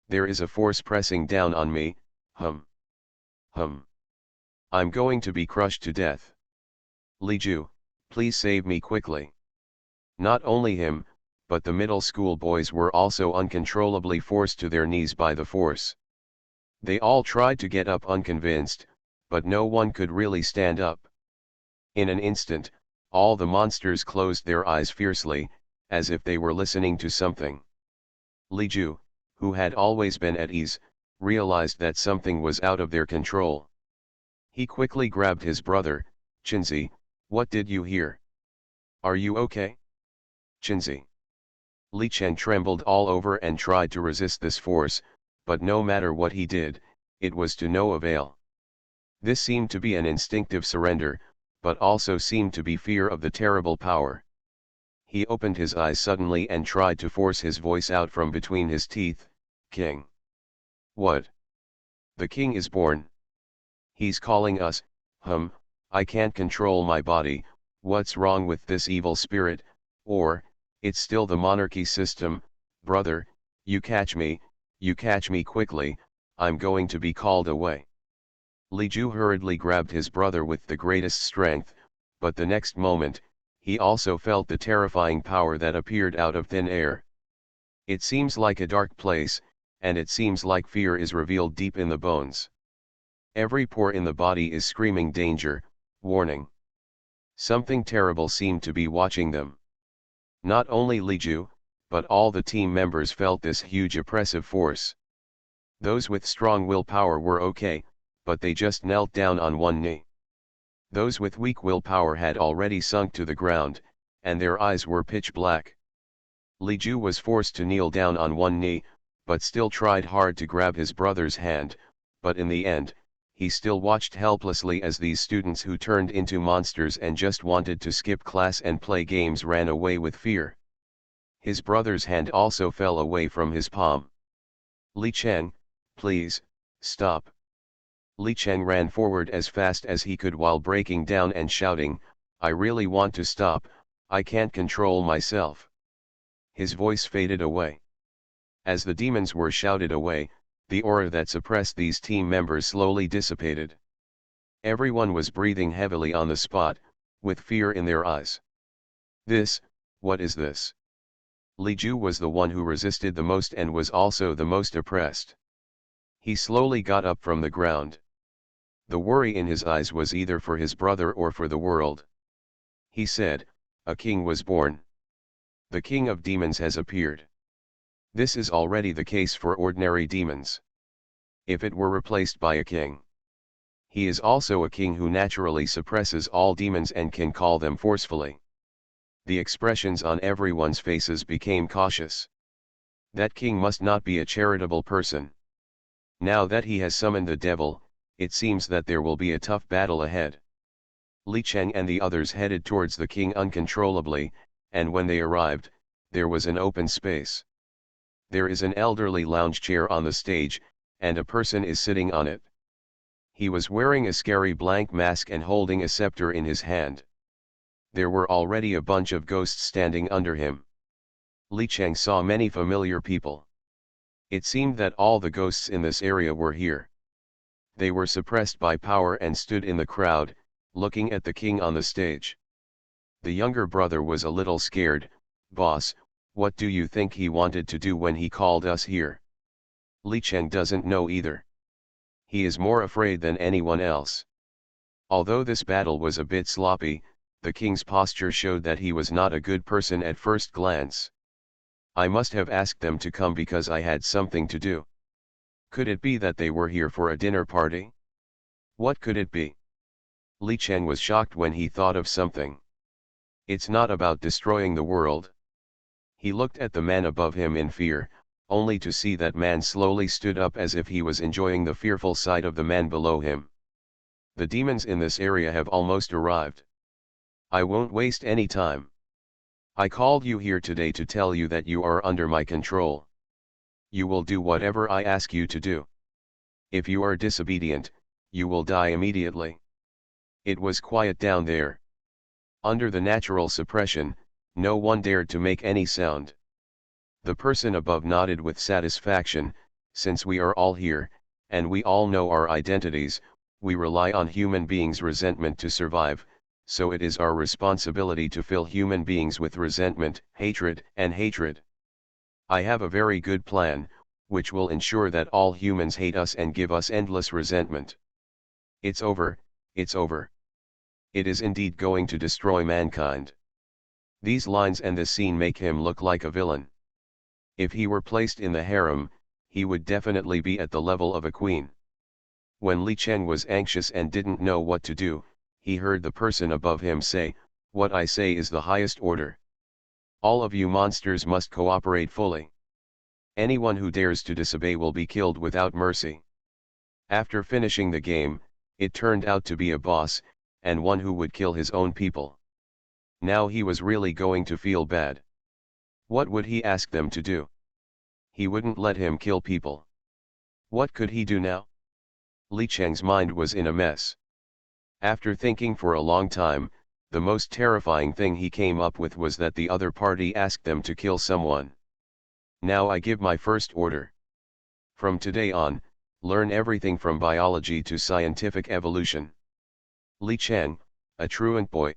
There is a force pressing down on me, hum. I'm going to be crushed to death. Li Ju, please save me quickly. Not only him, but the middle school boys were also uncontrollably forced to their knees by the force. They all tried to get up unconvinced, but no one could really stand up. In an instant, all the monsters closed their eyes fiercely, as if they were listening to something. Li Ju, who had always been at ease, realized that something was out of their control. He quickly grabbed his brother, Chinzi, what did you hear? Are you okay? Chinzi. Li Chen trembled all over and tried to resist this force, but no matter what he did, it was to no avail. This seemed to be an instinctive surrender, but also seemed to be fear of the terrible power. He opened his eyes suddenly and tried to force his voice out from between his teeth, King. What? The king is born. He's calling us, I can't control my body, what's wrong with this evil spirit, or, it's still the monarchy system, brother, you catch me quickly, I'm going to be called away. Li Ju hurriedly grabbed his brother with the greatest strength, but the next moment, he also felt the terrifying power that appeared out of thin air. It seems like a dark place, and it seems like fear is revealed deep in the bones. Every pore in the body is screaming danger, warning. Something terrible seemed to be watching them. Not only Li Ju, but all the team members felt this huge oppressive force. Those with strong willpower were okay, but they just knelt down on one knee. Those with weak willpower had already sunk to the ground, and their eyes were pitch black. Li Ju was forced to kneel down on one knee, but still tried hard to grab his brother's hand, but in the end, he still watched helplessly as these students who turned into monsters and just wanted to skip class and play games ran away with fear. His brother's hand also fell away from his palm. Li Cheng, please, stop. Li Cheng ran forward as fast as he could while breaking down and shouting, I really want to stop, I can't control myself. His voice faded away. As the demons were shouted away, the aura that suppressed these team members slowly dissipated. Everyone was breathing heavily on the spot, with fear in their eyes. What is this? Li Ju was the one who resisted the most and was also the most oppressed. He slowly got up from the ground. The worry in his eyes was either for his brother or for the world. He said, a king was born. The king of demons has appeared. This is already the case for ordinary demons. If it were replaced by a king. He is also a king who naturally suppresses all demons and can call them forcefully. The expressions on everyone's faces became cautious. That king must not be a charitable person. Now that he has summoned the devil, it seems that there will be a tough battle ahead. Li Cheng and the others headed towards the king uncontrollably, and when they arrived, there was an open space. There is an elderly lounge chair on the stage, and a person is sitting on it. He was wearing a scary blank mask and holding a scepter in his hand. There were already a bunch of ghosts standing under him. Li Cheng saw many familiar people. It seemed that all the ghosts in this area were here. They were suppressed by power and stood in the crowd, looking at the king on the stage. The younger brother was a little scared. "Boss, what do you think he wanted to do when he called us here?" Li Cheng doesn't know either. He is more afraid than anyone else. Although this battle was a bit sloppy, the king's posture showed that he was not a good person at first glance. "I must have asked them to come because I had something to do. Could it be that they were here for a dinner party? What could it be?" Li Cheng was shocked when he thought of something. "It's not about destroying the world." He looked at the man above him in fear, only to see that man slowly stood up as if he was enjoying the fearful sight of the man below him. "The demons in this area have almost arrived. I won't waste any time. I called you here today to tell you that you are under my control. You will do whatever I ask you to do. If you are disobedient, you will die immediately." It was quiet down there. Under the natural suppression, no one dared to make any sound. The person above nodded with satisfaction. "Since we are all here, and we all know our identities, we rely on human beings' resentment to survive, so it is our responsibility to fill human beings with resentment, hatred, and hatred. I have a very good plan, which will ensure that all humans hate us and give us endless resentment. It's over, it's over. It is indeed going to destroy mankind." These lines and this scene make him look like a villain. If he were placed in the harem, he would definitely be at the level of a queen. When Li Cheng was anxious and didn't know what to do, he heard the person above him say, "What I say is the highest order. All of you monsters must cooperate fully. Anyone who dares to disobey will be killed without mercy." After finishing the game, it turned out to be a boss, and one who would kill his own people. Now he was really going to feel bad. What would he ask them to do? He wouldn't let him kill people. What could he do now? Li Cheng's mind was in a mess. After thinking for a long time, the most terrifying thing he came up with was that the other party asked them to kill someone. "Now I give my first order. From today on, learn everything from biology to scientific evolution." Li Cheng, a truant boy.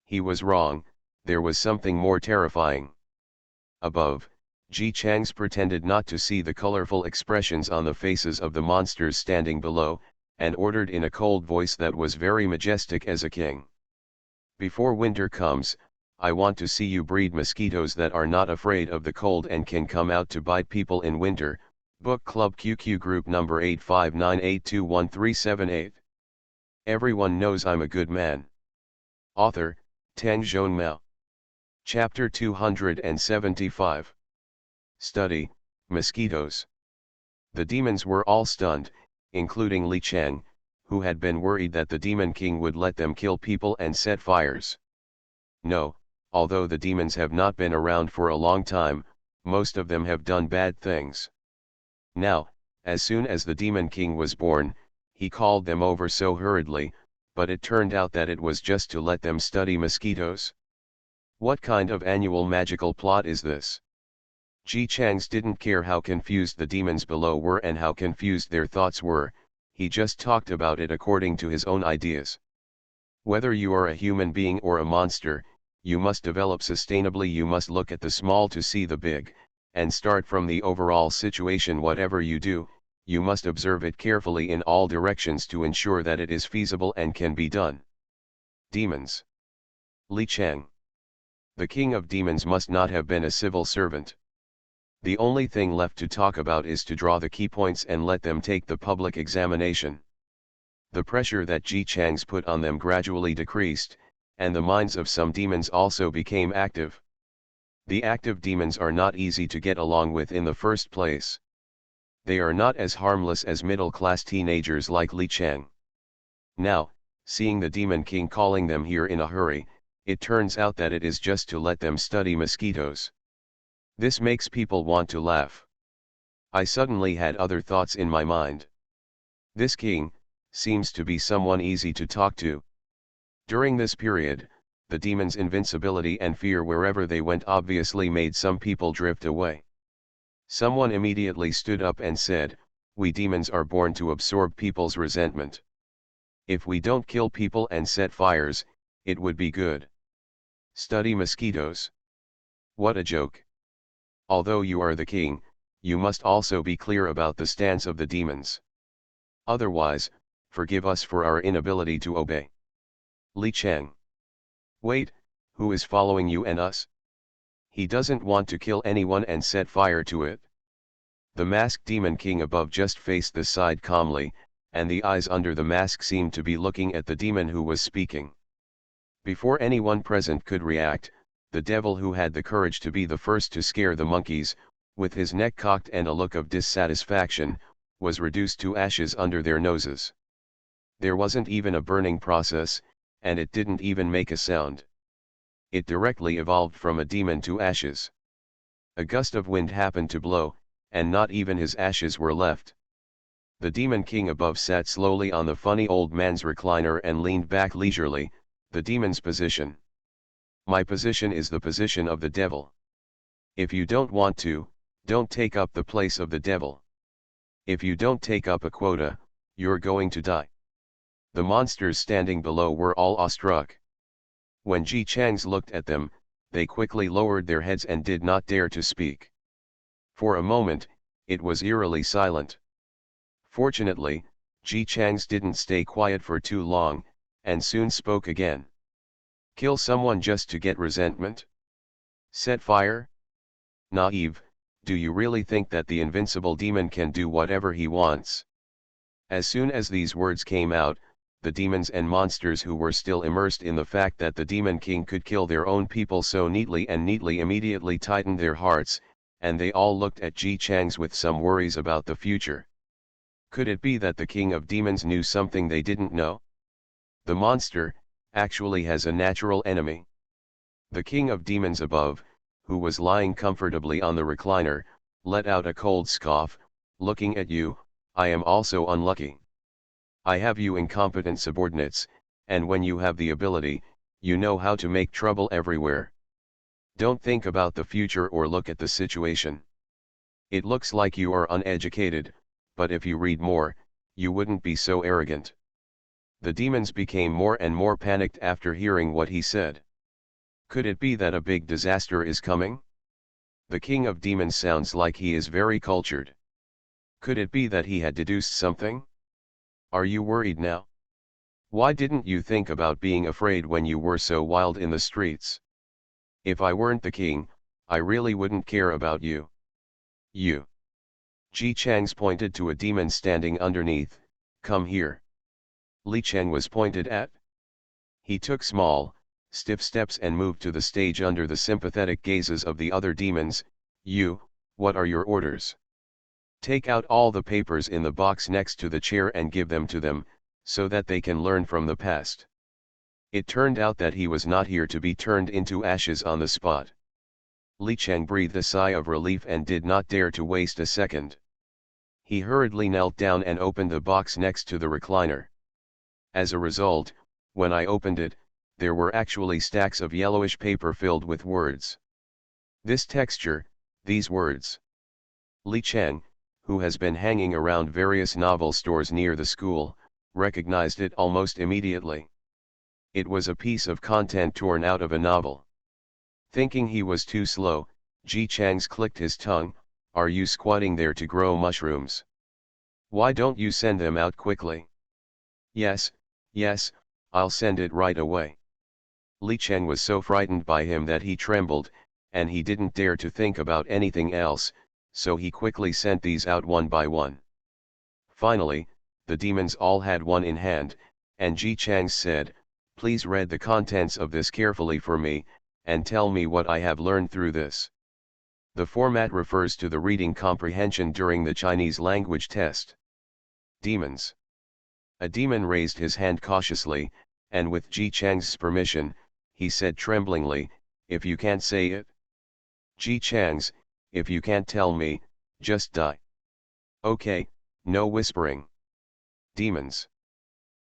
He was wrong, there was something more terrifying. Above, Ji Chang's pretended not to see the colorful expressions on the faces of the monsters standing below, and ordered in a cold voice that was very majestic as a king. "Before winter comes, I want to see you breed mosquitoes that are not afraid of the cold and can come out to bite people in winter." Book Club QQ Group number 8598213778. Everyone knows I'm a good man. Author, Teng Mao. Chapter 275. Study, Mosquitoes. The demons were all stunned, including Li Cheng, who had been worried that the Demon King would let them kill people and set fires. No, although the demons have not been around for a long time, most of them have done bad things. Now, as soon as the Demon King was born, he called them over so hurriedly, but it turned out that it was just to let them study mosquitoes. What kind of annual magical plot is this? Ji Chang's didn't care how confused the demons below were and how confused their thoughts were, he just talked about it according to his own ideas. Whether you are a human being or a monster, you must develop sustainably. You must look at the small to see the big, and start from the overall situation. Whatever you do, you must observe it carefully in all directions to ensure that it is feasible and can be done. Demons. Li Cheng. The king of demons must not have been a civil servant. The only thing left to talk about is to draw the key points and let them take the public examination. The pressure that Ji Chang's put on them gradually decreased, and the minds of some demons also became active. The active demons are not easy to get along with in the first place. They are not as harmless as middle-class teenagers like Li Cheng. Now, Seeing the Demon King calling them here in a hurry, it turns out that it is just to let them study mosquitoes. This makes people want to laugh. I suddenly had other thoughts in my mind. This king seems to be someone easy to talk to. During this period, the demon's invincibility and fear wherever they went obviously made some people drift away. Someone immediately stood up and said, "We demons are born to absorb people's resentment. If we don't kill people and set fires, it would be good. Study mosquitoes. What a joke. Although you are the king, you must also be clear about the stance of the demons. Otherwise, forgive us for our inability to obey." Li Chang. Wait, who is following you and us? He doesn't want to kill anyone and set fire to it. The masked demon king above just faced the side calmly, and the eyes under the mask seemed to be looking at the demon who was speaking. Before anyone present could react, the devil who had the courage to be the first to scare the monkeys, with his neck cocked and a look of dissatisfaction, was reduced to ashes under their noses. There wasn't even a burning process, and it didn't even make a sound. It directly evolved from a demon to ashes. A gust of wind happened to blow, and not even his ashes were left. The demon king above sat slowly on the funny old man's recliner and leaned back leisurely, the demon's position. My position is the position of the devil. If you don't want to, don't take up the place of the devil. If you don't take up a quota, you're going to die. The monsters standing below were all awestruck. When Ji Changs looked at them, they quickly lowered their heads and did not dare to speak. For a moment, it was eerily silent. Fortunately, Ji Changs didn't stay quiet for too long, and soon spoke again. Kill someone just to get resentment? Set fire? Naive, do you really think that the invincible demon can do whatever he wants? As soon as these words came out, the demons and monsters who were still immersed in the fact that the demon king could kill their own people so neatly immediately tightened their hearts, and they all looked at Ji Changs with some worries about the future. Could it be that the king of demons knew something they didn't know? The monster actually has a natural enemy. The king of demons above, who was lying comfortably on the recliner, let out a cold scoff, "Looking at you, I am also unlucky. I have you incompetent subordinates, and when you have the ability, you know how to make trouble everywhere. Don't think about the future or look at the situation. It looks like you are uneducated, but if you read more, you wouldn't be so arrogant." The demons became more and more panicked after hearing what he said. Could it be that a big disaster is coming? The king of demons sounds like he is very cultured. Could it be that he had deduced something? Are you worried now? Why didn't you think about being afraid when you were so wild in the streets? If I weren't the king, I really wouldn't care about you. You. Ji Changs pointed to a demon standing underneath. "Come here." Li Chang was pointed at. He took small, stiff steps and moved to the stage under the sympathetic gazes of the other demons. "You, what are your orders?" "Take out all the papers in the box next to the chair and give them to them, so that they can learn from the past." It turned out that he was not here to be turned into ashes on the spot. Li Chang breathed a sigh of relief and did not dare to waste a second. He hurriedly knelt down and opened the box next to the recliner. As a result, when I opened it, there were actually stacks of yellowish paper filled with words. This texture, these words. Li Chang, who has been hanging around various novel stores near the school, recognized it almost immediately. It was a piece of content torn out of a novel. Thinking he was too slow, Ji Changs clicked his tongue. "Are you squatting there to grow mushrooms? Why don't you send them out quickly?" Yes, I'll send it right away." Li Chang was so frightened by him that he trembled, and he didn't dare to think about anything else, so he quickly sent these out one by one. Finally, the demons all had one in hand, and Ji Chang said, "Please read the contents of this carefully for me, and tell me what I have learned through this." The format refers to the reading comprehension during the Chinese language test. Demons. A demon raised his hand cautiously, and with Ji Chang's permission, he said tremblingly, "If you can't say it." "Ji Chang's, if you can't tell me, just die." "Okay, no whispering." "Demons.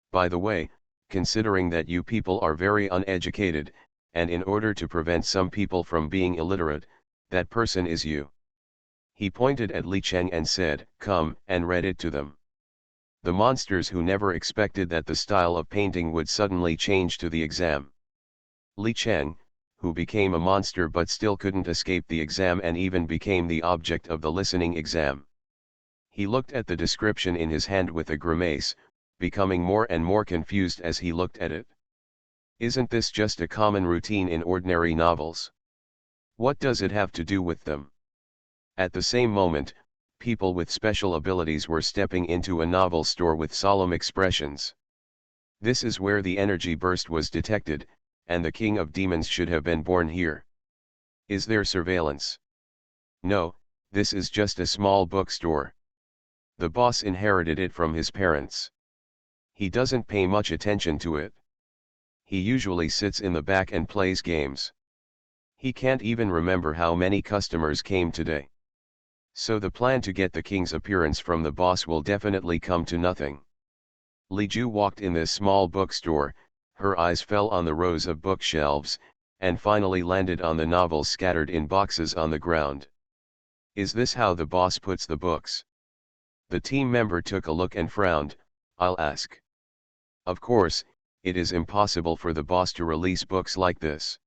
By the way, considering that you people are very uneducated, and in order to prevent some people from being illiterate, that person is you." He pointed at Li Cheng and said, "Come," and read it to them. The monsters who never expected that the style of painting would suddenly change to the exam. Li Cheng, who became a monster but still couldn't escape the exam and even became the object of the listening exam. He looked at the description in his hand with a grimace, becoming more and more confused as he looked at it. Isn't this just a common routine in ordinary novels? What does it have to do with them? At the same moment, people with special abilities were stepping into a novel store with solemn expressions. This is where the energy burst was detected, and the king of demons should have been born here. Is there surveillance? No, this is just a small bookstore. The boss inherited it from his parents. He doesn't pay much attention to it. He usually sits in the back and plays games. He can't even remember how many customers came today. So the plan to get the king's appearance from the boss will definitely come to nothing. Li Ju walked in this small bookstore, her eyes fell on the rows of bookshelves, and finally landed on the novels scattered in boxes on the ground. Is this how the boss puts the books? The team member took a look and frowned. I'll ask. Of course, it is impossible for the boss to release books like this.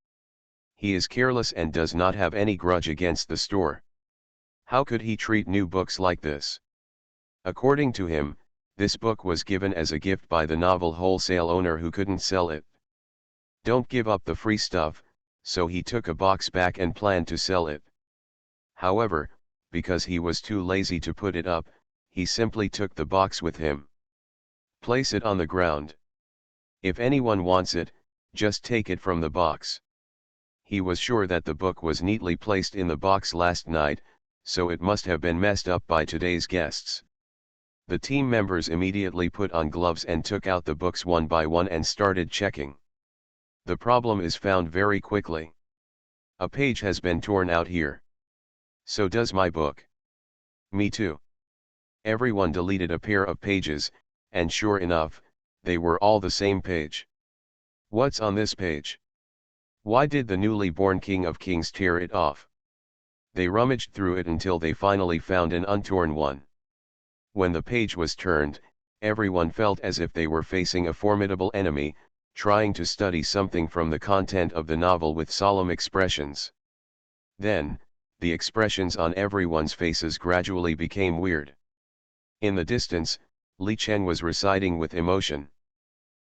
He is careless and does not have any grudge against the store. How could he treat new books like this? According to him, this book was given as a gift by the novel wholesale owner who couldn't sell it. Don't give up the free stuff, so he took a box back and planned to sell it. However, because he was too lazy to put it up, he simply took the box with him. Place it on the ground. If anyone wants it, just take it from the box. He was sure that the book was neatly placed in the box last night, so it must have been messed up by today's guests. The team members immediately put on gloves and took out the books one by one and started checking. The problem is found very quickly. A page has been torn out here. So does my book. Me too. Everyone deleted a pair of pages, and sure enough, they were all the same page. What's on this page? Why did the newly born King of Kings tear it off? They rummaged through it until they finally found an untorn one. When the page was turned, everyone felt as if they were facing a formidable enemy, trying to study something from the content of the novel with solemn expressions. Then, the expressions on everyone's faces gradually became weird. In the distance, Li Chen was reciting with emotion.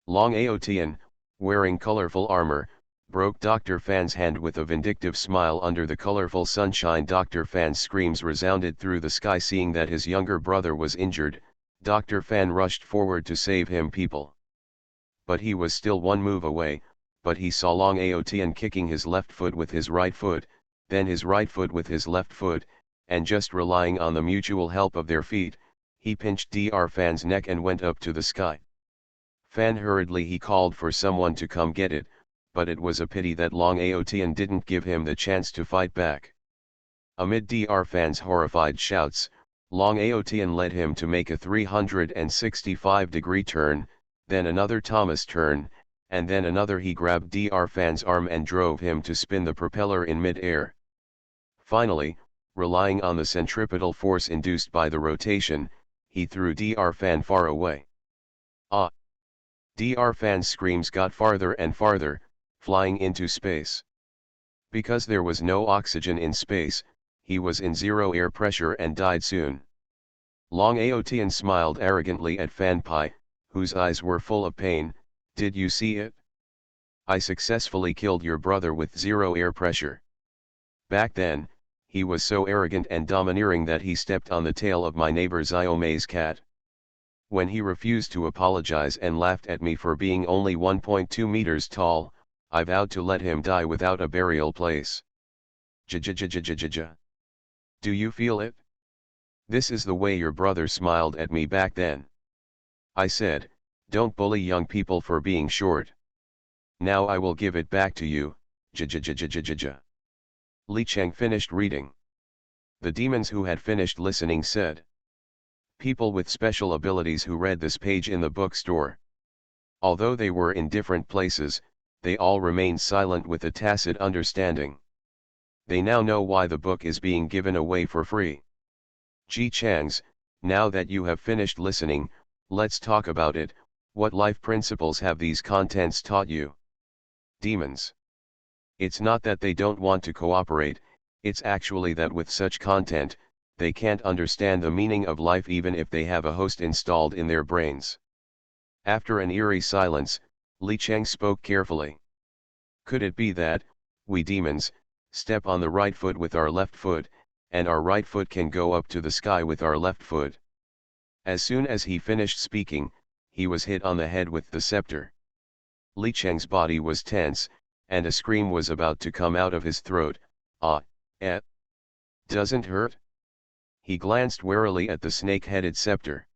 Long Aotian, wearing colorful armor, broke Dr. Fan's hand with a vindictive smile under the colorful sunshine. Dr. Fan's screams resounded through the sky. Seeing that his younger brother was injured, Dr. Fan rushed forward to save him. People. But he was still one move away, but he saw Long Aotian kicking his left foot with his right foot, then his right foot with his left foot, and just relying on the mutual help of their feet, he pinched Dr. Fan's neck and went up to the sky. Fan hurriedly he called for someone to come get it, but it was a pity that Long Aotian didn't give him the chance to fight back. Amid Dr. Fan's horrified shouts, Long Aotian led him to make a 365-degree turn, then another Thomas turn, and then another. He grabbed Dr. Fan's arm and drove him to spin the propeller in mid-air. Finally, relying on the centripetal force induced by the rotation, he threw Dr. Fan far away. Ah! Dr. Fan's screams got farther and farther, flying into space. Because there was no oxygen in space, he was in zero air pressure and died soon. Long Aotian smiled arrogantly at Fan Pai, whose eyes were full of pain. Did you see it? I successfully killed your brother with zero air pressure. Back then, he was so arrogant and domineering that he stepped on the tail of my neighbor Xiaomei's cat. When he refused to apologize and laughed at me for being only 1.2 meters tall, I vowed to let him die without a burial place. Ja. Do you feel it? This is the way your brother smiled at me back then. I said, Don't bully young people for being short. Now I will give it back to you, ja. Li Cheng finished reading. The demons who had finished listening said. People with special abilities who read this page in the bookstore. Although they were in different places, they all remained silent with a tacit understanding. They now know why the book is being given away for free. Ji Changs, now that you have finished listening, let's talk about it. What life principles have these contents taught you? Demons. It's not that they don't want to cooperate, it's actually that with such content, they can't understand the meaning of life even if they have a host installed in their brains. After an eerie silence, Li Cheng spoke carefully. Could it be that, we demons, step on the right foot with our left foot, and our right foot can go up to the sky with our left foot? As soon as he finished speaking, he was hit on the head with the scepter. Li Cheng's body was tense, and a scream was about to come out of his throat. Doesn't hurt? He glanced warily at the snake-headed scepter.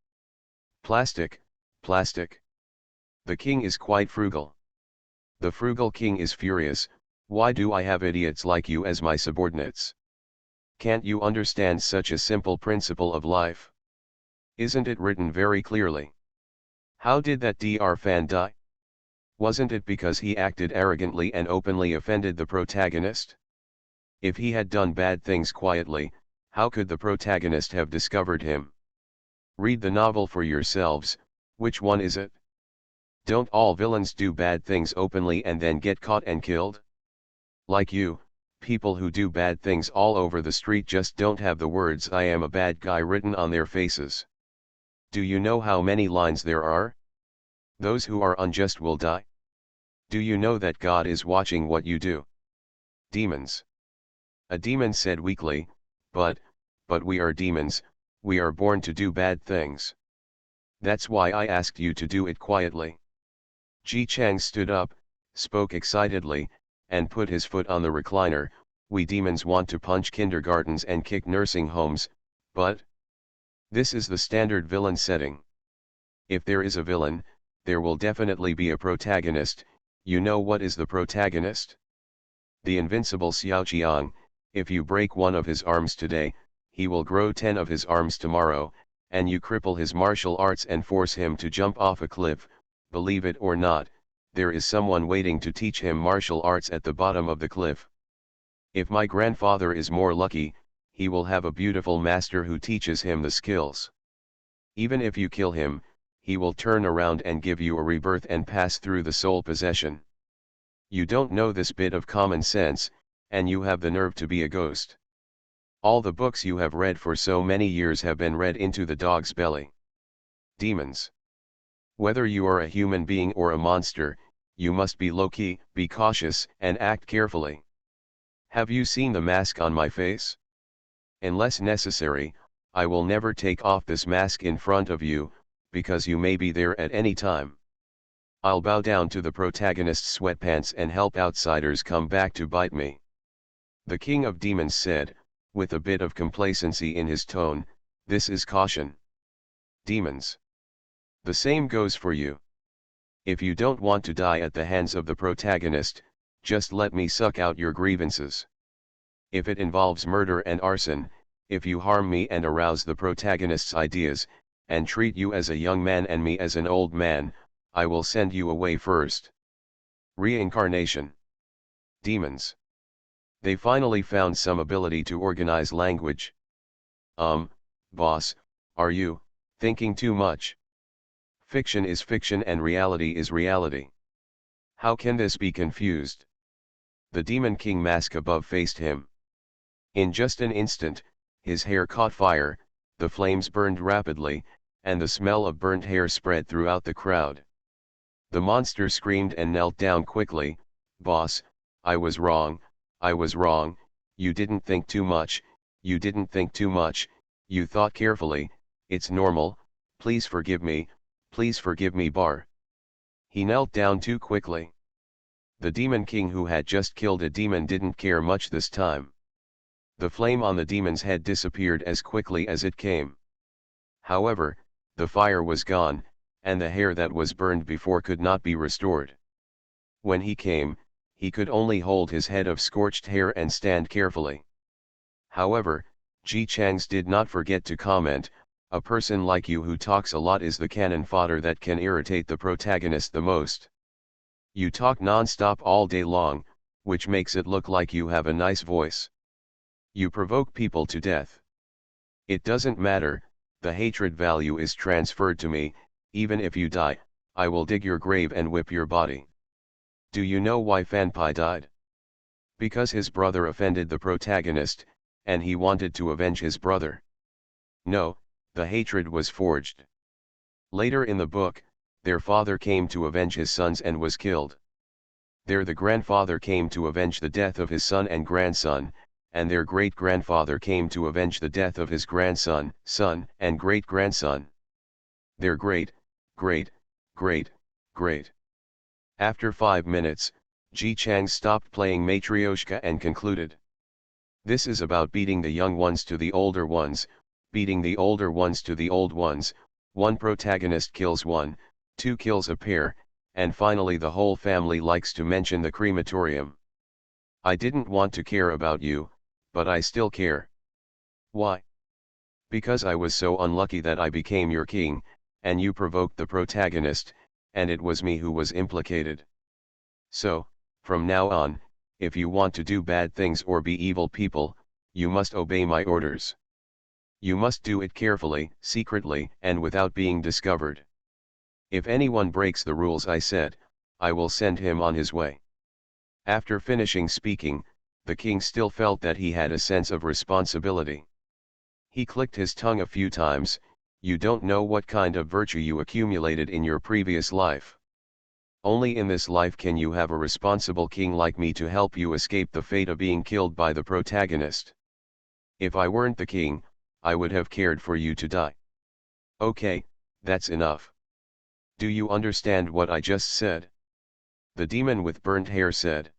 Plastic. The king is quite frugal. The frugal king is furious. Why do I have idiots like you as my subordinates? Can't you understand such a simple principle of life? Isn't it written very clearly? How did that Dr. Fan die? Wasn't it because he acted arrogantly and openly offended the protagonist? If he had done bad things quietly, how could the protagonist have discovered him? Read the novel for yourselves. Which one is it? Don't all villains do bad things openly and then get caught and killed? Like you, people who do bad things all over the street just don't have the words "I am a bad guy" written on their faces. Do you know how many lines there are? Those who are unjust will die. Do you know that God is watching what you do? Demons. A demon said weakly, but we are demons, we are born to do bad things. That's why I asked you to do it quietly. Ji Chang stood up, spoke excitedly, and put his foot on the recliner. We demons want to punch kindergartens and kick nursing homes, but this is the standard villain setting. If there is a villain, there will definitely be a protagonist. You know what is the protagonist? The invincible Xiao Qiang. If you break one of his arms today, he will grow 10 of his arms tomorrow, and you cripple his martial arts and force him to jump off a cliff. Believe it or not, there is someone waiting to teach him martial arts at the bottom of the cliff. If my grandfather is more lucky, he will have a beautiful master who teaches him the skills. Even if you kill him, he will turn around and give you a rebirth and pass through the soul possession. You don't know this bit of common sense, and you have the nerve to be a ghost. All the books you have read for so many years have been read into the dog's belly. Demons. Whether you are a human being or a monster, you must be low-key, be cautious, and act carefully. Have you seen the mask on my face? Unless necessary, I will never take off this mask in front of you, because you may be there at any time. I'll bow down to the protagonist's sweatpants and help outsiders come back to bite me. The king of demons said, with a bit of complacency in his tone, this is caution. Demons. The same goes for you. If you don't want to die at the hands of the protagonist, just let me suck out your grievances. If it involves murder and arson, if you harm me and arouse the protagonist's ideas, and treat you as a young man and me as an old man, I will send you away first. Reincarnation. Demons. They finally found some ability to organize language. Boss, are you thinking too much? Fiction is fiction and reality is reality. How can this be confused? The Demon King mask above faced him. In just an instant, his hair caught fire, the flames burned rapidly, and the smell of burnt hair spread throughout the crowd. The monster screamed and knelt down quickly. Boss, I was wrong, you didn't think too much, you thought carefully, it's normal, please forgive me, bar. He knelt down too quickly. The Demon King who had just killed a demon didn't care much this time. The flame on the demon's head disappeared as quickly as it came. However, the fire was gone, and the hair that was burned before could not be restored. When he came, he could only hold his head of scorched hair and stand carefully. However, Ji Changs did not forget to comment, "A person like you who talks a lot is the cannon fodder that can irritate the protagonist the most. You talk non-stop all day long, which makes it look like you have a nice voice. You provoke people to death. It doesn't matter, the hatred value is transferred to me, even if you die, I will dig your grave and whip your body." Do you know why Fan Pai died? Because his brother offended the protagonist, and he wanted to avenge his brother. No, the hatred was forged. Later in the book, their father came to avenge his sons and was killed. There the grandfather came to avenge the death of his son and grandson, and their great-grandfather came to avenge the death of his grandson, son, and great-grandson. Their great, great, great, great. After 5 minutes, Ji Chang stopped playing Matryoshka and concluded. This is about beating the young ones to the older ones, beating the older ones to the old ones, one protagonist kills one, two kills a pair, and finally the whole family likes to mention the crematorium. I didn't want to care about you, but I still care. Why? Because I was so unlucky that I became your king, and you provoked the protagonist, and it was me who was implicated. So, from now on, if you want to do bad things or be evil people, you must obey my orders. You must do it carefully, secretly, and without being discovered. If anyone breaks the rules I said, I will send him on his way. After finishing speaking, the king still felt that he had a sense of responsibility. He clicked his tongue a few times. You don't know what kind of virtue you accumulated in your previous life. Only in this life can you have a responsible king like me to help you escape the fate of being killed by the protagonist. If I weren't the king, I would have cared for you to die. Okay, that's enough. Do you understand what I just said? The demon with burnt hair said.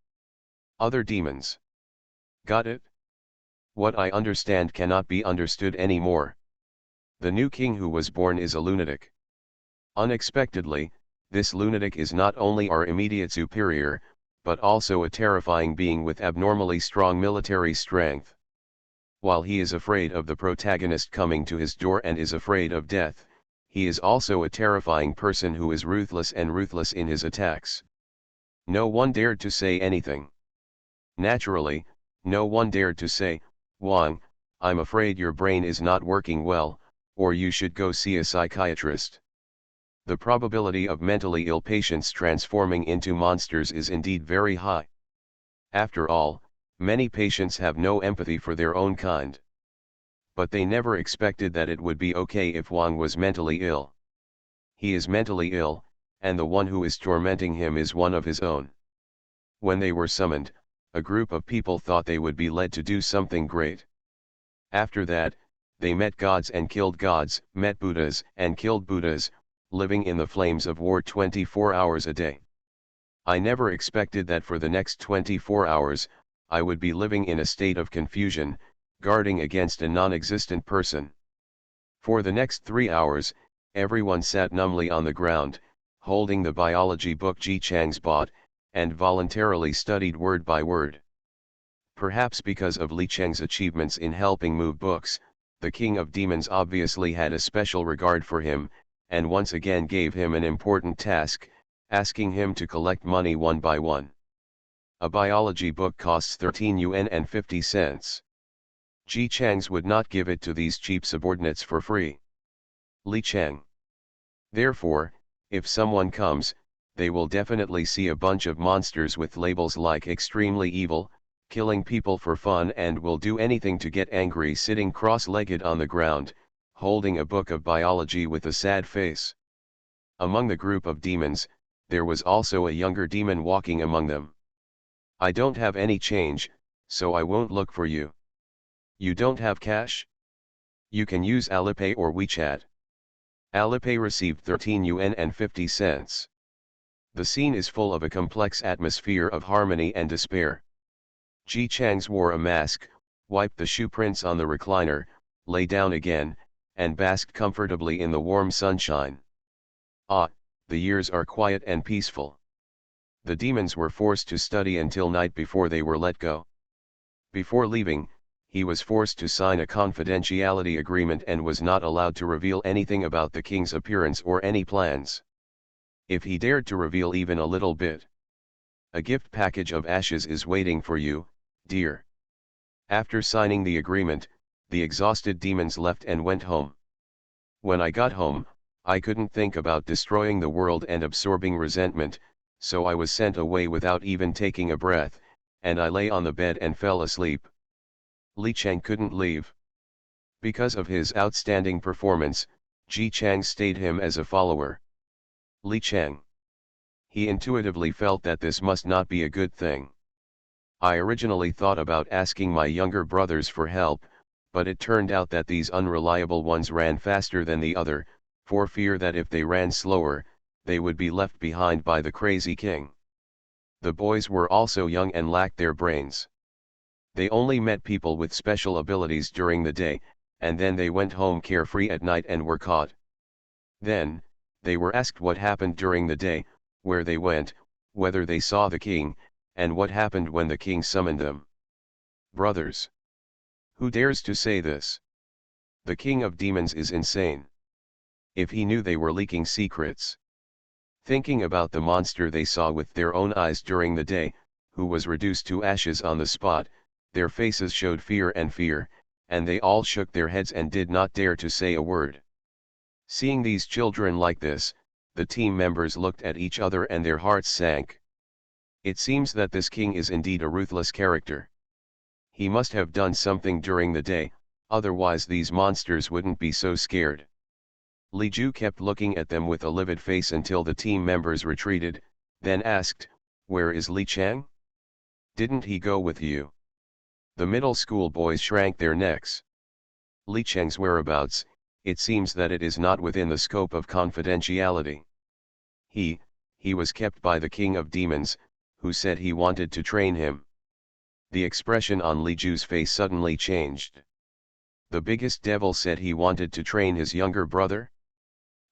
Other demons. Got it? What I understand cannot be understood anymore. The new king who was born is a lunatic. Unexpectedly, this lunatic is not only our immediate superior, but also a terrifying being with abnormally strong military strength. While he is afraid of the protagonist coming to his door and is afraid of death, he is also a terrifying person who is ruthless in his attacks. No one dared to say anything. Naturally, no one dared to say, "Wang, I'm afraid your brain is not working well, or you should go see a psychiatrist." The probability of mentally ill patients transforming into monsters is indeed very high. After all, many patients have no empathy for their own kind. But they never expected that it would be okay if Wang was mentally ill. He is mentally ill, and the one who is tormenting him is one of his own. When they were summoned, a group of people thought they would be led to do something great. After that, they met gods and killed gods, met Buddhas and killed Buddhas, living in the flames of war 24 hours a day. I never expected that for the next 24 hours, I would be living in a state of confusion, guarding against a non-existent person. For the next 3 hours, everyone sat numbly on the ground, holding the biology book Ji Chang's bought, and voluntarily studied word by word. Perhaps because of Li Cheng's achievements in helping move books, the king of demons obviously had a special regard for him, and once again gave him an important task, asking him to collect money one by one. A biology book costs 13 yuan and 50 cents. Ji Chang's would not give it to these cheap subordinates for free. Li Cheng. Therefore, if someone comes, they will definitely see a bunch of monsters with labels like extremely evil, killing people for fun, and will do anything to get angry sitting cross-legged on the ground, holding a book of biology with a sad face. Among the group of demons, there was also a younger demon walking among them. I don't have any change, so I won't look for you. You don't have cash? You can use Alipay or WeChat. Alipay received 13 yuan and 50 cents. The scene is full of a complex atmosphere of harmony and despair. Ji Chang's wore a mask, wiped the shoe prints on the recliner, lay down again, and basked comfortably in the warm sunshine. Ah, the years are quiet and peaceful. The demons were forced to study until night before they were let go. Before leaving, he was forced to sign a confidentiality agreement and was not allowed to reveal anything about the king's appearance or any plans. If he dared to reveal even a little bit, a gift package of ashes is waiting for you, dear. After signing the agreement, the exhausted demons left and went home. When I got home, I couldn't think about destroying the world and absorbing resentment, so I was sent away without even taking a breath, and I lay on the bed and fell asleep. Li Chang couldn't leave. Because of his outstanding performance, Ji Chang stayed him as a follower. Li Chang. He intuitively felt that this must not be a good thing. I originally thought about asking my younger brothers for help, but it turned out that these unreliable ones ran faster than the other, for fear that if they ran slower, they would be left behind by the crazy king. The boys were also young and lacked their brains. They only met people with special abilities during the day, and then they went home carefree at night and were caught. Then, they were asked what happened during the day, where they went, whether they saw the king, and what happened when the king summoned them. Brothers. Who dares to say this? The king of demons is insane. If he knew they were leaking secrets. Thinking about the monster they saw with their own eyes during the day, who was reduced to ashes on the spot, their faces showed fear, and they all shook their heads and did not dare to say a word. Seeing these children like this, the team members looked at each other and their hearts sank. It seems that this king is indeed a ruthless character. He must have done something during the day, otherwise these monsters wouldn't be so scared. Li Ju kept looking at them with a livid face until the team members retreated, then asked, "Where is Li Chang? Didn't he go with you?" The middle school boys shrank their necks. Li Chang's whereabouts, it seems that it is not within the scope of confidentiality. He was kept by the king of demons, who said he wanted to train him. The expression on Li Ju's face suddenly changed. The biggest devil said he wanted to train his younger brother?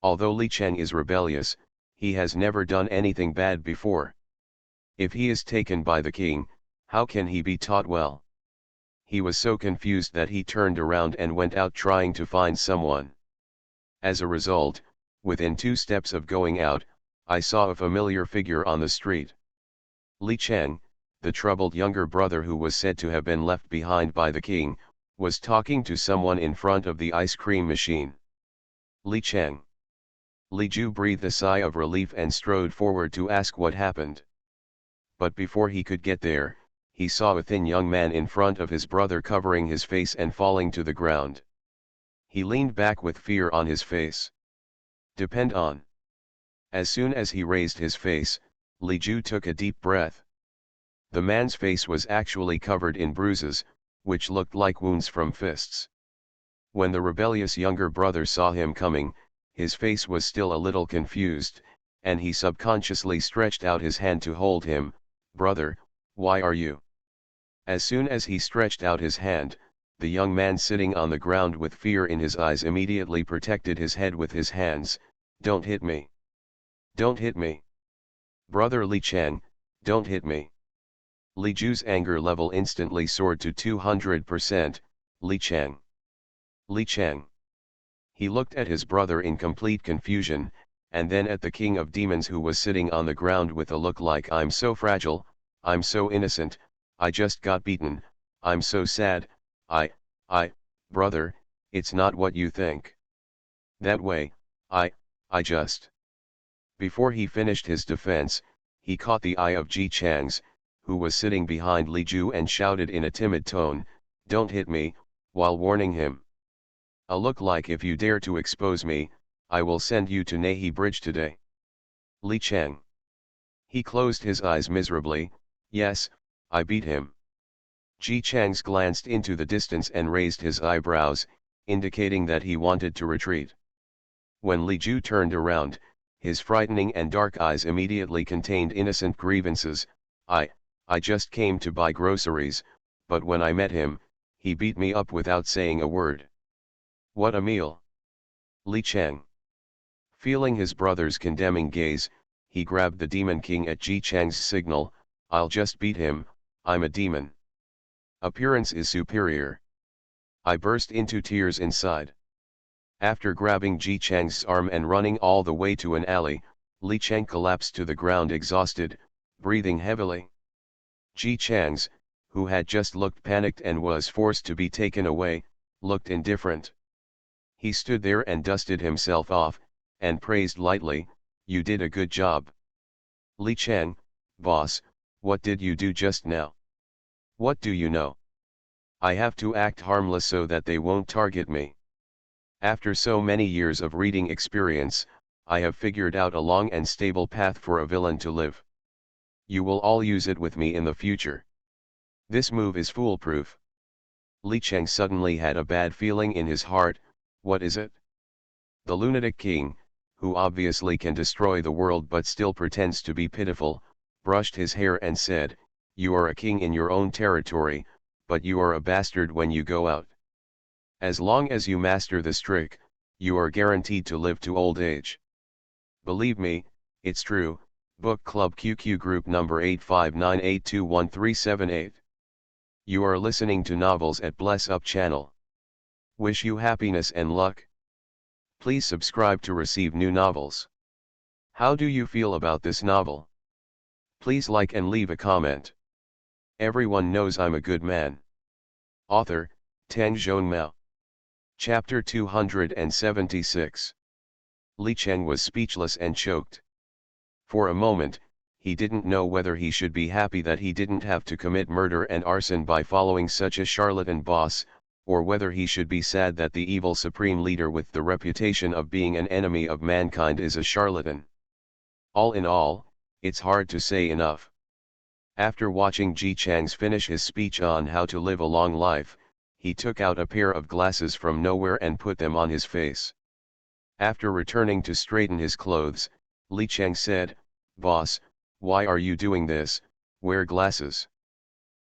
Although Li Chang is rebellious, he has never done anything bad before. If he is taken by the king, how can he be taught well? He was so confused that he turned around and went out trying to find someone. As a result, within 2 steps of going out, I saw a familiar figure on the street. Li Chang, the troubled younger brother who was said to have been left behind by the king, was talking to someone in front of the ice cream machine. Li Chang. Li Ju breathed a sigh of relief and strode forward to ask what happened. But before he could get there, he saw a thin young man in front of his brother covering his face and falling to the ground. He leaned back with fear on his face. Depend on. As soon as he raised his face, Li Ju took a deep breath. The man's face was actually covered in bruises, which looked like wounds from fists. When the rebellious younger brother saw him coming, his face was still a little confused, and he subconsciously stretched out his hand to hold him. "Brother, why are you?" As soon as he stretched out his hand, the young man sitting on the ground with fear in his eyes immediately protected his head with his hands. "Don't hit me. Don't hit me. Brother Li Chang, don't hit me." Li Ju's anger level instantly soared to 200%, "Li Chang. Li Chang." He looked at his brother in complete confusion, and then at the king of demons who was sitting on the ground with a look like, "I'm so fragile, I'm so innocent, I just got beaten, I'm so sad, brother, it's not what you think. That way, I just..." Before he finished his defense, he caught the eye of Ji Chang's, who was sitting behind Li Ju, and shouted in a timid tone, "Don't hit me," while warning him. "A look like if you dare to expose me, I will send you to Nahi Bridge today." Li Chang. He closed his eyes miserably. "Yes, I beat him." Ji Chang's glanced into the distance and raised his eyebrows, indicating that he wanted to retreat. When Li Ju turned around, his frightening and dark eyes immediately contained innocent grievances. I just came to buy groceries, but when I met him, he beat me up without saying a word." "What a meal." Li Chang. Feeling his brother's condemning gaze, he grabbed the Demon King at Ji Chang's signal, "I'll just beat him, I'm a demon. Appearance is superior." I burst into tears inside. After grabbing Ji Chang's arm and running all the way to an alley, Li Chang collapsed to the ground exhausted, breathing heavily. Ji Chang's, who had just looked panicked and was forced to be taken away, looked indifferent. He stood there and dusted himself off, and praised lightly, "You did a good job." "Li Chang, boss, what did you do just now? What do you know? I have to act harmless so that they won't target me. After so many years of reading experience, I have figured out a long and stable path for a villain to live. You will all use it with me in the future. This move is foolproof." Li Chang suddenly had a bad feeling in his heart. What is it? The lunatic king, who obviously can destroy the world but still pretends to be pitiful, brushed his hair and said, "You are a king in your own territory, but you are a bastard when you go out. As long as you master this trick, you are guaranteed to live to old age. Believe me, it's true." Book Club QQ Group number 8598211378. You are listening to Novels at Bless Up channel. Wish you happiness and luck. Please subscribe to receive new novels. How do you feel about this novel? Please like and leave a comment. Everyone knows I'm a good man. Author, Tang Zhongmao. Chapter 276. Li Chang was speechless and choked. For a moment, he didn't know whether he should be happy that he didn't have to commit murder and arson by following such a charlatan boss, or whether he should be sad that the evil supreme leader with the reputation of being an enemy of mankind is a charlatan. All in all, it's hard to say enough. After watching Ji Chang's finish his speech on how to live a long life, he took out a pair of glasses from nowhere and put them on his face. After returning to straighten his clothes, Li Chang said, "Boss, why are you doing this? Wear glasses.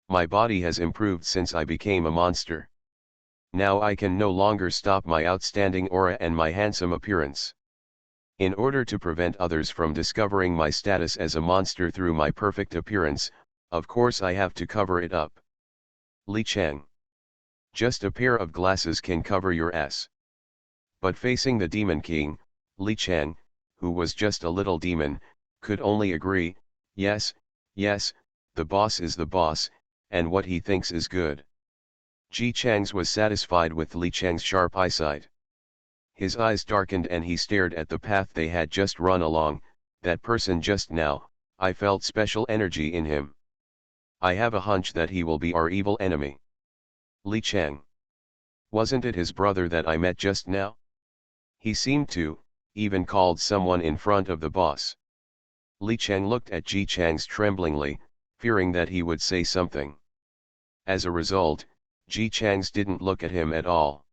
My body has improved since I became a monster. Now I can no longer stop my outstanding aura and my handsome appearance. In order to prevent others from discovering my status as a monster through my perfect appearance, of course I have to cover it up." Li Chang. Just a pair of glasses can cover your ass. But facing the Demon King, Li Chang, who was just a little demon, could only agree, yes, the boss is the boss, and what he thinks is good. Ji Chang's was satisfied with Li Chang's sharp eyesight. His eyes darkened and he stared at the path they had just run along. That person just now, I felt special energy in him. I have a hunch that he will be our evil enemy. Li Chang. Wasn't it his brother that I met just now? He seemed to, even called someone in front of the boss. Li Chang looked at Ji Chang's tremblingly, fearing that he would say something. As a result, Ji Chang's didn't look at him at all.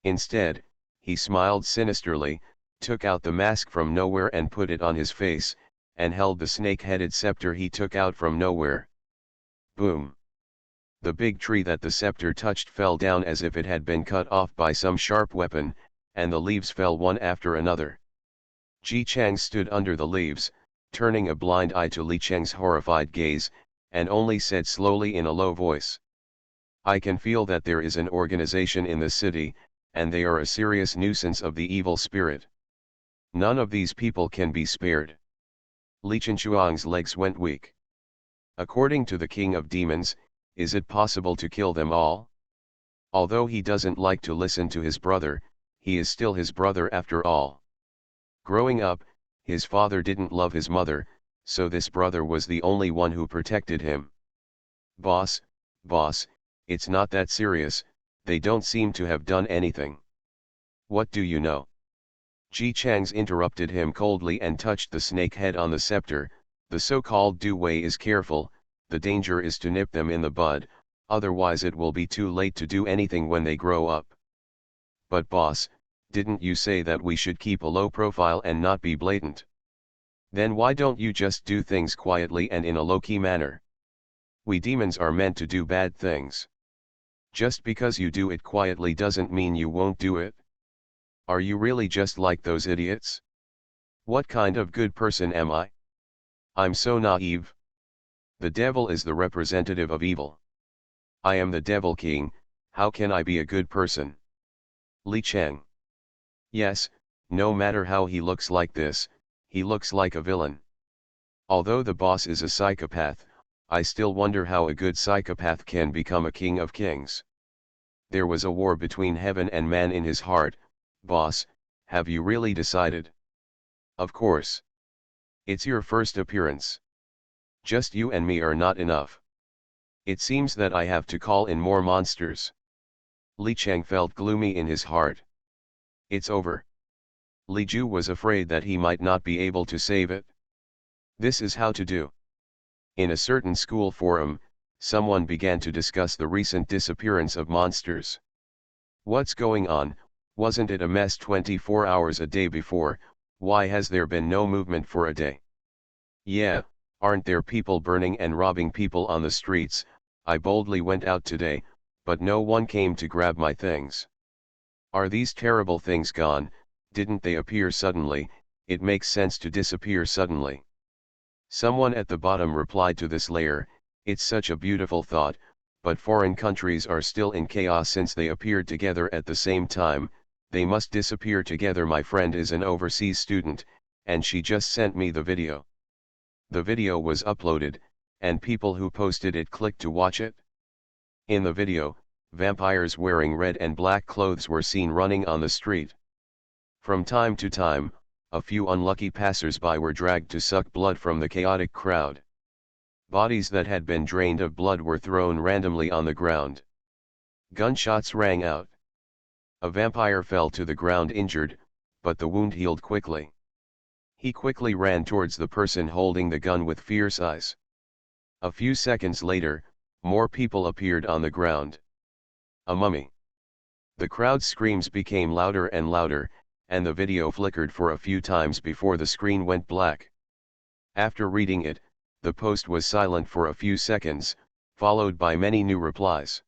Instead, he smiled sinisterly, took out the mask from nowhere and put it on his face, and held the snake-headed scepter he took out from nowhere. Boom! The big tree that the scepter touched fell down as if it had been cut off by some sharp weapon, and the leaves fell one after another. Ji Chang stood under the leaves, turning a blind eye to Li Chang's horrified gaze, and only said slowly in a low voice, "I can feel that there is an organization in the city, and they are a serious nuisance of the evil spirit. None of these people can be spared." Li Chenchuang's legs went weak. According to the king of demons, is it possible to kill them all? Although he doesn't like to listen to his brother, he is still his brother after all. Growing up, his father didn't love his mother, so this brother was the only one who protected him. Boss, it's not that serious, they don't seem to have done anything." "What do you know?" Ji Chang's interrupted him coldly and touched the snake head on the scepter. "The so-called Du Wei is careful, the danger is to nip them in the bud, otherwise it will be too late to do anything when they grow up." "But boss, didn't you say that we should keep a low profile and not be blatant? Then why don't you just do things quietly and in a low-key manner? We demons are meant to do bad things. Just because you do it quietly doesn't mean you won't do it. Are you really just like those idiots?" What kind of good person am I? I'm so naive. The devil is the representative of evil. I am the Devil King, how can I be a good person? Li Cheng. Yes, no matter how he looks like this, he looks like a villain. Although the boss is a psychopath, I still wonder how a good psychopath can become a king of kings. There was a war between heaven and man in his heart. Boss, have you really decided? Of course. It's your first appearance. Just you and me are not enough. It seems that I have to call in more monsters. Li Cheng felt gloomy in his heart. It's over. Li Ju was afraid that he might not be able to save it. This is how to do. In a certain school forum, someone began to discuss the recent disappearance of monsters. What's going on? Wasn't it a mess 24 hours a day before? Why has there been no movement for a day? Yeah, aren't there people burning and robbing people on the streets? I boldly went out today, but no one came to grab my things. Are these terrible things gone? Didn't they appear suddenly? It makes sense to disappear suddenly. Someone at the bottom replied to this layer, it's such a beautiful thought, but foreign countries are still in chaos since they appeared together at the same time, they must disappear together. My friend is an overseas student, and she just sent me the video. The video was uploaded, and people who posted it clicked to watch it. In the video, vampires wearing red and black clothes were seen running on the street. From time to time, a few unlucky passers-by were dragged to suck blood from the chaotic crowd. Bodies that had been drained of blood were thrown randomly on the ground. Gunshots rang out. A vampire fell to the ground injured, but the wound healed quickly. He quickly ran towards the person holding the gun with fierce eyes. A few seconds later, more people appeared on the ground. A mummy. The crowd's screams became louder and louder, and the video flickered for a few times before the screen went black. After reading it, the post was silent for a few seconds, followed by many new replies.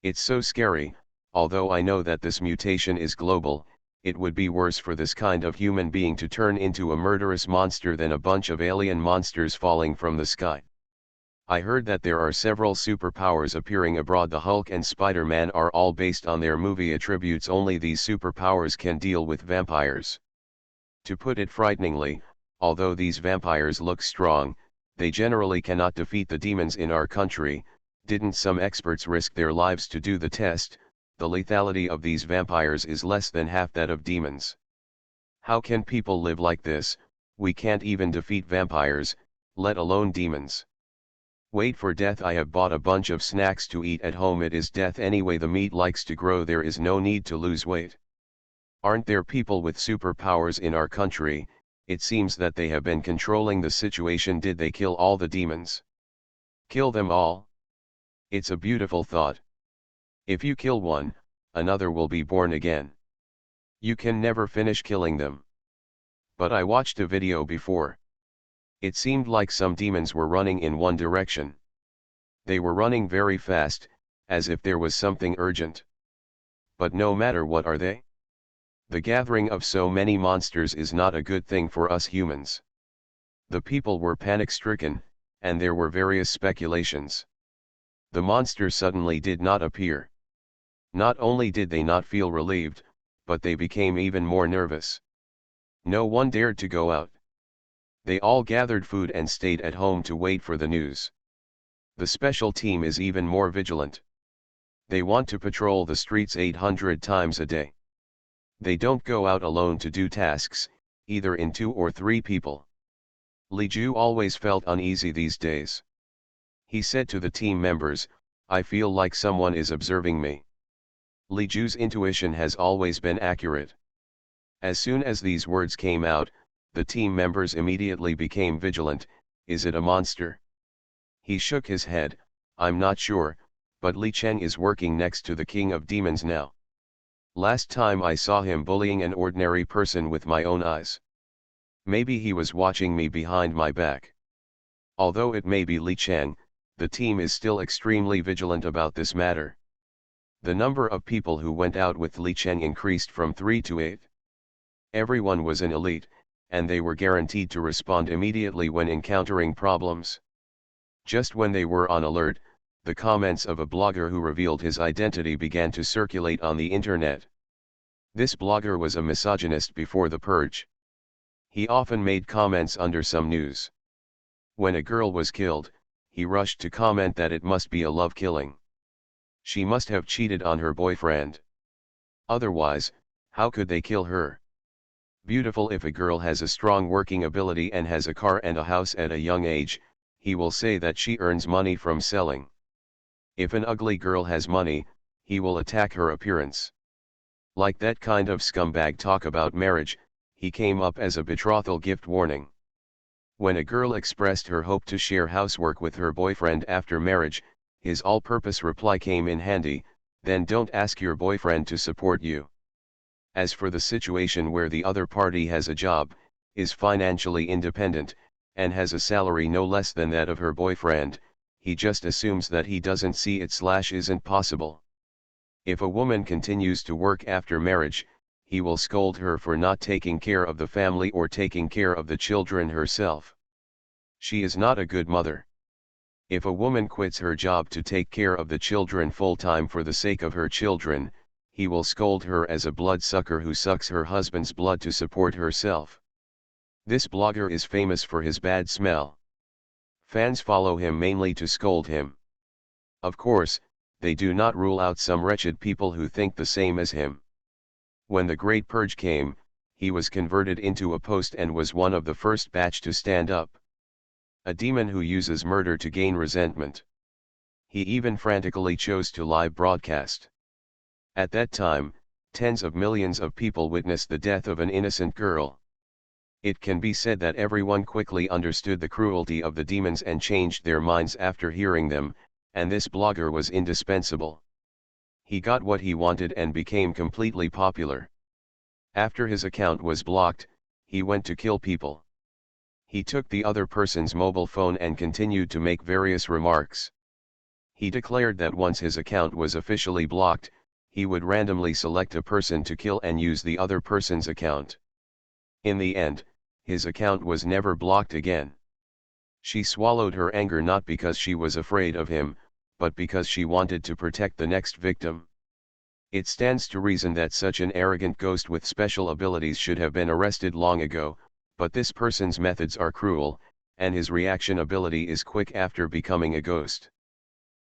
It's so scary, although I know that this mutation is global, it would be worse for this kind of human being to turn into a murderous monster than a bunch of alien monsters falling from the sky. I heard that there are several superpowers appearing abroad. The Hulk and Spider-Man are all based on their movie attributes. Only these superpowers can deal with vampires. To put it frighteningly, although these vampires look strong, they generally cannot defeat the demons in our country. Didn't some experts risk their lives to do the test? The lethality of these vampires is less than half that of demons. How can people live like this? We can't even defeat vampires, let alone demons. Wait for death. I have bought a bunch of snacks to eat at home. It is death anyway. The meat likes to grow. There is no need to lose weight. Aren't there people with superpowers in our country? It seems that they have been controlling the situation. Did they kill all the demons? Kill them all? It's a beautiful thought. If you kill one, another will be born again. You can never finish killing them. But I watched a video before. It seemed like some demons were running in one direction. They were running very fast, as if there was something urgent. But no matter what are they? The gathering of so many monsters is not a good thing for us humans. The people were panic-stricken, and there were various speculations. The monsters suddenly did not appear. Not only did they not feel relieved, but they became even more nervous. No one dared to go out. They all gathered food and stayed at home to wait for the news. The special team is even more vigilant. They want to patrol the streets 800 times a day. They don't go out alone to do tasks, either in 2 or 3 people. Li Ju always felt uneasy these days. He said to the team members, I feel like someone is observing me. Li Ju's intuition has always been accurate. As soon as these words came out, the team members immediately became vigilant. Is it a monster? He shook his head, I'm not sure, but Li Cheng is working next to the king of demons now. Last time I saw him bullying an ordinary person with my own eyes. Maybe he was watching me behind my back. Although it may be Li Cheng, the team is still extremely vigilant about this matter. The number of people who went out with Li Cheng increased from 3 to 8. Everyone was an elite, and they were guaranteed to respond immediately when encountering problems. Just when they were on alert, the comments of a blogger who revealed his identity began to circulate on the internet. This blogger was a misogynist before the purge. He often made comments under some news. When a girl was killed, he rushed to comment that it must be a love killing. She must have cheated on her boyfriend. Otherwise, how could they kill her? Beautiful. If a girl has a strong working ability and has a car and a house at a young age, he will say that she earns money from selling. If an ugly girl has money, he will attack her appearance. Like that kind of scumbag talk about marriage, he came up as a betrothal gift warning. When a girl expressed her hope to share housework with her boyfriend after marriage, his all-purpose reply came in handy: then don't ask your boyfriend to support you. As for the situation where the other party has a job, is financially independent, and has a salary no less than that of her boyfriend, he just assumes that he doesn't see it/isn't possible. If a woman continues to work after marriage, he will scold her for not taking care of the family or taking care of the children herself. She is not a good mother. If a woman quits her job to take care of the children full-time for the sake of her children, he will scold her as a bloodsucker who sucks her husband's blood to support herself. This blogger is famous for his bad smell. Fans follow him mainly to scold him. Of course, they do not rule out some wretched people who think the same as him. When the Great Purge came, he was converted into a post and was one of the first batch to stand up. A demon who uses murder to gain resentment. He even frantically chose to live broadcast. At that time, tens of millions of people witnessed the death of an innocent girl. It can be said that everyone quickly understood the cruelty of the demons and changed their minds after hearing them, and this blogger was indispensable. He got what he wanted and became completely popular. After his account was blocked, he went to kill people. He took the other person's mobile phone and continued to make various remarks. He declared that once his account was officially blocked, he would randomly select a person to kill and use the other person's account. In the end, his account was never blocked again. She swallowed her anger not because she was afraid of him, but because she wanted to protect the next victim. It stands to reason that such an arrogant ghost with special abilities should have been arrested long ago, but this person's methods are cruel, and his reaction ability is quick after becoming a ghost.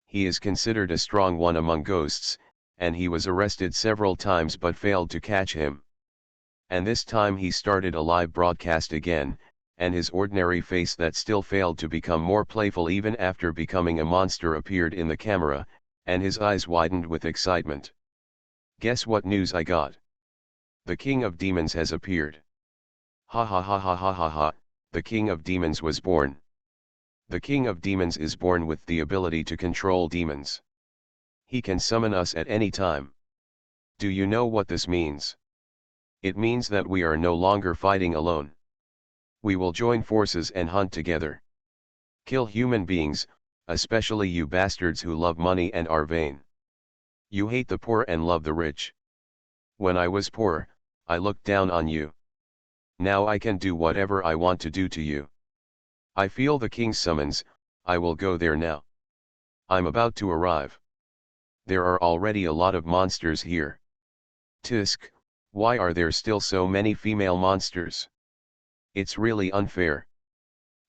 He is considered a strong one among ghosts, and he was arrested several times but failed to catch him. And this time he started a live broadcast again, and his ordinary face that still failed to become more playful even after becoming a monster appeared in the camera, and his eyes widened with excitement. Guess what news I got? The King of Demons has appeared. Ha ha ha ha ha ha ha, the King of Demons was born. The King of Demons is born with the ability to control demons. He can summon us at any time. Do you know what this means? It means that we are no longer fighting alone. We will join forces and hunt together. Kill human beings, especially you bastards who love money and are vain. You hate the poor and love the rich. When I was poor, I looked down on you. Now I can do whatever I want to do to you. I feel the king's summons, I will go there now. I'm about to arrive. There are already a lot of monsters here. Tisk, why are there still so many female monsters? It's really unfair.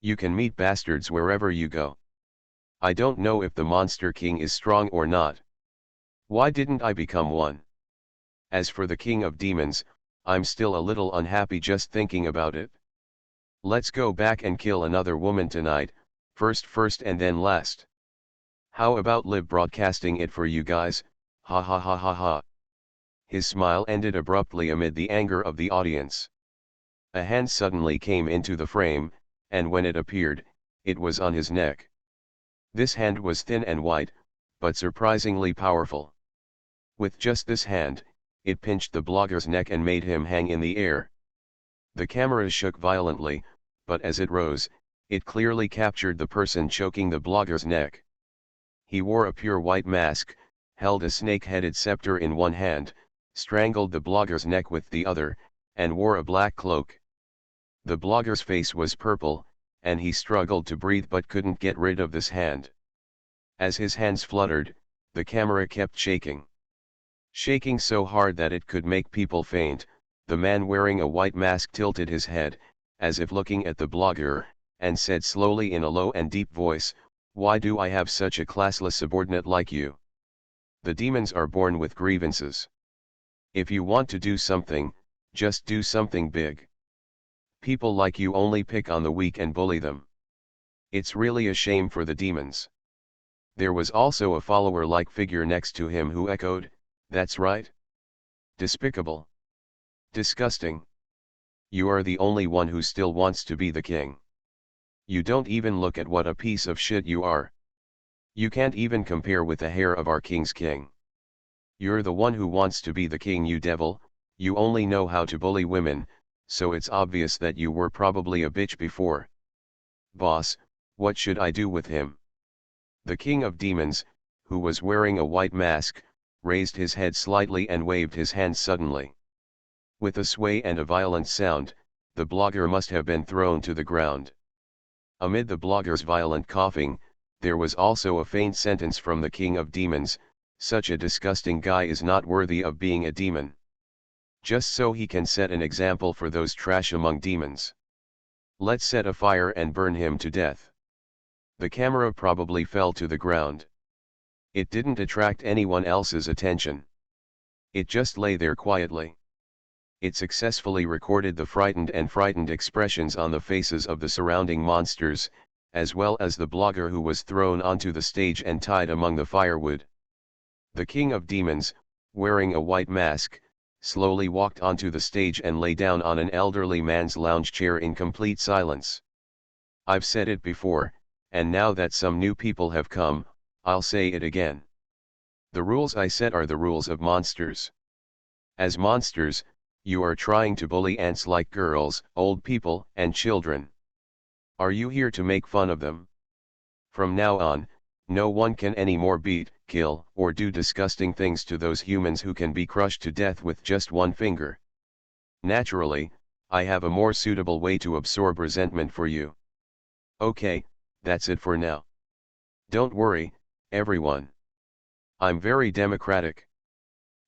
You can meet bastards wherever you go. I don't know if the Monster King is strong or not. Why didn't I become one? As for the King of Demons, I'm still a little unhappy just thinking about it. Let's go back and kill another woman tonight, first and then last. How about live broadcasting it for you guys, ha ha ha ha ha. His smile ended abruptly amid the anger of the audience. A hand suddenly came into the frame, and when it appeared, it was on his neck. This hand was thin and white, but surprisingly powerful. With just this hand, it pinched the blogger's neck and made him hang in the air. The camera shook violently, but as it rose, it clearly captured the person choking the blogger's neck. He wore a pure white mask, held a snake-headed scepter in one hand, strangled the blogger's neck with the other, and wore a black cloak. The blogger's face was purple, and he struggled to breathe but couldn't get rid of this hand. As his hands fluttered, the camera kept shaking. Shaking so hard that it could make people faint, the man wearing a white mask tilted his head, as if looking at the blogger, and said slowly in a low and deep voice, "Why do I have such a classless subordinate like you? The demons are born with grievances. If you want to do something, just do something big. People like you only pick on the weak and bully them. It's really a shame for the demons." There was also a follower-like figure next to him who echoed, "That's right. Despicable. Disgusting. You are the only one who still wants to be the king. You don't even look at what a piece of shit you are. You can't even compare with the hair of our king's king. You're the one who wants to be the king, you devil. You only know how to bully women, so it's obvious that you were probably a bitch before. Boss, what should I do with him?" The king of demons, who was wearing a white mask, raised his head slightly and waved his hand suddenly. With a sway and a violent sound, the blogger must have been thrown to the ground. Amid the blogger's violent coughing, there was also a faint sentence from the king of demons, "Such a disgusting guy is not worthy of being a demon. Just so he can set an example for those trash among demons. Let's set a fire and burn him to death." The camera probably fell to the ground. It didn't attract anyone else's attention. It just lay there quietly. It successfully recorded the frightened expressions on the faces of the surrounding monsters, as well as the blogger who was thrown onto the stage and tied among the firewood. The king of demons, wearing a white mask, slowly walked onto the stage and lay down on an elderly man's lounge chair in complete silence. I've said it before, and now that some new people have come, I'll say it again. The rules I set are the rules of monsters. As monsters, you are trying to bully ants like girls, old people, and children. Are you here to make fun of them? From now on, no one can anymore beat, kill, or do disgusting things to those humans who can be crushed to death with just one finger. Naturally, I have a more suitable way to absorb resentment for you. Okay, that's it for now. Don't worry, everyone. I'm very democratic.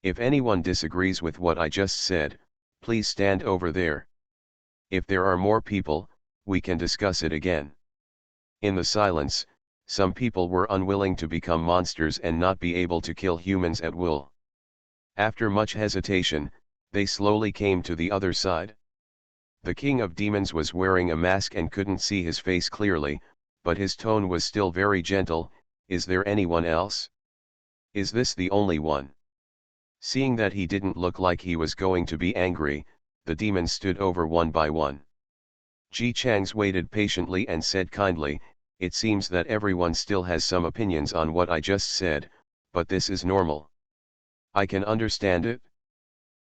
If anyone disagrees with what I just said, please stand over there. If there are more people, we can discuss it again. In the silence, some people were unwilling to become monsters and not be able to kill humans at will. After much hesitation, they slowly came to the other side. The king of demons was wearing a mask and couldn't see his face clearly, but his tone was still very gentle. "Is there anyone else? Is this the only one?" Seeing that he didn't look like he was going to be angry, the demons stood over one by one. Ji Changs waited patiently and said kindly, "It seems that everyone still has some opinions on what I just said, but this is normal. I can understand it.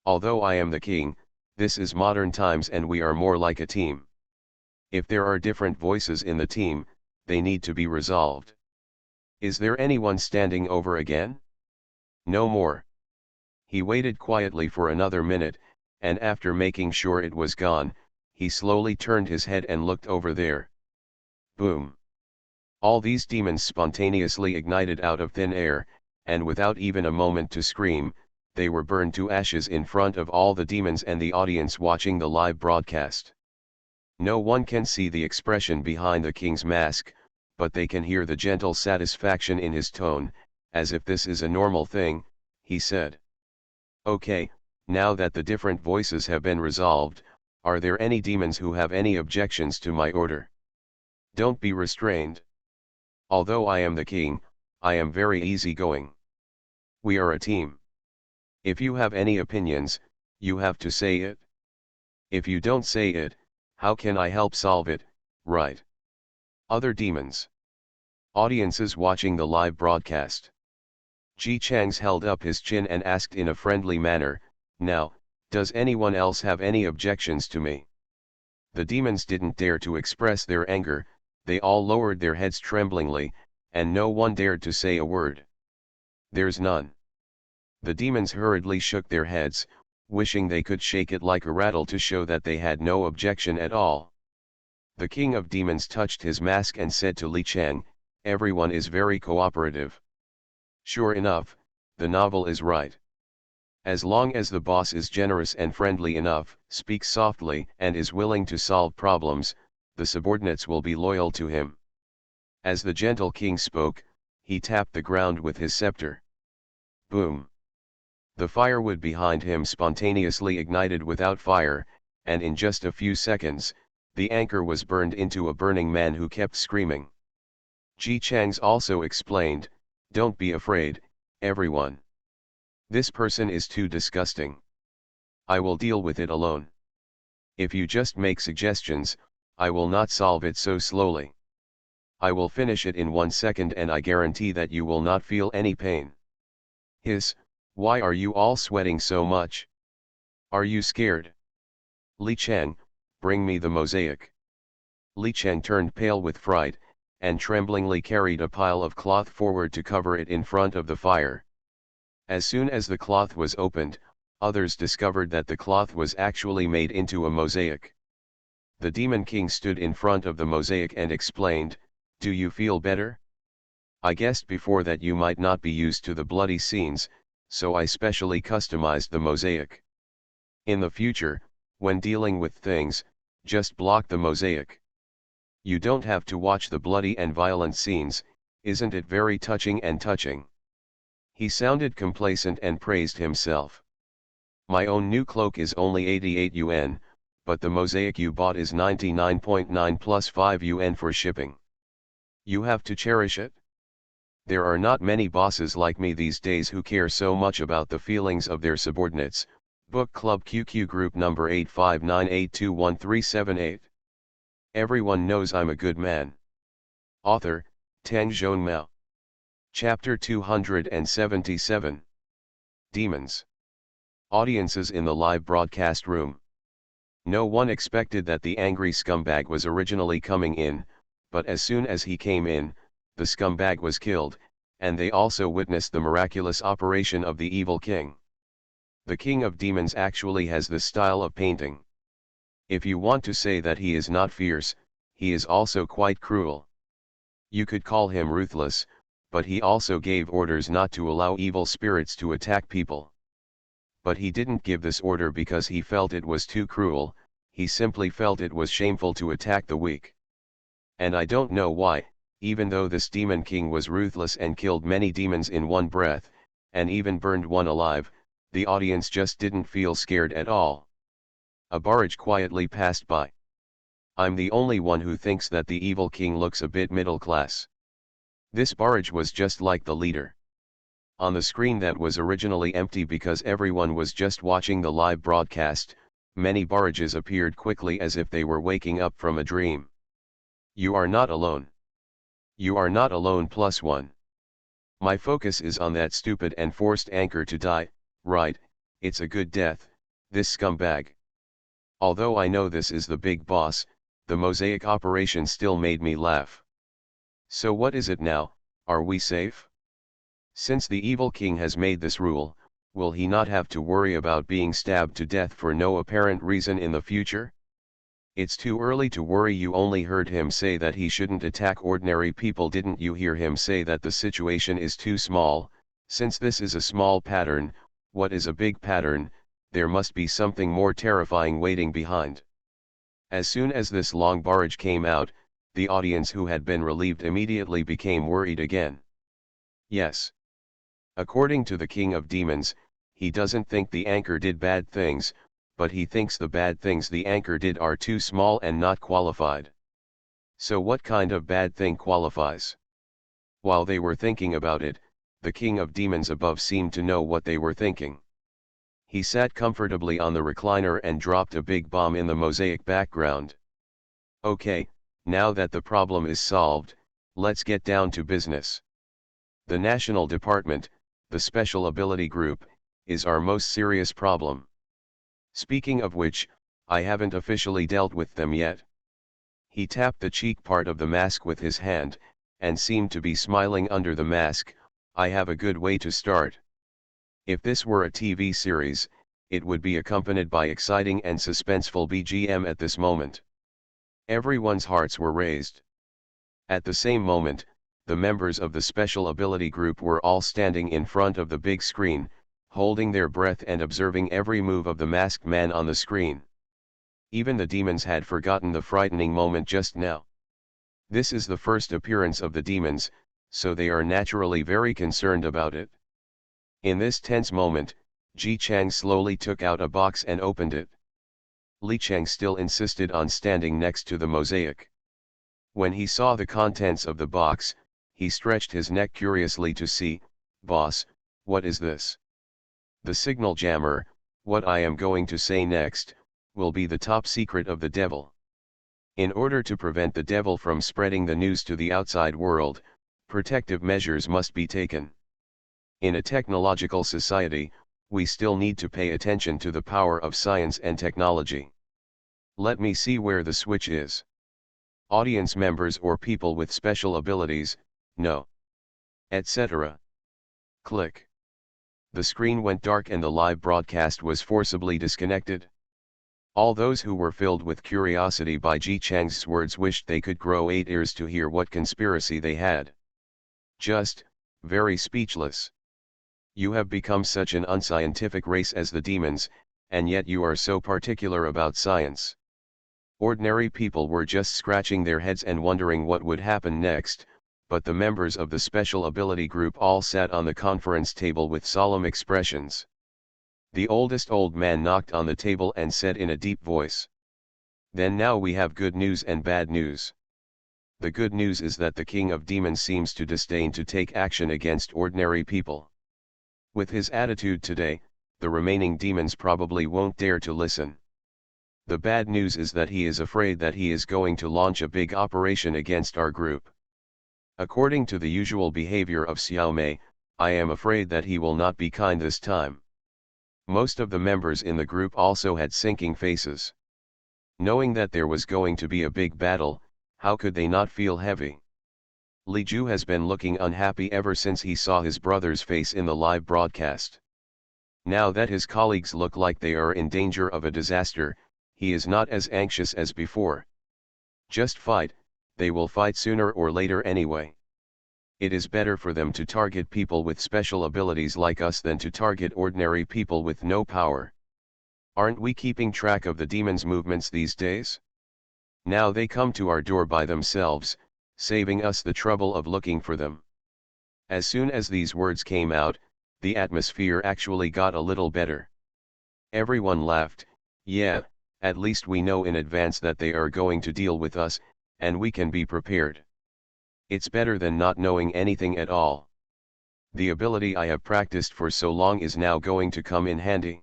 Although I am the king, this is modern times and we are more like a team. If there are different voices in the team, they need to be resolved. Is there anyone standing over again? No more." He waited quietly for another minute, and after making sure it was gone, he slowly turned his head and looked over there. Boom! All these demons spontaneously ignited out of thin air, and without even a moment to scream, they were burned to ashes in front of all the demons and the audience watching the live broadcast. No one can see the expression behind the king's mask, but they can hear the gentle satisfaction in his tone, as if this is a normal thing. He said, "Okay, now that the different voices have been resolved, are there any demons who have any objections to my order? Don't be restrained. Although I am the king, I am very easygoing. We are a team. If you have any opinions, you have to say it. If you don't say it, how can I help solve it, right?" Other demons. Audiences watching the live broadcast. Ji Changs held up his chin and asked in a friendly manner, "Now, does anyone else have any objections to me?" The demons didn't dare to express their anger, they all lowered their heads tremblingly, and no one dared to say a word. "There's none." The demons hurriedly shook their heads, wishing they could shake it like a rattle to show that they had no objection at all. The king of demons touched his mask and said to Li Chang, "Everyone is very cooperative." Sure enough, the novel is right. As long as the boss is generous and friendly enough, speaks softly, and is willing to solve problems, the subordinates will be loyal to him. As the gentle king spoke, he tapped the ground with his scepter. Boom! The firewood behind him spontaneously ignited without fire, and in just a few seconds, the anchor was burned into a burning man who kept screaming. Ji Chang's also explained, "Don't be afraid, everyone. This person is too disgusting. I will deal with it alone. If you just make suggestions, I will not solve it so slowly. I will finish it in 1 second and I guarantee that you will not feel any pain." Hiss, why are you all sweating so much? Are you scared? Li Chang, bring me the mosaic. Li Chang turned pale with fright, and tremblingly carried a pile of cloth forward to cover it in front of the fire. As soon as the cloth was opened, others discovered that the cloth was actually made into a mosaic. The Demon King stood in front of the mosaic and explained, "Do you feel better? I guessed before that you might not be used to the bloody scenes, so I specially customized the mosaic. In the future, when dealing with things, just block the mosaic. You don't have to watch the bloody and violent scenes, isn't it very touching and touching?" He sounded complacent and praised himself. "My own new cloak is only 88 yuan, but the mosaic you bought is 99.9 plus 5 yuan for shipping. You have to cherish it. There are not many bosses like me these days who care so much about the feelings of their subordinates." Book Club QQ Group number 859821378. Everyone knows I'm a good man. Author, Tang Zhonmao. Chapter 277. Demons. Audiences in the live broadcast room. No one expected that the angry scumbag was originally coming in, but as soon as he came in, the scumbag was killed, and they also witnessed the miraculous operation of the evil king. The king of demons actually has this style of painting. If you want to say that he is not fierce, he is also quite cruel. You could call him ruthless, but he also gave orders not to allow evil spirits to attack people. But he didn't give this order because he felt it was too cruel, he simply felt it was shameful to attack the weak. And I don't know why, even though this demon king was ruthless and killed many demons in one breath, and even burned one alive, the audience just didn't feel scared at all. A barrage quietly passed by. I'm the only one who thinks that the evil king looks a bit middle class. This barrage was just like the leader. On the screen that was originally empty because everyone was just watching the live broadcast, many barrages appeared quickly as if they were waking up from a dream. You are not alone. You are not alone +1. My focus is on that stupid and forced anchor to die, right, it's a good death, this scumbag. Although I know this is the big boss, the mosaic operation still made me laugh. So what is it now, are we safe? Since the evil king has made this rule, will he not have to worry about being stabbed to death for no apparent reason in the future? It's too early to worry. You only heard him say that he shouldn't attack ordinary people. Didn't you hear him say that the situation is too small? Since this is a small pattern, what is a big pattern? There must be something more terrifying waiting behind. As soon as this long barrage came out, the audience who had been relieved immediately became worried again. Yes. According to the king of demons, he doesn't think the anchor did bad things, but he thinks the bad things the anchor did are too small and not qualified. So what kind of bad thing qualifies? While they were thinking about it, the king of demons above seemed to know what they were thinking. He sat comfortably on the recliner and dropped a big bomb in the mosaic background. Okay, now that the problem is solved, let's get down to business. The National Department, the Special Ability Group, is our most serious problem. Speaking of which, I haven't officially dealt with them yet. He tapped the cheek part of the mask with his hand, and seemed to be smiling under the mask. I have a good way to start. If this were a TV series, it would be accompanied by exciting and suspenseful BGM at this moment. Everyone's hearts were raised. At the same moment, the members of the special ability group were all standing in front of the big screen, holding their breath and observing every move of the masked man on the screen. Even the demons had forgotten the frightening moment just now. This is the first appearance of the demons, so they are naturally very concerned about it. In this tense moment, Ji Chang slowly took out a box and opened it. Li Chang still insisted on standing next to the mosaic. When he saw the contents of the box, he stretched his neck curiously to see. "Boss, what is this?" "The signal jammer. What I am going to say next will be the top secret of the devil. In order to prevent the devil from spreading the news to the outside world, protective measures must be taken. In a technological society, we still need to pay attention to the power of science and technology. Let me see where the switch is. Audience members or people with special abilities, no. Etc. Click. The screen went dark and the live broadcast was forcibly disconnected. All those who were filled with curiosity by Ji Chang's words wished they could grow 8 ears to hear what conspiracy they had. Just, very speechless. You have become such an unscientific race as the demons, and yet you are so particular about science. Ordinary people were just scratching their heads and wondering what would happen next, but the members of the special ability group all sat on the conference table with solemn expressions. The oldest old man knocked on the table and said in a deep voice, "Then now we have good news and bad news. The good news is that the king of demons seems to disdain to take action against ordinary people. With his attitude today, the remaining demons probably won't dare to listen. The bad news is that he is afraid that he is going to launch a big operation against our group. According to the usual behavior of Xiao Mei, I am afraid that he will not be kind this time." Most of the members in the group also had sinking faces. Knowing that there was going to be a big battle, how could they not feel heavy? Li Ju has been looking unhappy ever since he saw his brother's face in the live broadcast. Now that his colleagues look like they are in danger of a disaster, he is not as anxious as before. Just fight, they will fight sooner or later anyway. It is better for them to target people with special abilities like us than to target ordinary people with no power. Aren't we keeping track of the demons' movements these days? Now they come to our door by themselves, saving us the trouble of looking for them." As soon as these words came out, the atmosphere actually got a little better. Everyone laughed. "Yeah, at least we know in advance that they are going to deal with us, and we can be prepared. It's better than not knowing anything at all. The ability I have practiced for so long is now going to come in handy."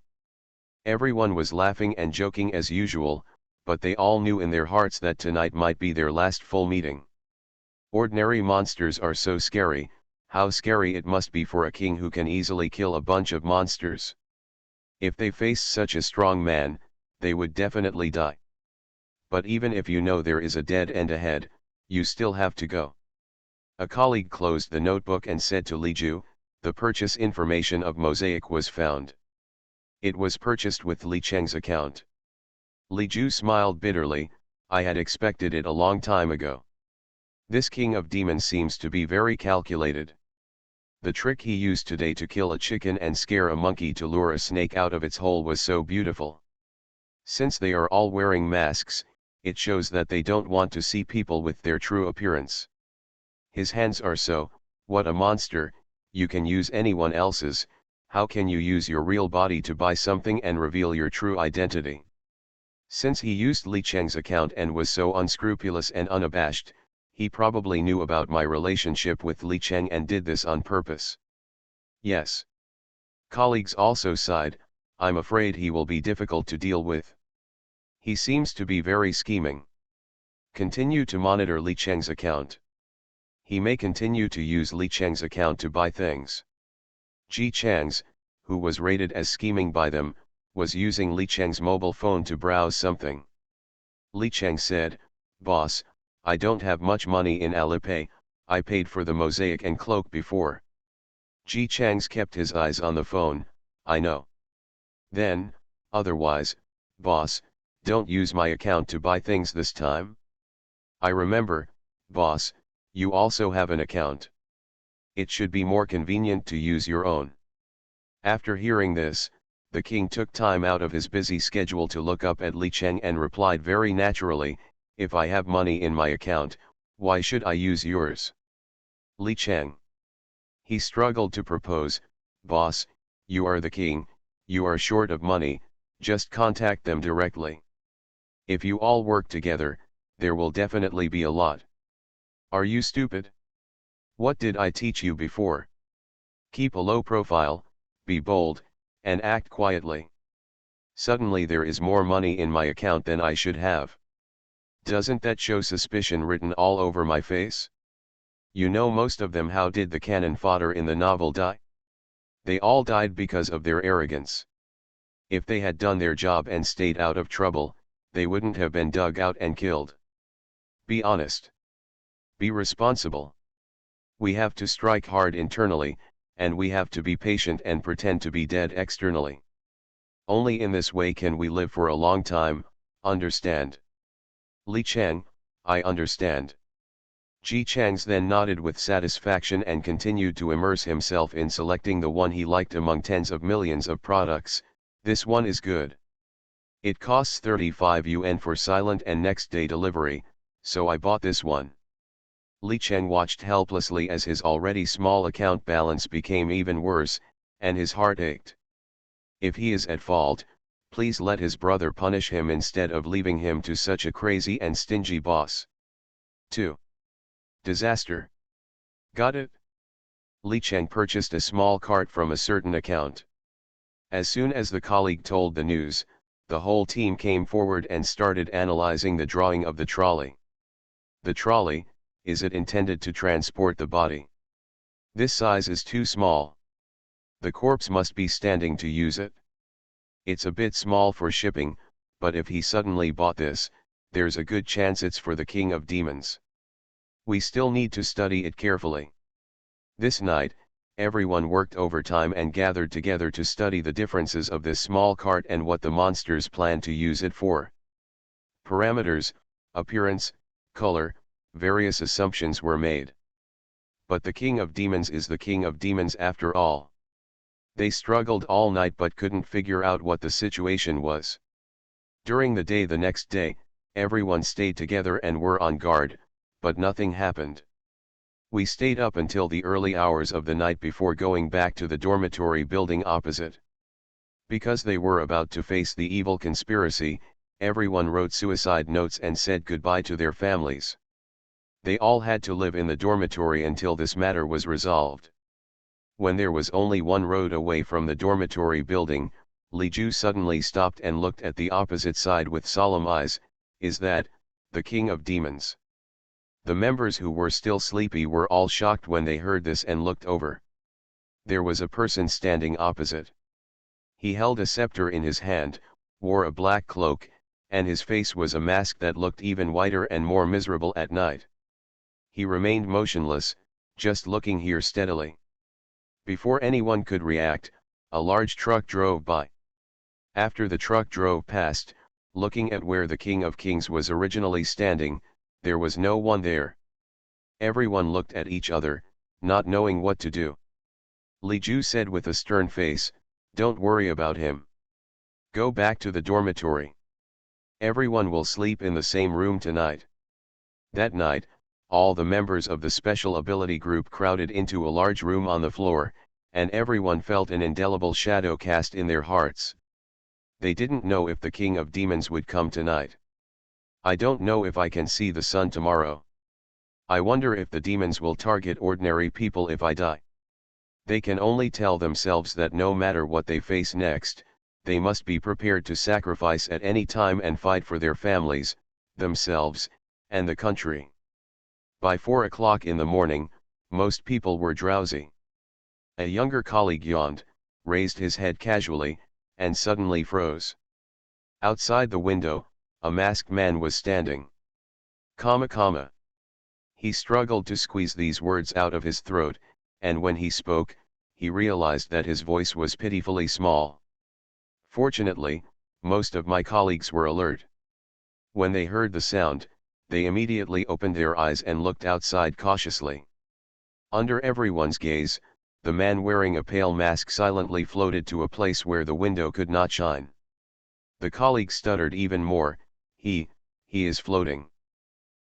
Everyone was laughing and joking as usual, but they all knew in their hearts that tonight might be their last full meeting. Ordinary monsters are so scary, how scary it must be for a king who can easily kill a bunch of monsters. If they faced such a strong man, they would definitely die. But even if you know there is a dead end ahead, you still have to go. A colleague closed the notebook and said to Li Ju, "The purchase information of Mosaic was found. It was purchased with Li Cheng's account." Li Ju smiled bitterly. "I had expected it a long time ago. This king of demons seems to be very calculated. The trick he used today to kill a chicken and scare a monkey to lure a snake out of its hole was so beautiful. Since they are all wearing masks, it shows that they don't want to see people with their true appearance. His hands are so, what a monster, you can use anyone else's, how can you use your real body to buy something and reveal your true identity?" Since he used Li Cheng's account and was so unscrupulous and unabashed, he probably knew about my relationship with Li Cheng and did this on purpose. Yes. Colleagues also sighed. "I'm afraid he will be difficult to deal with. He seems to be very scheming. Continue to monitor Li Cheng's account. He may continue to use Li Cheng's account to buy things." Ji Chang's, who was rated as scheming by them, was using Li Cheng's mobile phone to browse something. Li Cheng said, "Boss, I don't have much money in Alipay, I paid for the mosaic and cloak before." Ji Chang's kept his eyes on the phone. "I know. Then, otherwise, boss, don't use my account to buy things this time. I remember, boss, you also have an account. It should be more convenient to use your own. After hearing this, the king took time out of his busy schedule to look up at Li Cheng and replied very naturally, if I have money in my account, why should I use yours? Li Cheng. He struggled to propose, boss, you are the king, you are short of money, just contact them directly. If you all work together, there will definitely be a lot. Are you stupid? What did I teach you before? Keep a low profile, be bold, and act quietly. Suddenly there is more money in my account than I should have. Doesn't that show suspicion written all over my face? You know most of them. How did the cannon fodder in the novel die? They all died because of their arrogance. If they had done their job and stayed out of trouble, they wouldn't have been dug out and killed. Be honest. Be responsible. We have to strike hard internally, and we have to be patient and pretend to be dead externally. Only in this way can we live for a long time, understand? Li Cheng, I understand. Ji Changs then nodded with satisfaction and continued to immerse himself in selecting the one he liked among tens of millions of products. This one is good. It costs 35 yuan for silent and next day delivery, so I bought this one. Li Cheng watched helplessly as his already small account balance became even worse, and his heart ached. If he is at fault, please let his brother punish him instead of leaving him to such a crazy and stingy boss. 2. Disaster. Got it? Li Cheng purchased a small cart from a certain account. As soon as the colleague told the news, the whole team came forward and started analyzing the drawing of the trolley. The trolley, is it intended to transport the body? This size is too small. The corpse must be standing to use it. It's a bit small for shipping, but if he suddenly bought this, there's a good chance it's for the king of demons. We still need to study it carefully. This night, everyone worked overtime and gathered together to study the differences of this small cart and what the monsters plan to use it for. Parameters, appearance, color, various assumptions were made. But the king of demons is the king of demons after all. They struggled all night but couldn't figure out what the situation was. During the day the next day, everyone stayed together and were on guard, but nothing happened. We stayed up until the early hours of the night before going back to the dormitory building opposite. Because they were about to face the evil conspiracy, everyone wrote suicide notes and said goodbye to their families. They all had to live in the dormitory until this matter was resolved. When there was only one road away from the dormitory building, Li Ju suddenly stopped and looked at the opposite side with solemn eyes. Is that the king of demons? The members who were still sleepy were all shocked when they heard this and looked over. There was a person standing opposite. He held a scepter in his hand, wore a black cloak, and his face was a mask that looked even whiter and more miserable at night. He remained motionless, just looking here steadily. Before anyone could react, a large truck drove by. After the truck drove past, looking at where the King of Kings was originally standing, there was no one there. Everyone looked at each other, not knowing what to do. Li Ju said with a stern face, "Don't worry about him. Go back to the dormitory. Everyone will sleep in the same room tonight." That night, all the members of the special ability group crowded into a large room on the floor, and everyone felt an indelible shadow cast in their hearts. They didn't know if the King of Demons would come tonight. I don't know if I can see the sun tomorrow. I wonder if the demons will target ordinary people if I die. They can only tell themselves that no matter what they face next, they must be prepared to sacrifice at any time and fight for their families, themselves, and the country. By 4 o'clock in the morning, most people were drowsy. A younger colleague yawned, raised his head casually, and suddenly froze. Outside the window, a masked man was standing. Comma. He struggled to squeeze these words out of his throat, and when he spoke, he realized that his voice was pitifully small. Fortunately, most of my colleagues were alert. When they heard the sound, they immediately opened their eyes and looked outside cautiously. Under everyone's gaze, the man wearing a pale mask silently floated to a place where the window could not shine. The colleague stuttered even more, he is floating.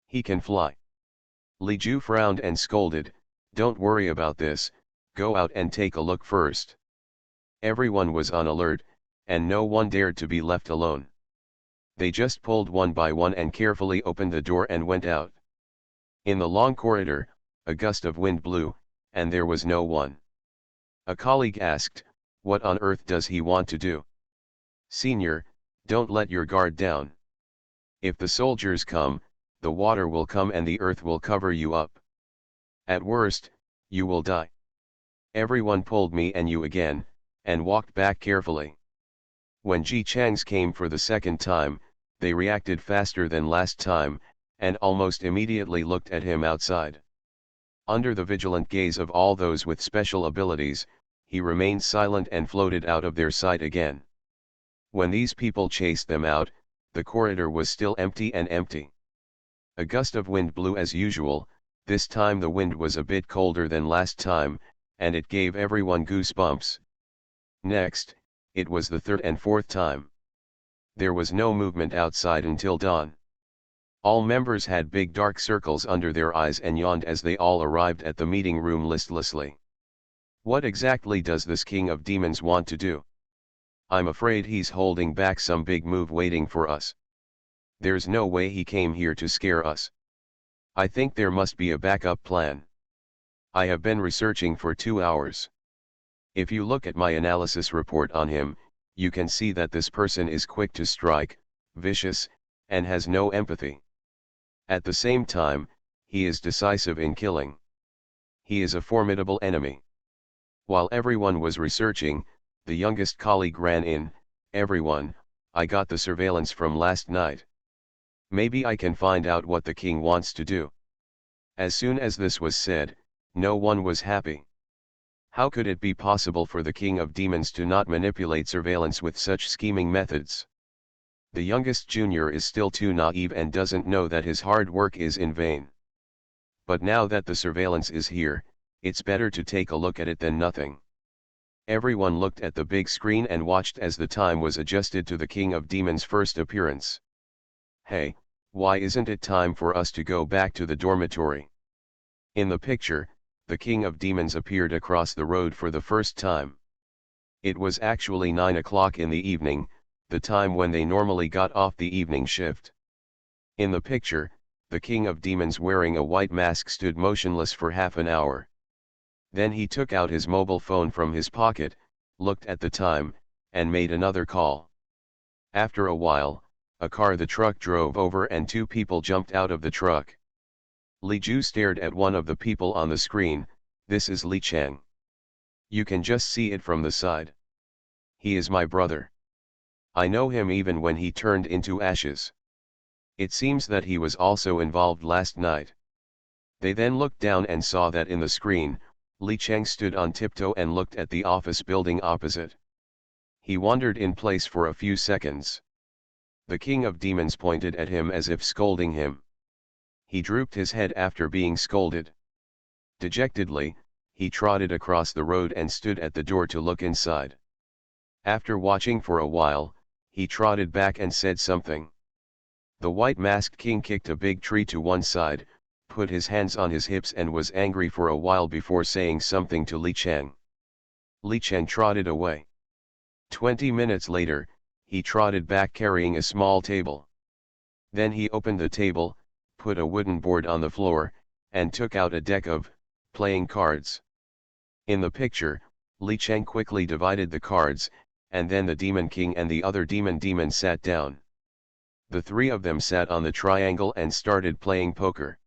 He can fly. Li Ju frowned and scolded, "Don't worry about this, go out and take a look first." Everyone was on alert, and no one dared to be left alone. They just pulled one by one and carefully opened the door and went out. In the long corridor, a gust of wind blew, and there was no one. A colleague asked, "What on earth does he want to do?" "Senior, don't let your guard down. If the soldiers come, the water will come and the earth will cover you up. At worst, you will die." Everyone pulled me and you again, and walked back carefully. When Ji Changs came for the second time, they reacted faster than last time, and almost immediately looked at him outside. Under the vigilant gaze of all those with special abilities, he remained silent and floated out of their sight again. When these people chased them out, the corridor was still empty and empty. A gust of wind blew as usual. This time the wind was a bit colder than last time, and it gave everyone goosebumps. Next, it was the third and fourth time. There was no movement outside until dawn. All members had big dark circles under their eyes and yawned as they all arrived at the meeting room listlessly. What exactly does this king of demons want to do? I'm afraid he's holding back some big move waiting for us. There's no way he came here to scare us. I think there must be a backup plan. I have been researching for 2 hours. If you look at my analysis report on him, you can see that this person is quick to strike, vicious, and has no empathy. At the same time, he is decisive in killing. He is a formidable enemy. While everyone was researching, the youngest colleague ran in. "Everyone, I got the surveillance from last night. Maybe I can find out what the king wants to do." As soon as this was said, no one was happy. How could it be possible for the king of demons to not manipulate surveillance with such scheming methods? The youngest junior is still too naive and doesn't know that his hard work is in vain. But now that the surveillance is here, it's better to take a look at it than nothing. Everyone looked at the big screen and watched as the time was adjusted to the king of demons' first appearance. "Hey, why isn't it time for us to go back to the dormitory?" In the picture, the king of demons appeared across the road for the first time. It was actually 9 o'clock in the evening, the time when they normally got off the evening shift. In the picture, the king of demons wearing a white mask stood motionless for half an hour. Then he took out his mobile phone from his pocket, looked at the time, and made another call. After a while, the truck drove over and 2 people jumped out of the truck. Li Ju stared at one of the people on the screen. "This is Li Chang. You can just see it from the side. He is my brother. I know him even when he turned into ashes. It seems that he was also involved last night." They then looked down and saw that in the screen, Li Chang stood on tiptoe and looked at the office building opposite. He wandered in place for a few seconds. The king of demons pointed at him as if scolding him. He drooped his head after being scolded. Dejectedly, he trotted across the road and stood at the door to look inside. After watching for a while, he trotted back and said something. The white-masked king kicked a big tree to one side, put his hands on his hips and was angry for a while before saying something to Li Chang. Li Chang trotted away. 20 minutes later, he trotted back carrying a small table. Then he opened the table, put a wooden board on the floor, and took out a deck of playing cards. In the picture, Li Chang quickly divided the cards, and then the Demon King and the other demon sat down. The 3 of them sat on the triangle and started playing poker.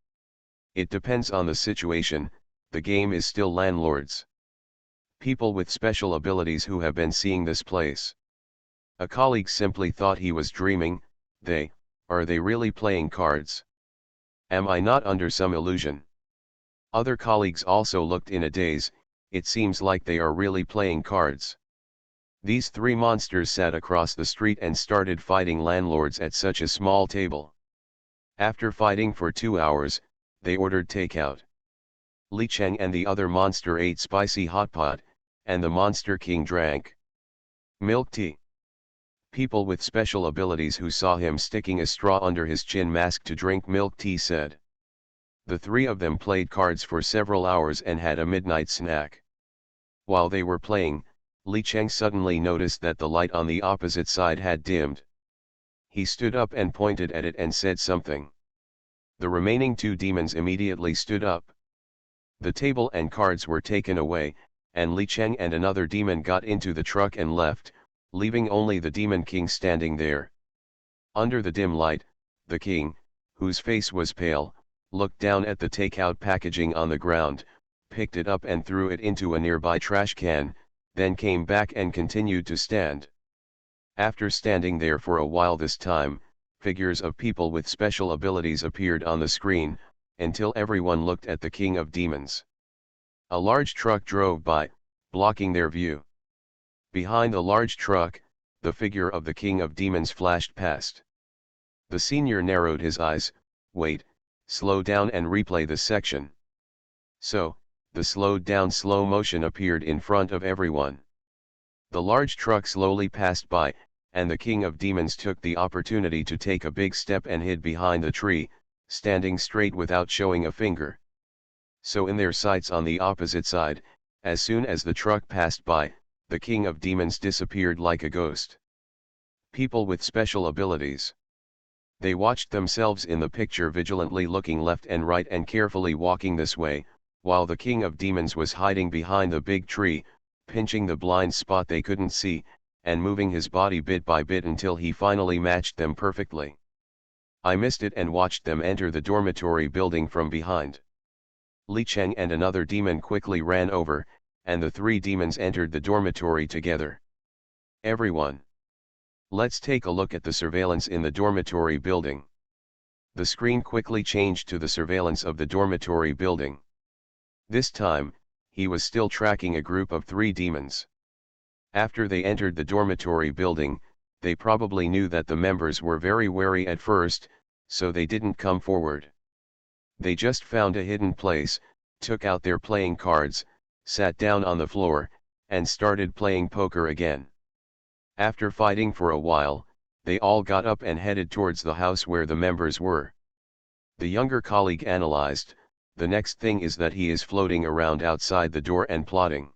It depends on the situation, the game is still landlords. People with special abilities who have been seeing this place. A colleague simply thought he was dreaming. Are they really playing cards? Am I not under some illusion? Other colleagues also looked in a daze. It seems like they are really playing cards. These three monsters sat across the street and started fighting landlords at such a small table. After fighting for 2 hours, they ordered takeout. Li Cheng and the other monster ate spicy hot pot, and the Monster King drank milk tea. People with special abilities who saw him sticking a straw under his chin mask to drink milk tea said. The three of them played cards for several hours and had a midnight snack. While they were playing, Li Cheng suddenly noticed that the light on the opposite side had dimmed. He stood up and pointed at it and said something. The remaining two demons immediately stood up. The table and cards were taken away, and Li Cheng and another demon got into the truck and left, leaving only the Demon King standing there. Under the dim light, the king, whose face was pale, looked down at the takeout packaging on the ground, picked it up and threw it into a nearby trash can, then came back and continued to stand. After standing there for a while this time, figures of people with special abilities appeared on the screen, until everyone looked at the King of Demons. A large truck drove by, blocking their view. Behind the large truck, the figure of the King of Demons flashed past. The senior narrowed his eyes, wait, slow down and replay the section. So, the slowed down slow motion appeared in front of everyone. The large truck slowly passed by, and the King of Demons took the opportunity to take a big step and hid behind the tree, standing straight without showing a finger. So in their sights on the opposite side, as soon as the truck passed by, the King of Demons disappeared like a ghost. People with special abilities. They watched themselves in the picture vigilantly looking left and right and carefully walking this way, while the King of Demons was hiding behind the big tree, pinching the blind spot they couldn't see, and moving his body bit by bit until he finally matched them perfectly. I missed it and watched them enter the dormitory building from behind. Li Cheng and another demon quickly ran over, and the three demons entered the dormitory together. Everyone, let's take a look at the surveillance in the dormitory building. The screen quickly changed to the surveillance of the dormitory building. This time, he was still tracking a group of three demons. After they entered the dormitory building, they probably knew that the members were very wary at first, so they didn't come forward. They just found a hidden place, took out their playing cards, sat down on the floor, and started playing poker again. After fighting for a while, they all got up and headed towards the house where the members were. The younger colleague analyzed, the next thing is that he is floating around outside the door and plotting.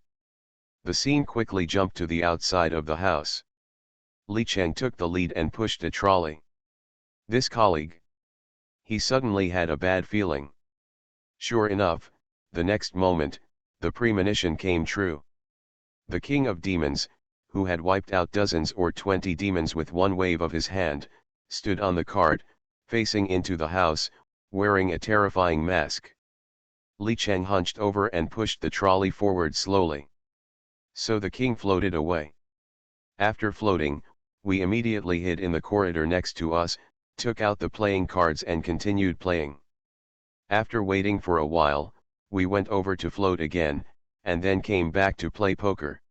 The scene quickly jumped to the outside of the house. Li Cheng took the lead and pushed a trolley. This colleague. He suddenly had a bad feeling. Sure enough, the next moment, the premonition came true. The King of Demons, who had wiped out dozens or 20 demons with one wave of his hand, stood on the cart, facing into the house, wearing a terrifying mask. Li Cheng hunched over and pushed the trolley forward slowly. So the king floated away. After floating, we immediately hid in the corridor next to us, took out the playing cards and continued playing. After waiting for a while, we went over to float again, and then came back to play poker.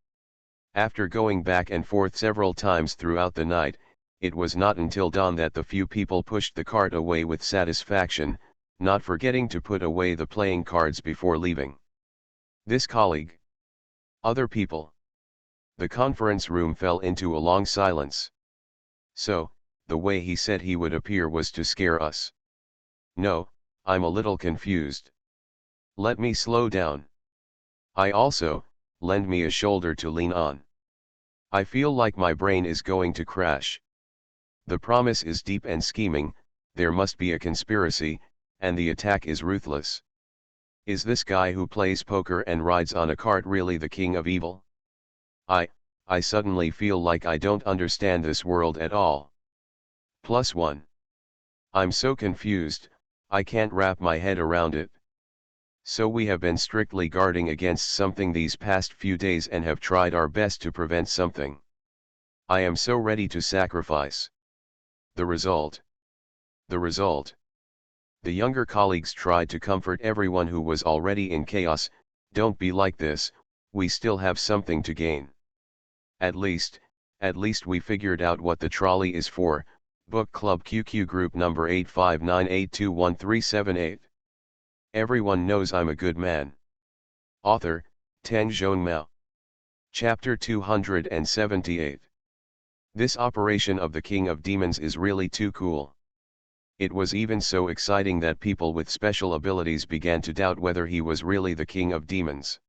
After going back and forth several times throughout the night, it was not until dawn that the few people pushed the cart away with satisfaction, not forgetting to put away the playing cards before leaving. This colleague. Other people. The conference room fell into a long silence. So, the way he said he would appear was to scare us. No, I'm a little confused. Let me slow down. I also, lend me a shoulder to lean on. I feel like my brain is going to crash. The promise is deep and scheming, there must be a conspiracy, and the attack is ruthless. Is this guy who plays poker and rides on a cart really the king of evil? I suddenly feel like I don't understand this world at all. +1. I'm so confused, I can't wrap my head around it. So we have been strictly guarding against something these past few days and have tried our best to prevent something. I am so ready to sacrifice. The result. The result. The younger colleagues tried to comfort everyone who was already in chaos. Don't be like this, we still have something to gain. At least, at least we figured out what the trolley is for. Book Club QQ Group number 859821378. Everyone knows I'm a good man. Author, Tang Zhongmao. Chapter 278. This operation of the King of Demons is really too cool. It was even so exciting that people with special abilities began to doubt whether he was really the King of Demons.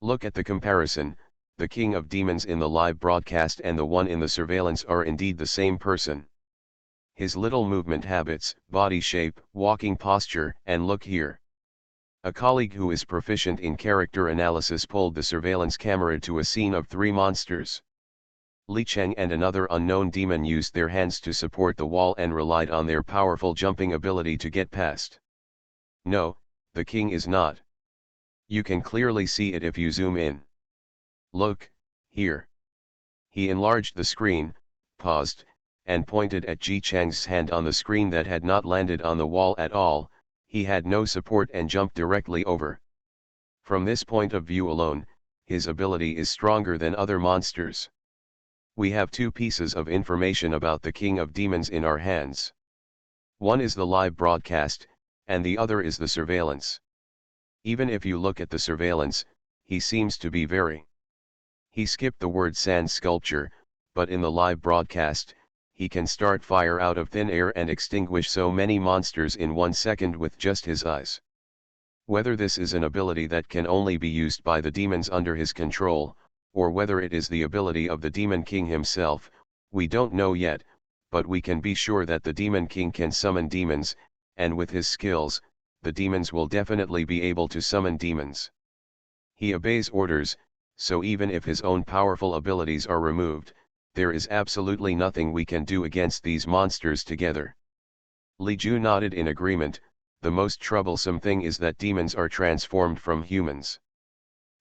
Look at the comparison. The King of Demons in the live broadcast and the one in the surveillance are indeed the same person. His little movement habits, body shape, walking posture, and look here. A colleague who is proficient in character analysis pulled the surveillance camera to a scene of 3 monsters. Li Cheng and another unknown demon used their hands to support the wall and relied on their powerful jumping ability to get past. No, the king is not. You can clearly see it if you zoom in. Look, here. He enlarged the screen, paused, and pointed at Ji Chang's hand on the screen that had not landed on the wall at all. He had no support and jumped directly over. From this point of view alone, his ability is stronger than other monsters. We have 2 pieces of information about the King of Demons in our hands. One is the live broadcast, and the other is the surveillance. Even if you look at the surveillance, he seems to be very. He skipped the word sand sculpture, but in the live broadcast, he can start fire out of thin air and extinguish so many monsters in 1 second with just his eyes. Whether this is an ability that can only be used by the demons under his control, or whether it is the ability of the Demon King himself, we don't know yet, but we can be sure that the Demon King can summon demons, and with his skills, the demons will definitely be able to summon demons. He obeys orders, so even if his own powerful abilities are removed, there is absolutely nothing we can do against these monsters together. Li Ju nodded in agreement. The most troublesome thing is that demons are transformed from humans.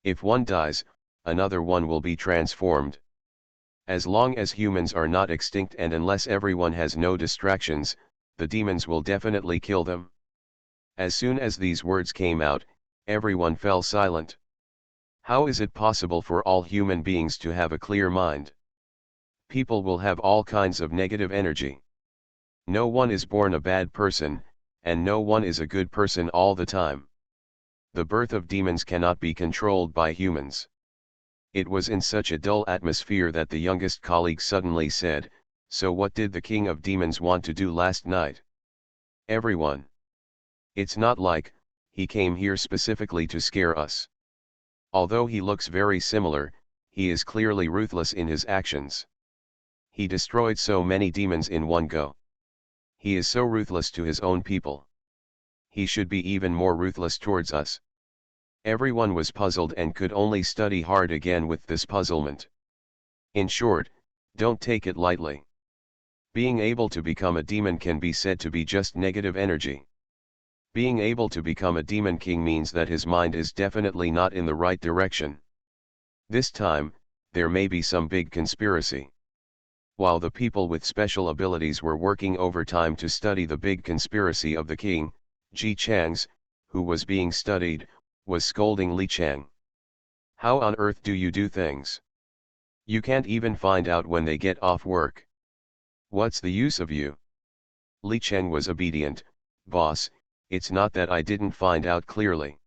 If one dies, another one will be transformed. As long as humans are not extinct and unless everyone has no distractions, the demons will definitely kill them. As soon as these words came out, everyone fell silent. How is it possible for all human beings to have a clear mind? People will have all kinds of negative energy. No one is born a bad person, and no one is a good person all the time. The birth of demons cannot be controlled by humans. It was in such a dull atmosphere that the youngest colleague suddenly said, "So what did the King of Demons want to do last night?" Everyone. It's not like, he came here specifically to scare us. Although he looks very similar, he is clearly ruthless in his actions. He destroyed so many demons in one go. He is so ruthless to his own people. He should be even more ruthless towards us. Everyone was puzzled and could only study hard again with this puzzlement. In short, don't take it lightly. Being able to become a demon can be said to be just negative energy. Being able to become a demon king means that his mind is definitely not in the right direction. This time, there may be some big conspiracy. While the people with special abilities were working overtime to study the big conspiracy of the king, Ji Chang's, who was being studied, was scolding Li Cheng. How on earth do you do things? You can't even find out when they get off work. What's the use of you? Li Cheng was obedient. Boss, it's not that I didn't find out clearly.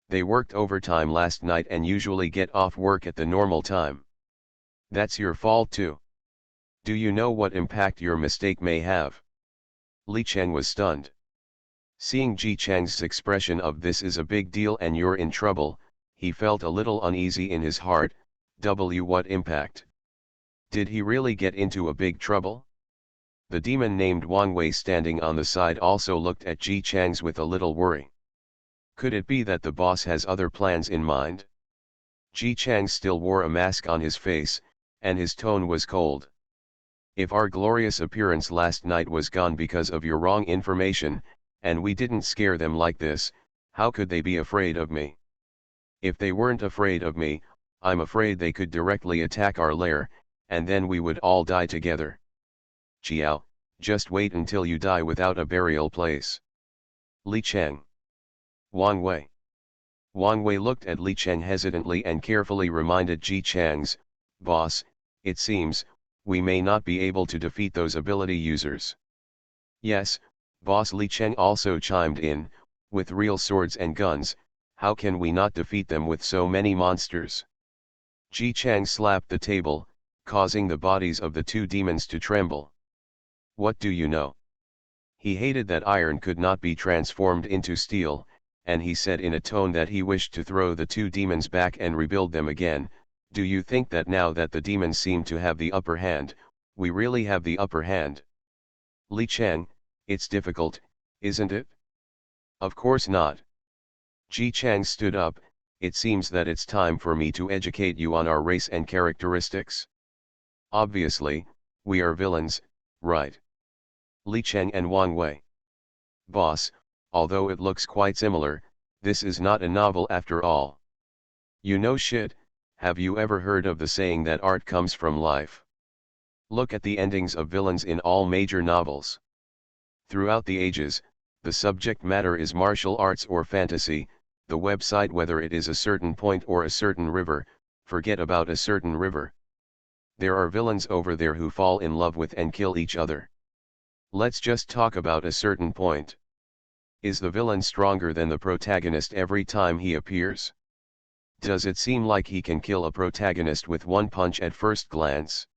They worked overtime last night and usually get off work at the normal time. That's your fault too. Do you know what impact your mistake may have? Li Cheng was stunned. Seeing Ji Chang's expression of "this is a big deal and you're in trouble," he felt a little uneasy in his heart. What impact? Did he really get into a big trouble? The demon named Wang Wei standing on the side also looked at Ji Chang's with a little worry. Could it be that the boss has other plans in mind? Ji Chang still wore a mask on his face, and his tone was cold. If our glorious appearance last night was gone because of your wrong information, and we didn't scare them like this, how could they be afraid of me? If they weren't afraid of me, I'm afraid they could directly attack our lair, and then we would all die together. Chiao, just wait until you die without a burial place. Li Cheng. Wang Wei. Wang Wei looked at Li Cheng hesitantly and carefully reminded Ji Chang's, Boss, it seems, we may not be able to defeat those ability users. Yes, Boss Li Cheng also chimed in, with real swords and guns, how can we not defeat them with so many monsters? Ji Chang slapped the table, causing the bodies of the two demons to tremble. What do you know? He hated that iron could not be transformed into steel, and he said in a tone that he wished to throw the two demons back and rebuild them again. Do you think that now that the demons seem to have the upper hand, we really have the upper hand? Li Cheng, it's difficult, isn't it? Of course not. Ji Chang stood up, it seems that it's time for me to educate you on our race and characteristics. Obviously, we are villains, right? Li Cheng and Wang Wei. Boss, although it looks quite similar, this is not a novel after all. You know shit, have you ever heard of the saying that art comes from life? Look at the endings of villains in all major novels. Throughout the ages, the subject matter is martial arts or fantasy, the website whether it is a certain point or a certain river, forget about a certain river. There are villains over there who fall in love with and kill each other. Let's just talk about a certain point. Is the villain stronger than the protagonist every time he appears? Does it seem like he can kill a protagonist with one punch at first glance?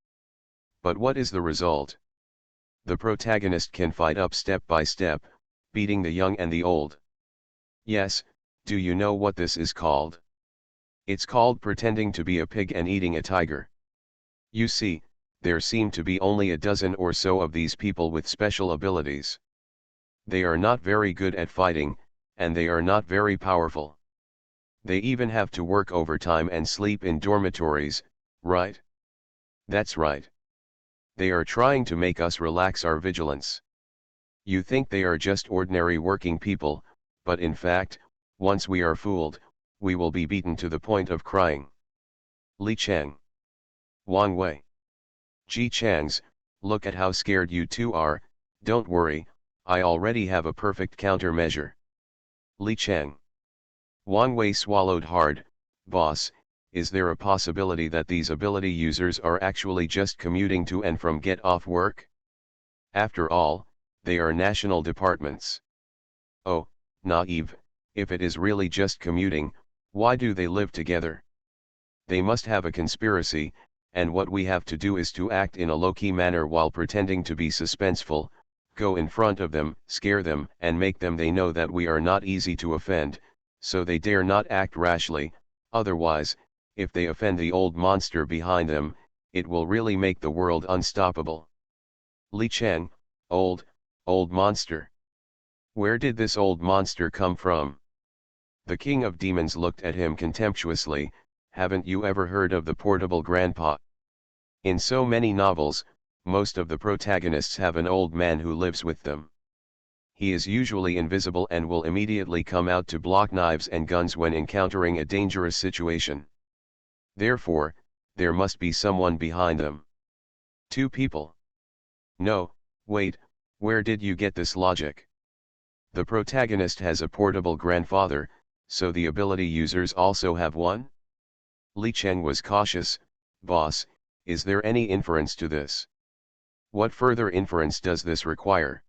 But what is the result? The protagonist can fight up step by step, beating the young and the old. Yes, do you know what this is called? It's called pretending to be a pig and eating a tiger. You see, there seem to be only a dozen or so of these people with special abilities. They are not very good at fighting, and they are not very powerful. They even have to work overtime and sleep in dormitories, right? That's right. They are trying to make us relax our vigilance. You think they are just ordinary working people, but in fact, once we are fooled, we will be beaten to the point of crying. Li Cheng. Wang Wei. Ji Changs, look at how scared you two are, don't worry, I already have a perfect countermeasure. Li Cheng. Wang Wei swallowed hard. Boss, is there a possibility that these ability users are actually just commuting to and from get off work? After all, they are national departments. Oh, naive, if it is really just commuting, why do they live together? They must have a conspiracy, and what we have to do is to act in a low-key manner while pretending to be suspenseful, go in front of them, scare them, and make them they know that we are not easy to offend, so they dare not act rashly, otherwise, if they offend the old monster behind them, it will really make the world unstoppable. Li Cheng, old monster. Where did this old monster come from? The king of demons looked at him contemptuously. Haven't you ever heard of the portable grandpa? In so many novels, most of the protagonists have an old man who lives with them. He is usually invisible and will immediately come out to block knives and guns when encountering a dangerous situation. Therefore, there must be someone behind them. Two people. No, wait, where did you get this logic? The protagonist has a portable grandfather, so the ability users also have one? Li Cheng was cautious. Boss, is there any inference to this? What further inference does this require?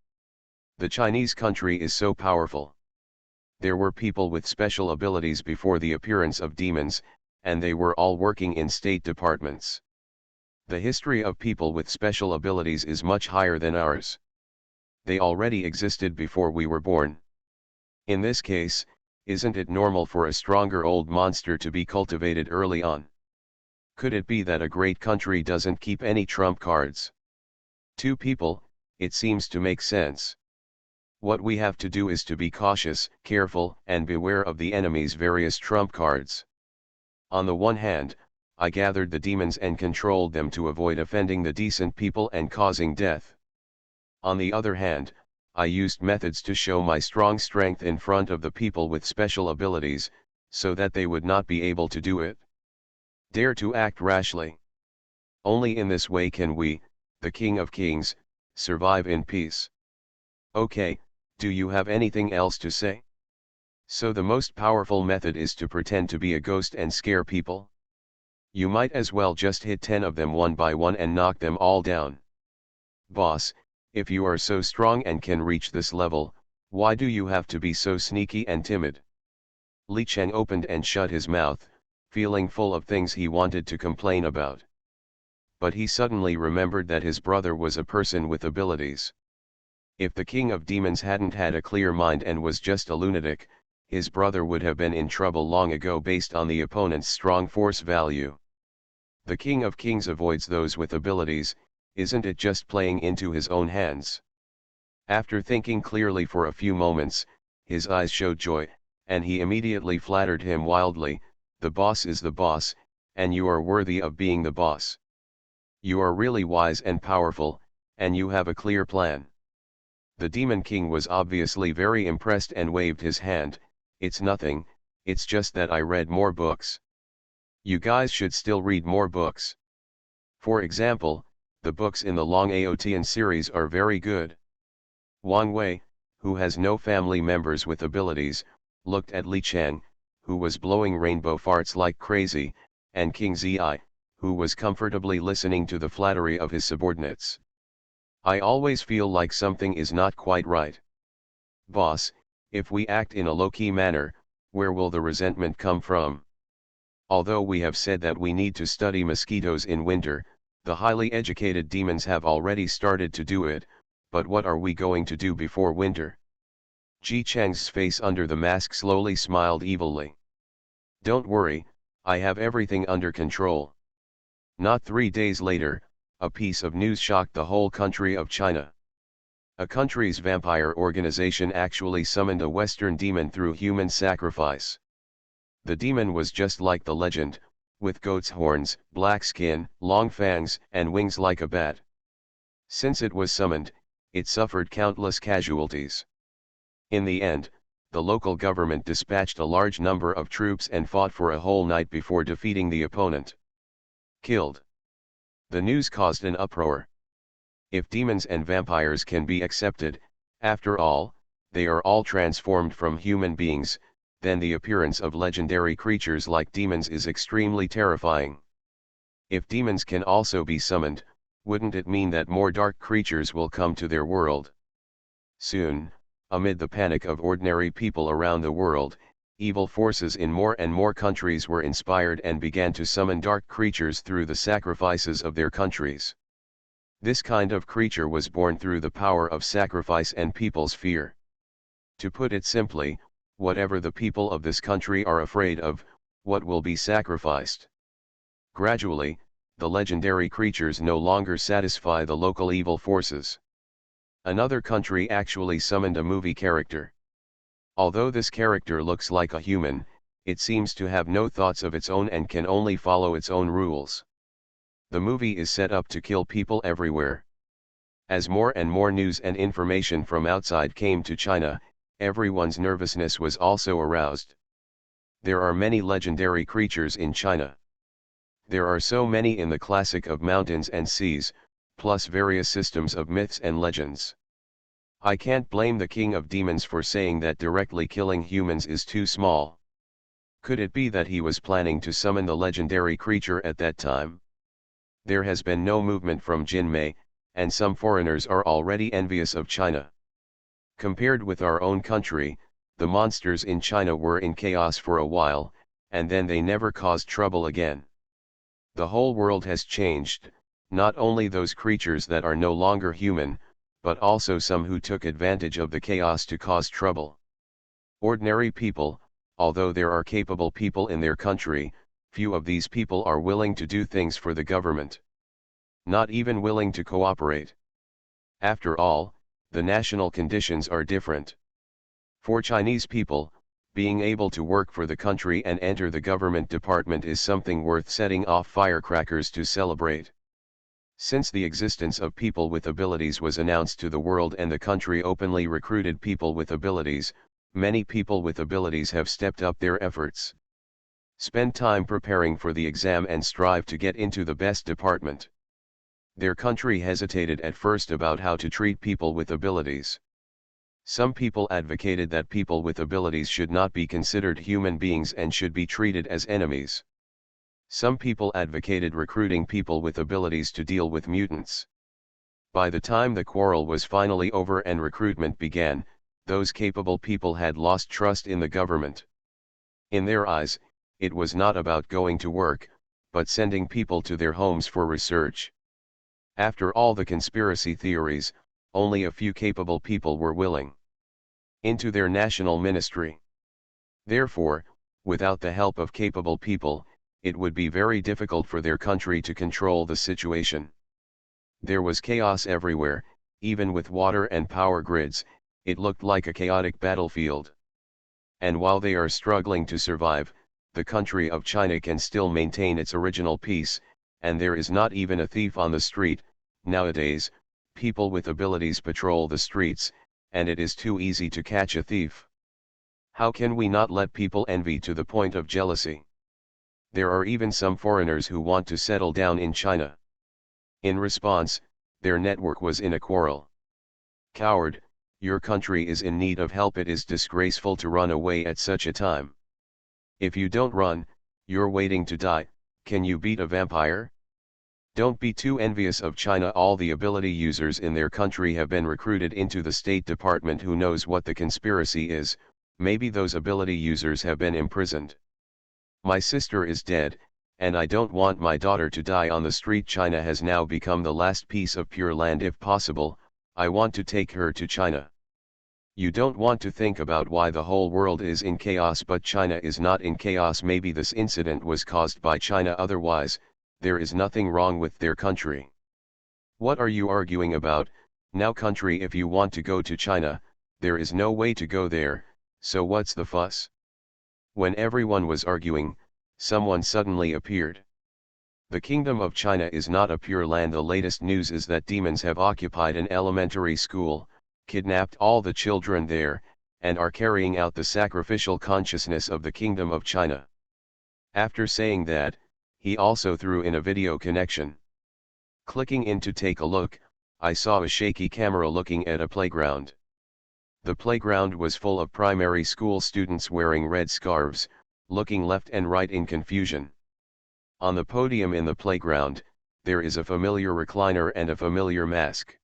The Chinese country is so powerful. There were people with special abilities before the appearance of demons, and they were all working in state departments. The history of people with special abilities is much higher than ours. They already existed before we were born. In this case, isn't it normal for a stronger old monster to be cultivated early on? Could it be that a great country doesn't keep any trump cards? Two people, it seems to make sense. What we have to do is to be cautious, careful, and beware of the enemy's various trump cards. On the one hand, I gathered the demons and controlled them to avoid offending the decent people and causing death. On the other hand, I used methods to show my strong strength in front of the people with special abilities, so that they would not be able to do it. Dare to act rashly. Only in this way can we, the King of Kings, survive in peace. Okay, do you have anything else to say? So the most powerful method is to pretend to be a ghost and scare people? You might as well just hit 10 of them one by one and knock them all down. Boss, if you are so strong and can reach this level, why do you have to be so sneaky and timid? Li Cheng opened and shut his mouth, feeling full of things he wanted to complain about. But he suddenly remembered that his brother was a person with abilities. If the king of demons hadn't had a clear mind and was just a lunatic, his brother would have been in trouble long ago based on the opponent's strong force value. The king of kings avoids those with abilities, isn't it just playing into his own hands? After thinking clearly for a few moments, his eyes showed joy, and he immediately flattered him wildly, "The boss is the boss, and you are worthy of being the boss. You are really wise and powerful, and you have a clear plan." The Demon King was obviously very impressed and waved his hand, "It's nothing, it's just that I read more books. You guys should still read more books. For example, the books in the Long Aotian series are very good." Wang Wei, who has no family members with abilities, looked at Li Cheng, who was blowing rainbow farts like crazy, and King Zi, who was comfortably listening to the flattery of his subordinates. "I always feel like something is not quite right. Boss, if we act in a low-key manner, where will the resentment come from? Although we have said that we need to study mosquitoes in winter, the highly educated demons have already started to do it, but what are we going to do before winter?" Ji Cheng's face under the mask slowly smiled evilly. "Don't worry, I have everything under control." Not 3 days later, a piece of news shocked the whole country of China. A country's vampire organization actually summoned a Western demon through human sacrifice. The demon was just like the legend, with goat's horns, black skin, long fangs, and wings like a bat. Since it was summoned, it suffered countless casualties. In the end, the local government dispatched a large number of troops and fought for a whole night before defeating the opponent. Killed. The news caused an uproar. If demons and vampires can be accepted, after all, they are all transformed from human beings, then the appearance of legendary creatures like demons is extremely terrifying. If demons can also be summoned, wouldn't it mean that more dark creatures will come to their world? Soon, amid the panic of ordinary people around the world, evil forces in more and more countries were inspired and began to summon dark creatures through the sacrifices of their countries. This kind of creature was born through the power of sacrifice and people's fear. To put it simply, whatever the people of this country are afraid of, what will be sacrificed? Gradually, the legendary creatures no longer satisfy the local evil forces. Another country actually summoned a movie character. Although this character looks like a human, it seems to have no thoughts of its own and can only follow its own rules. The movie is set up to kill people everywhere. As more and more news and information from outside came to China, everyone's nervousness was also aroused. There are many legendary creatures in China. There are so many in the classic of mountains and seas, plus various systems of myths and legends. I can't blame the king of demons for saying that directly killing humans is too small. Could it be that he was planning to summon the legendary creature at that time? There has been no movement from Jinmei, and some foreigners are already envious of China. Compared with our own country, the monsters in China were in chaos for a while, and then they never caused trouble again. The whole world has changed, not only those creatures that are no longer human, but also some who took advantage of the chaos to cause trouble. Ordinary people, although there are capable people in their country, few of these people are willing to do things for the government. Not even willing to cooperate. After all, the national conditions are different. For Chinese people, being able to work for the country and enter the government department is something worth setting off firecrackers to celebrate. Since the existence of people with abilities was announced to the world and the country openly recruited people with abilities, many people with abilities have stepped up their efforts. Spend time preparing for the exam and strive to get into the best department. Their country hesitated at first about how to treat people with abilities. Some people advocated that people with abilities should not be considered human beings and should be treated as enemies. Some people advocated recruiting people with abilities to deal with mutants. By the time the quarrel was finally over and recruitment began, those capable people had lost trust in the government. In their eyes, it was not about going to work, but sending people to their homes for research. After all the conspiracy theories, only a few capable people were willing into their national ministry. Therefore, without the help of capable people, it would be very difficult for their country to control the situation. There was chaos everywhere, even with water and power grids, it looked like a chaotic battlefield. And while they are struggling to survive, the country of China can still maintain its original peace, and there is not even a thief on the street. Nowadays, people with abilities patrol the streets, and it is too easy to catch a thief. How can we not let people envy to the point of jealousy? There are even some foreigners who want to settle down in China. In response, their network was in a quarrel. Coward, your country is in need of help. It is disgraceful to run away at such a time. If you don't run, you're waiting to die. Can you beat a vampire? Don't be too envious of China. All the ability users in their country have been recruited into the State Department. Who knows what the conspiracy is? Maybe those ability users have been imprisoned. My sister is dead, and I don't want my daughter to die on the street. China has now become the last piece of pure land. If possible, I want to take her to China. You don't want to think about why the whole world is in chaos, but China is not in chaos. Maybe this incident was caused by China, otherwise, there is nothing wrong with their country. What are you arguing about, now country? If you want to go to China, there is no way to go there, so what's the fuss? When everyone was arguing, someone suddenly appeared. The Kingdom of China is not a pure land. The latest news is that demons have occupied an elementary school, kidnapped all the children there, and are carrying out the sacrificial consciousness of the Kingdom of China. After saying that, he also threw in a video connection. Clicking in to take a look, I saw a shaky camera looking at a playground. The playground was full of primary school students wearing red scarves, looking left and right in confusion. On the podium in the playground, there is a familiar recliner and a familiar mask.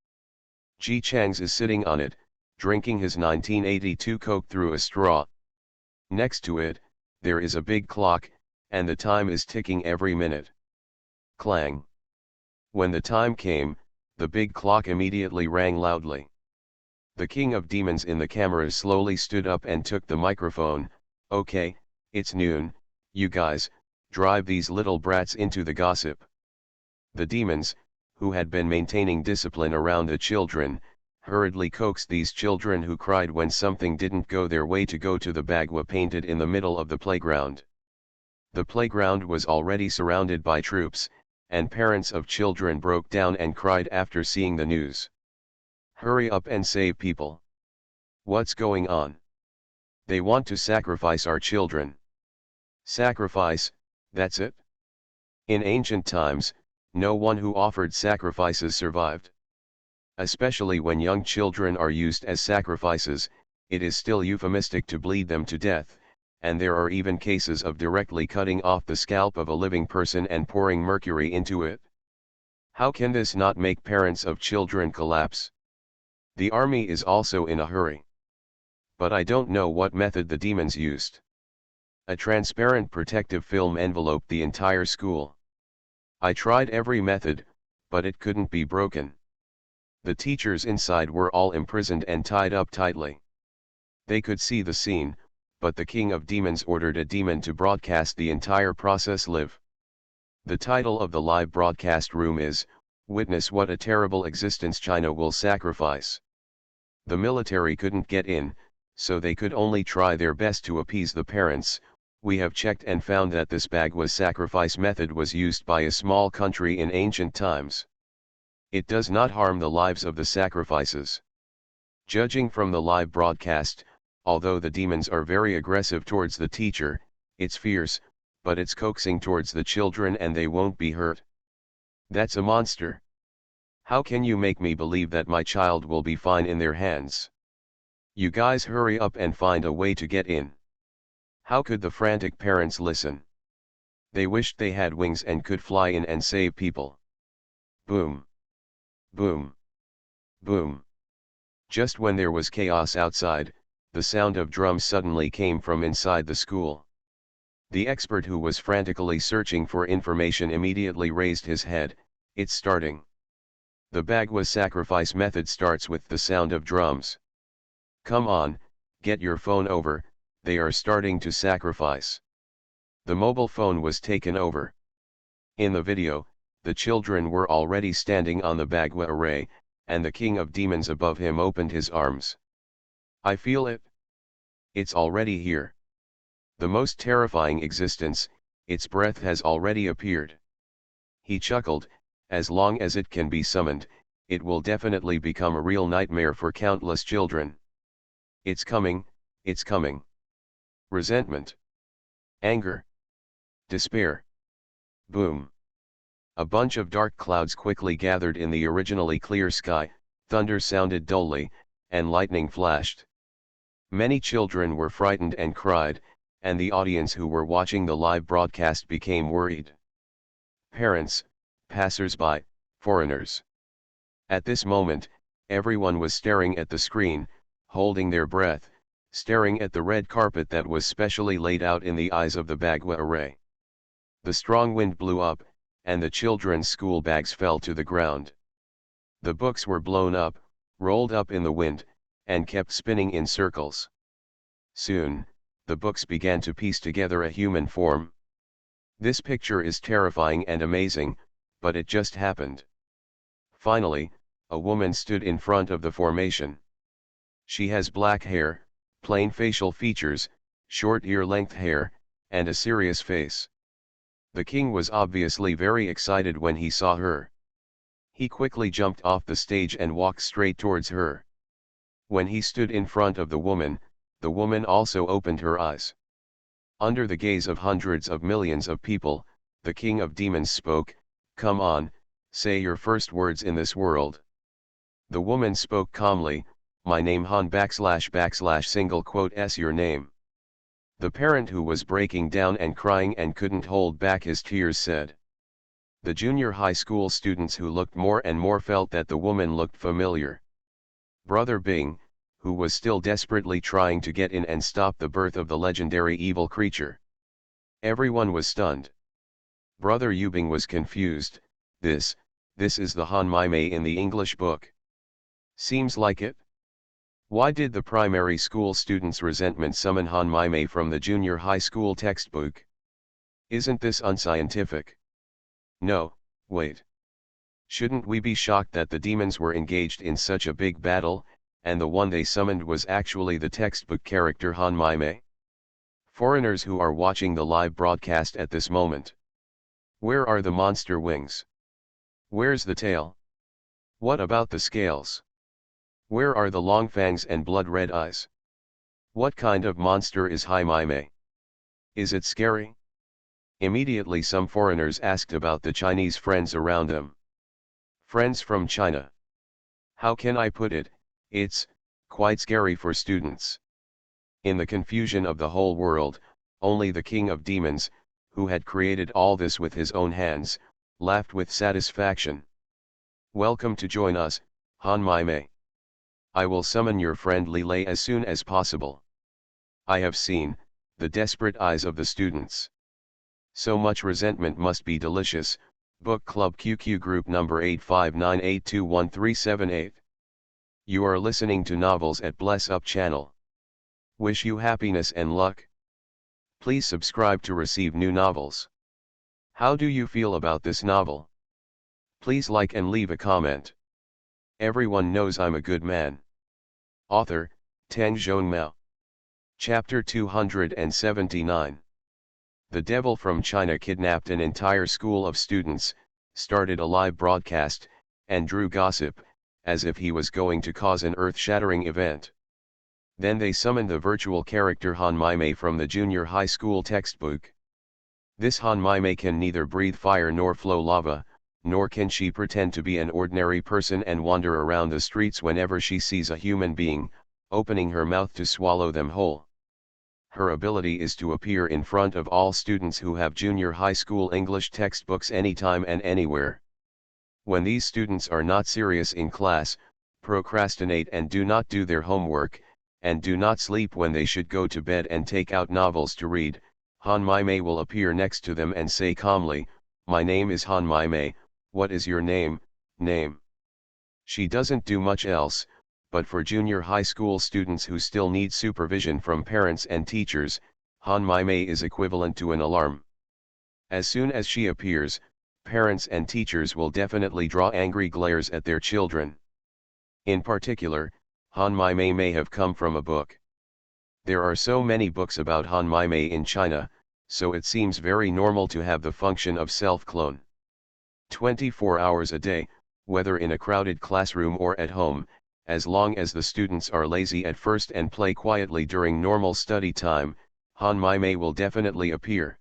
Ji Changs is sitting on it, drinking his 1982 Coke through a straw. Next to it, there is a big clock, and the time is ticking every minute. Clang. When the time came, the big clock immediately rang loudly. The king of demons in the camera slowly stood up and took the microphone. Okay, it's noon, you guys, drive these little brats into the gossip. The demons, who had been maintaining discipline around the children, hurriedly coaxed these children who cried when something didn't go their way to go to the bagua painted in the middle of the playground. The playground was already surrounded by troops, and parents of children broke down and cried after seeing the news. Hurry up and save people. What's going on? They want to sacrifice our children. Sacrifice, that's it? In ancient times, no one who offered sacrifices survived. Especially when young children are used as sacrifices, it is still euphemistic to bleed them to death, and there are even cases of directly cutting off the scalp of a living person and pouring mercury into it. How can this not make parents of children collapse? The army is also in a hurry. But I don't know what method the demons used. A transparent protective film enveloped the entire school. I tried every method, but it couldn't be broken. The teachers inside were all imprisoned and tied up tightly. They could see the scene, but the king of demons ordered a demon to broadcast the entire process live. The title of the live broadcast room is, "Witness What a Terrible Existence China Will Sacrifice." The military couldn't get in, so they could only try their best to appease the parents. We have checked and found that this bagua sacrifice method was used by a small country in ancient times. It does not harm the lives of the sacrifices. Judging from the live broadcast, although the demons are very aggressive towards the teacher, it's fierce, but it's coaxing towards the children and they won't be hurt. That's a monster. How can you make me believe that my child will be fine in their hands? You guys hurry up and find a way to get in. How could the frantic parents listen? They wished they had wings and could fly in and save people. Boom. Boom. Boom. Just when there was chaos outside, the sound of drums suddenly came from inside the school. The expert who was frantically searching for information immediately raised his head. It's starting. The Bagua sacrifice method starts with the sound of drums. Come on, get your phone over, they are starting to sacrifice. The mobile phone was taken over. In the video, the children were already standing on the Bagua array, and the king of demons above him opened his arms. I feel it. It's already here. The most terrifying existence, its breath has already appeared. He chuckled, as long as it can be summoned, it will definitely become a real nightmare for countless children. It's coming, it's coming. Resentment. Anger. Despair. Boom. A bunch of dark clouds quickly gathered in the originally clear sky, thunder sounded dully, and lightning flashed. Many children were frightened and cried, and the audience who were watching the live broadcast became worried. Parents, passers-by, foreigners. At this moment, everyone was staring at the screen, holding their breath, staring at the red carpet that was specially laid out in the eyes of the Bagua array. The strong wind blew up, and the children's school bags fell to the ground. The books were blown up, rolled up in the wind, and kept spinning in circles. Soon, the books began to piece together a human form. This picture is terrifying and amazing, but it just happened. Finally, a woman stood in front of the formation. She has black hair, plain facial features, short ear-length hair, and a serious face. The king was obviously very excited when he saw her. He quickly jumped off the stage and walked straight towards her. When he stood in front of the woman also opened her eyes. Under the gaze of hundreds of millions of people, the king of demons spoke, "Come on, say your first words in this world." The woman spoke calmly, "My name Han // your name." The parent who was breaking down and crying and couldn't hold back his tears said. The junior high school students who looked more and more felt that the woman looked familiar. Brother Bing, who was still desperately trying to get in and stop the birth of the legendary evil creature. Everyone was stunned. Brother Yubing was confused. This is the Han Mai in the English book. Seems like it. Why did the primary school students' resentment summon Han Mai from the junior high school textbook? Isn't this unscientific? No, wait. Shouldn't we be shocked that the demons were engaged in such a big battle, and the one they summoned was actually the textbook character Han Mai? Foreigners who are watching the live broadcast at this moment. Where are the monster wings? Where's the tail? What about the scales? Where are the long fangs and blood-red eyes? What kind of monster is Han Mai? Is it scary? Immediately some foreigners asked about the Chinese friends around them. Friends from China. How can I put it, it's quite scary for students. In the confusion of the whole world, only the king of demons, who had created all this with his own hands, laughed with satisfaction. Welcome to join us, Han Mai. I will summon your friend Li Lei as soon as possible. I have seen the desperate eyes of the students. So much resentment must be delicious. Book Club QQ Group number 859821378. You are listening to Novels at Bless Up channel. Wish you happiness and luck. Please subscribe to receive new novels. How do you feel about this novel? Please like and leave a comment. Everyone knows I'm a good man. Author, Tang Zhongmao. Chapter 279. The devil from China kidnapped an entire school of students, started a live broadcast, and drew gossip, as if he was going to cause an earth-shattering event. Then they summoned the virtual character Han Mai from the junior high school textbook. This Han Mai can neither breathe fire nor flow lava, nor can she pretend to be an ordinary person and wander around the streets whenever she sees a human being, opening her mouth to swallow them whole. her ability is to appear in front of all students who have junior high school English textbooks anytime and anywhere. When these students are not serious in class, procrastinate and do not do their homework, and do not sleep when they should go to bed and take out novels to read, Han Mai will appear next to them and say calmly, "My name is Han Mai, what is your name, name?" She doesn't do much else, but for junior high school students who still need supervision from parents and teachers, Han Mai is equivalent to an alarm. As soon as she appears, parents and teachers will definitely draw angry glares at their children. In particular, Han Mai may have come from a book. There are so many books about Han Mai in China, so it seems very normal to have the function of self-clone. 24 hours a day, whether in a crowded classroom or at home, as long as the students are lazy at first and play quietly during normal study time, Han Mai will definitely appear.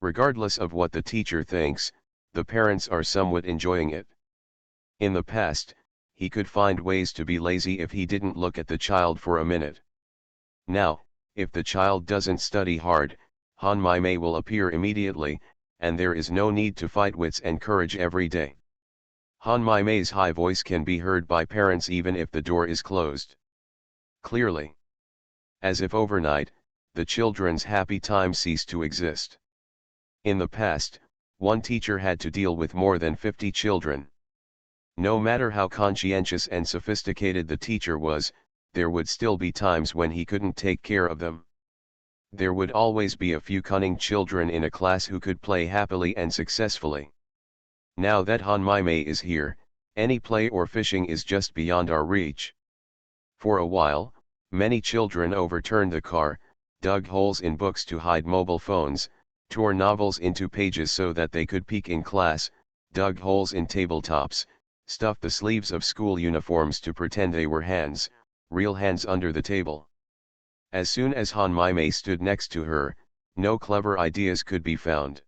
Regardless of what the teacher thinks, the parents are somewhat enjoying it. In the past, he could find ways to be lazy if he didn't look at the child for a minute. Now, if the child doesn't study hard, Han Mai will appear immediately, and there is no need to fight wits and courage every day. Han Mai's high voice can be heard by parents even if the door is closed. Clearly. As if overnight, the children's happy time ceased to exist. In the past, one teacher had to deal with more than 50 children. No matter how conscientious and sophisticated the teacher was, there would still be times when he couldn't take care of them. There would always be a few cunning children in a class who could play happily and successfully. Now that Han Mai is here, any play or fishing is just beyond our reach. For a while, many children overturned the car, dug holes in books to hide mobile phones, tore novels into pages so that they could peek in class, dug holes in tabletops, stuffed the sleeves of school uniforms to pretend they were hands, real hands under the table. As soon as Han Mai stood next to her, no clever ideas could be found.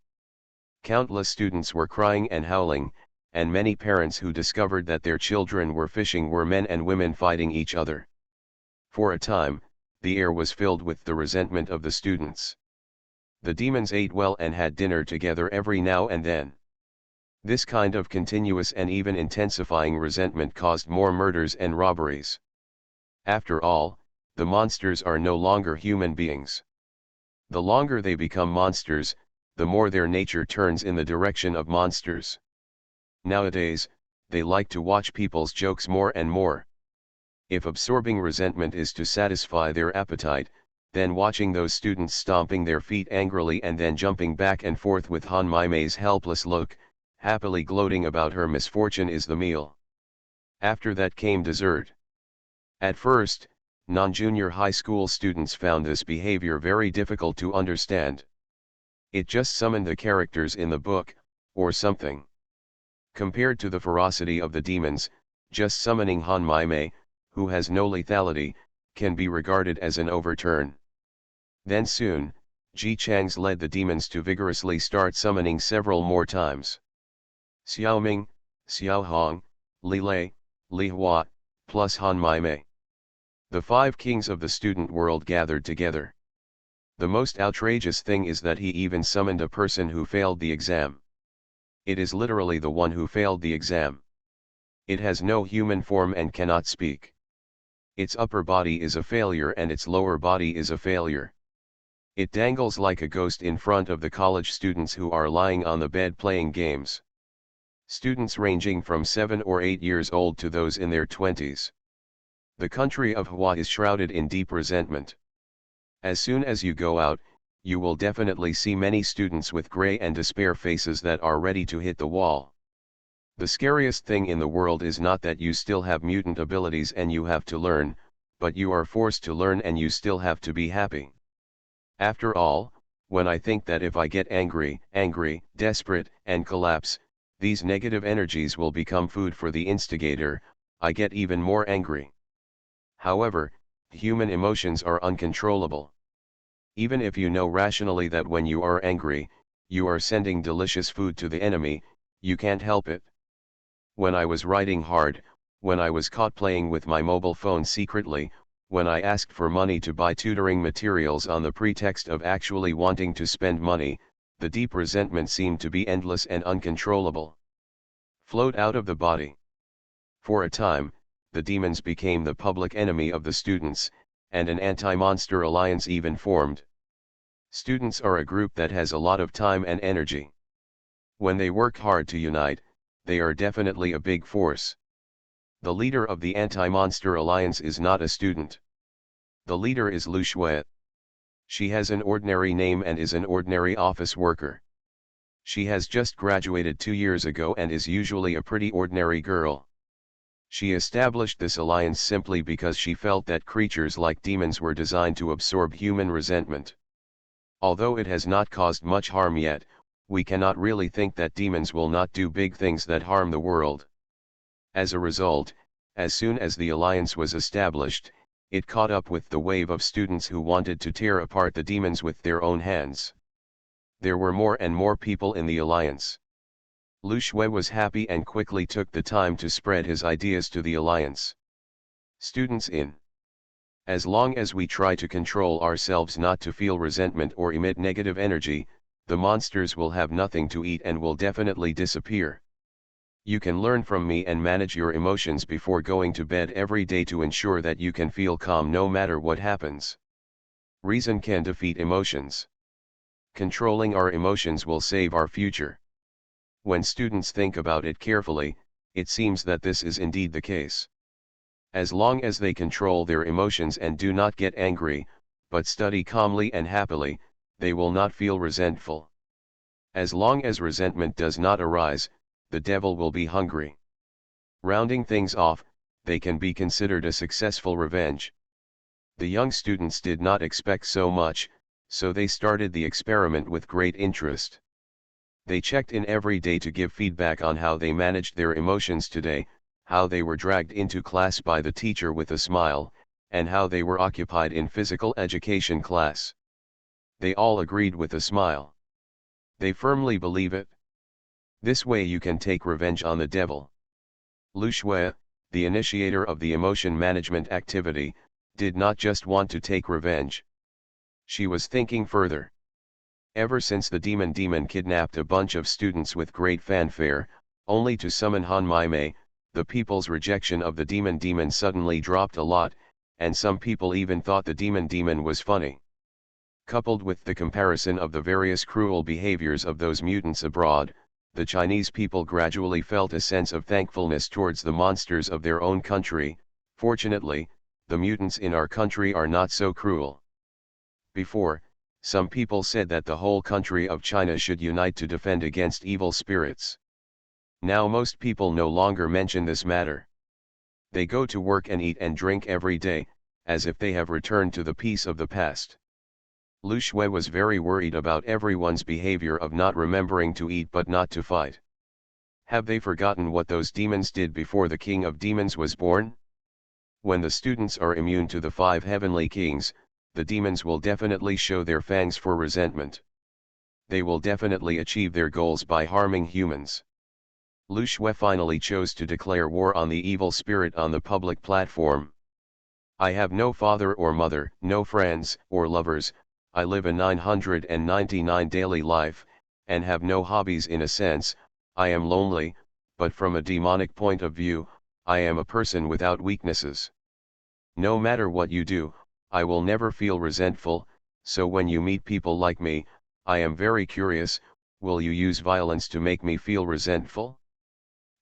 Countless students were crying and howling, and many parents who discovered that their children were fishing were men and women fighting each other. For a time, the air was filled with the resentment of the students. The demons ate well and had dinner together every now and then. This kind of continuous and even intensifying resentment caused more murders and robberies. After all, the monsters are no longer human beings. The longer they become monsters, the more their nature turns in the direction of monsters. Nowadays, they like to watch people's jokes more and more. If absorbing resentment is to satisfy their appetite, then watching those students stomping their feet angrily and then jumping back and forth with Han Mai's helpless look, happily gloating about her misfortune is the meal. After that came dessert. At first, non-junior high school students found this behavior very difficult to understand. It just summoned the characters in the book, or something. Compared to the ferocity of the demons, just summoning Han Mai, who has no lethality, can be regarded as an overturn. Then soon, Ji Chang's led the demons to vigorously start summoning several more times. Xiaoming, Xiaohong, Li Lei, Li Hua, plus Han Mai. The 5 kings of the student world gathered together. The most outrageous thing is that he even summoned a person who failed the exam. It is literally the one who failed the exam. It has no human form and cannot speak. Its upper body is a failure and its lower body is a failure. It dangles like a ghost in front of the college students who are lying on the bed playing games. Students ranging from 7 or 8 years old to those in their 20s. The country of Hua is shrouded in deep resentment. As soon as you go out, you will definitely see many students with gray and despair faces that are ready to hit the wall. The scariest thing in the world is not that you still have mutant abilities and you have to learn, but you are forced to learn and you still have to be happy. After all, when I think that if I get angry, desperate, and collapse, these negative energies will become food for the instigator, I get even more angry. However, human emotions are uncontrollable. Even if you know rationally that when you are angry, you are sending delicious food to the enemy, you can't help it. When I was writing hard, when I was caught playing with my mobile phone secretly, When I asked for money to buy tutoring materials on the pretext of actually wanting to spend money, the deep resentment seemed to be endless and uncontrollable. Flowed out of the body. For a time, the demons became the public enemy of the students, and an anti-monster alliance even formed. Students are a group that has a lot of time and energy. When they work hard to unite, they are definitely a big force. The leader of the anti-monster alliance is not a student. The leader is Lu Shui. She has an ordinary name and is an ordinary office worker. She has just graduated 2 years ago and is usually a pretty ordinary girl. She established this alliance simply because she felt that creatures like demons were designed to absorb human resentment. Although it has not caused much harm yet, we cannot really think that demons will not do big things that harm the world. As a result, as soon as the alliance was established, it caught up with the wave of students who wanted to tear apart the demons with their own hands. There were more and more people in the alliance. Lu Shui was happy and quickly took the time to spread his ideas to the alliance. Students in. As long as we try to control ourselves not to feel resentment or emit negative energy, the monsters will have nothing to eat and will definitely disappear. You can learn from me and manage your emotions before going to bed every day to ensure that you can feel calm no matter what happens. Reason can defeat emotions. Controlling our emotions will save our future. When students think about it carefully, it seems that this is indeed the case. As long as they control their emotions and do not get angry, but study calmly and happily, they will not feel resentful. As long as resentment does not arise, the devil will be hungry. Rounding things off, they can be considered a successful revenge. The young students did not expect so much, so they started the experiment with great interest. They checked in every day to give feedback on how they managed their emotions today, how they were dragged into class by the teacher with a smile, and how they were occupied in physical education class. They all agreed with a smile. They firmly believe it. This way you can take revenge on the devil. Lu Shui, the initiator of the emotion management activity, did not just want to take revenge. She was thinking further. Ever since the demon kidnapped a bunch of students with great fanfare, only to summon Han Mei, the people's rejection of the demon suddenly dropped a lot, and some people even thought the demon was funny. Coupled with the comparison of the various cruel behaviors of those mutants abroad, the Chinese people gradually felt a sense of thankfulness towards the monsters of their own country. Fortunately, the mutants in our country are not so cruel. Before, some people said that the whole country of China should unite to defend against evil spirits. Now most people no longer mention this matter. They go to work and eat and drink every day, as if they have returned to the peace of the past. Lu Shui was very worried about everyone's behavior of not remembering to eat but not to fight. Have they forgotten what those demons did before the king of demons was born? When the students are immune to the 5 heavenly kings, the demons will definitely show their fangs for resentment. They will definitely achieve their goals by harming humans. Lu Shui finally chose to declare war on the evil spirit on the public platform. I have no father or mother, no friends or lovers, I live a 999 daily life, and have no hobbies in a sense. I am lonely, but from a demonic point of view, I am a person without weaknesses. No matter what you do, I will never feel resentful, so when you meet people like me, I am very curious, will you use violence to make me feel resentful?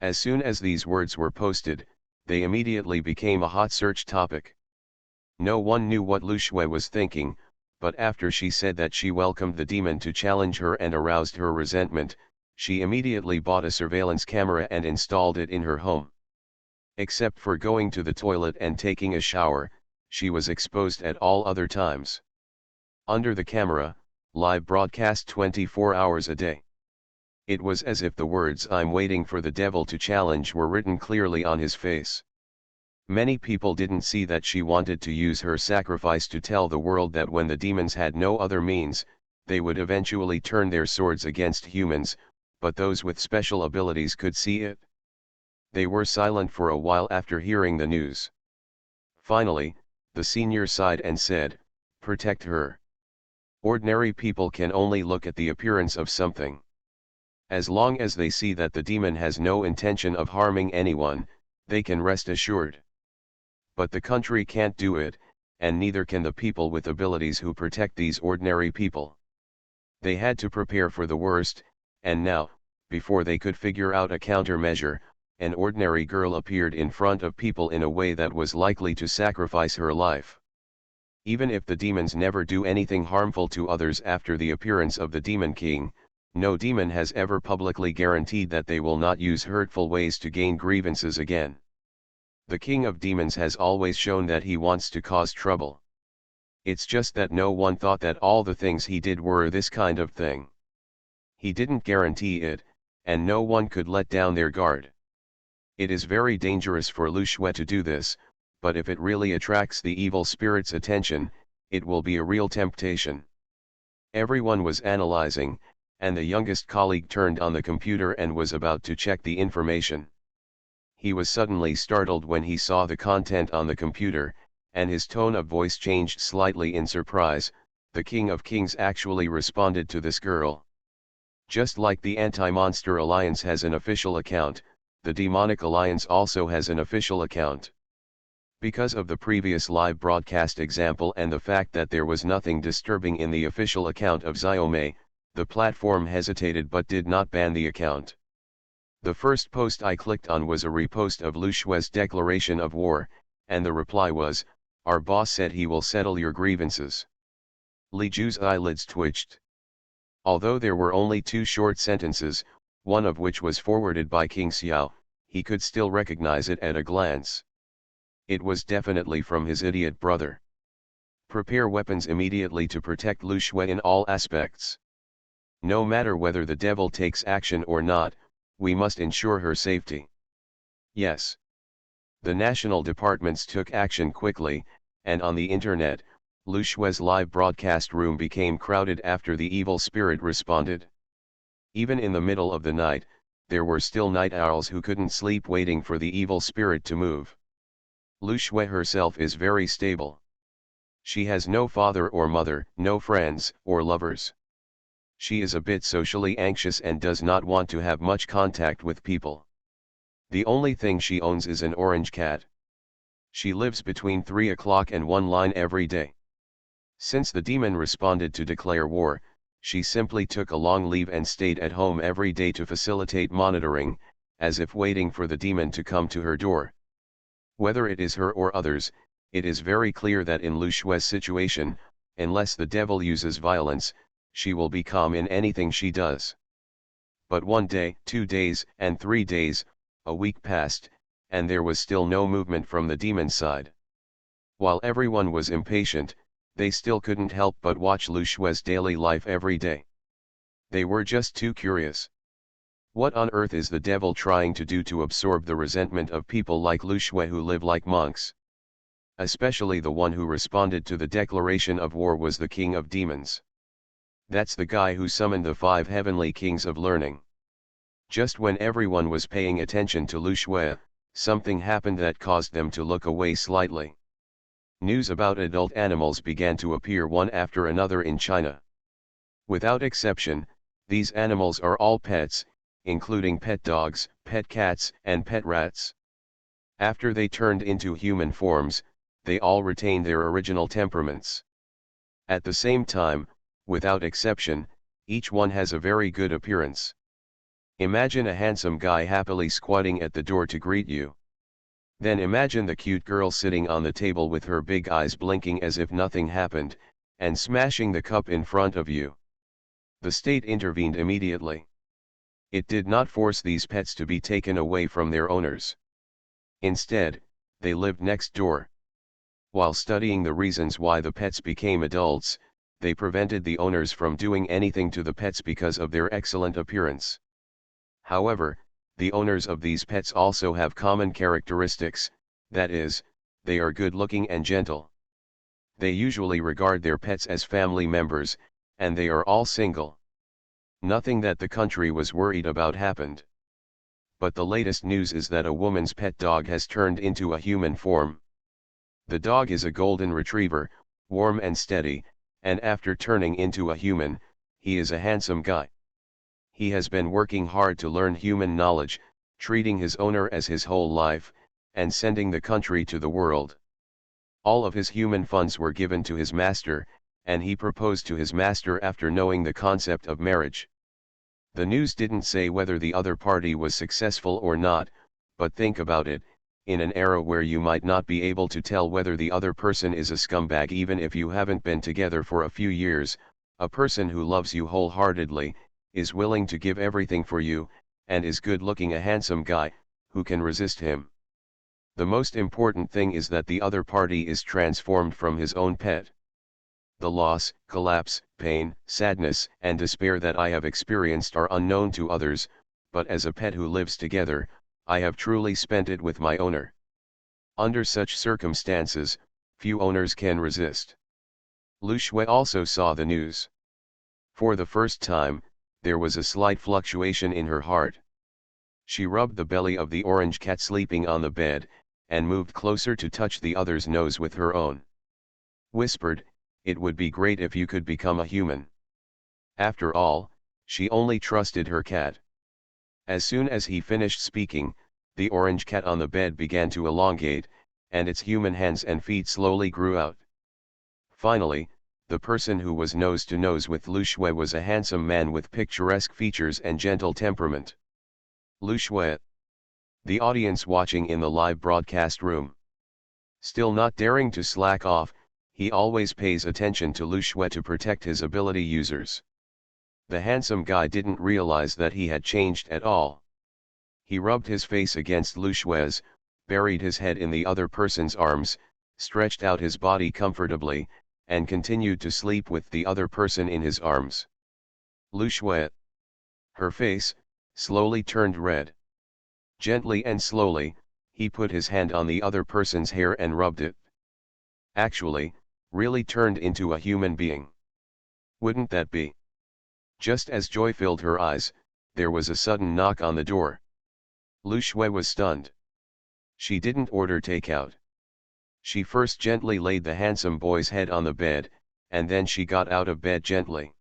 As soon as these words were posted, they immediately became a hot search topic. No one knew what Lu Shui was thinking, but after she said that she welcomed the demon to challenge her and aroused her resentment, she immediately bought a surveillance camera and installed it in her home. Except for going to the toilet and taking a shower, she was exposed at all other times. Under the camera, live broadcast 24 hours a day. It was as if the words "I'm waiting for the devil to challenge" were written clearly on his face. Many people didn't see that she wanted to use her sacrifice to tell the world that when the demons had no other means, they would eventually turn their swords against humans, but those with special abilities could see it. They were silent for a while after hearing the news. Finally, The senior sighed and said, "Protect her." Ordinary people can only look at the appearance of something. As long as they see that the demon has no intention of harming anyone, they can rest assured. But the country can't do it, and neither can the people with abilities who protect these ordinary people. They had to prepare for the worst, and now, before they could figure out a countermeasure, an ordinary girl appeared in front of people in a way that was likely to sacrifice her life. Even if the demons never do anything harmful to others after the appearance of the Demon King, no demon has ever publicly guaranteed that they will not use hurtful ways to gain grievances again. The King of Demons has always shown that he wants to cause trouble. It's just that no one thought that all the things he did were this kind of thing. He didn't guarantee it, and no one could let down their guard. It is very dangerous for Lu Shui to do this, but if it really attracts the evil spirit's attention, it will be a real temptation. Everyone was analyzing, and the youngest colleague turned on the computer and was about to check the information. He was suddenly startled when he saw the content on the computer, and his tone of voice changed slightly in surprise. The King of Kings actually responded to this girl. Just like the Anti-Monster Alliance has an official account, the Demonic Alliance also has an official account. Because of the previous live broadcast example and the fact that there was nothing disturbing in the official account of Xiaomei, the platform hesitated but did not ban the account. The first post I clicked on was a repost of Lu Shui's declaration of war, and the reply was, "Our boss said he will settle your grievances." Li Ju's eyelids twitched. Although there were only 2 short sentences, one of which was forwarded by King Xiao, he could still recognize it at a glance. It was definitely from his idiot brother. Prepare weapons immediately to protect Lu Shui in all aspects. No matter whether the devil takes action or not, we must ensure her safety. Yes. The national departments took action quickly, and on the internet, Lu Shui's live broadcast room became crowded after the evil spirit responded. Even in the middle of the night, there were still night owls who couldn't sleep waiting for the evil spirit to move. Lu Shui herself is very stable. She has no father or mother, no friends or lovers. She is a bit socially anxious and does not want to have much contact with people. The only thing she owns is an orange cat. She lives between 3 o'clock and 1 line every day. Since the demon responded to declare war, she simply took a long leave and stayed at home every day to facilitate monitoring, as if waiting for the demon to come to her door. Whether it is her or others, it is very clear that in Lu Shui's situation, unless the devil uses violence, she will be calm in anything she does. But 1 day, 2 days, and 3 days, a week passed, and there was still no movement from the demon's side. While everyone was impatient, they still couldn't help but watch Lu Shui's daily life every day. They were just too curious. What on earth is the devil trying to do to absorb the resentment of people like Lu Shui who live like monks? Especially the one who responded to the declaration of war was the King of Demons. That's the guy who summoned the 5 heavenly kings of learning. Just when everyone was paying attention to Lu Shui, something happened that caused them to look away slightly. News about adult animals began to appear one after another in China. Without exception, these animals are all pets, including pet dogs, pet cats, and pet rats. After they turned into human forms, they all retain their original temperaments. At the same time, without exception, each one has a very good appearance. Imagine a handsome guy happily squatting at the door to greet you. Then imagine the cute girl sitting on the table with her big eyes blinking as if nothing happened, and smashing the cup in front of you. The state intervened immediately. It did not force these pets to be taken away from their owners. Instead, they lived next door. While studying the reasons why the pets became adults, they prevented the owners from doing anything to the pets because of their excellent appearance. However, the owners of these pets also have common characteristics, that is, they are good-looking and gentle. They usually regard their pets as family members, and they are all single. Nothing that the country was worried about happened. But the latest news is that a woman's pet dog has turned into a human form. The dog is a golden retriever, warm and steady, and after turning into a human, he is a handsome guy. He has been working hard to learn human knowledge, treating his owner as his whole life, and sending the country to the world. All of his human funds were given to his master, and he proposed to his master after knowing the concept of marriage. The news didn't say whether the other party was successful or not, but think about it, in an era where you might not be able to tell whether the other person is a scumbag even if you haven't been together for a few years, a person who loves you wholeheartedly, is willing to give everything for you, and is good-looking, a handsome guy, who can resist him? The most important thing is that the other party is transformed from his own pet. The loss, collapse, pain, sadness, and despair that I have experienced are unknown to others, but as a pet who lives together, I have truly spent it with my owner. Under such circumstances, few owners can resist. Lu Shui also saw the news. For the first time, there was a slight fluctuation in her heart. She rubbed the belly of the orange cat sleeping on the bed, and moved closer to touch the other's nose with her own. Whispered, "It would be great if you could become a human." After all, she only trusted her cat. As soon as he finished speaking, the orange cat on the bed began to elongate, and its human hands and feet slowly grew out. Finally, the person who was nose to nose with Lu Shui was a handsome man with picturesque features and gentle temperament. Lu Shui. The audience watching in the live broadcast room. Still not daring to slack off, he always pays attention to Lu Shui to protect his ability users. The handsome guy didn't realize that he had changed at all. He rubbed his face against Lu Shui's, buried his head in the other person's arms, stretched out his body comfortably, and continued to sleep with the other person in his arms. Lu Shui. Her face, slowly turned red. Gently and slowly, he put his hand on the other person's hair and rubbed it. Actually, really turned into a human being. Wouldn't that be? Just as joy filled her eyes, there was a sudden knock on the door. Lu Shui was stunned. She didn't order takeout. She first gently laid the handsome boy's head on the bed, and then she got out of bed gently.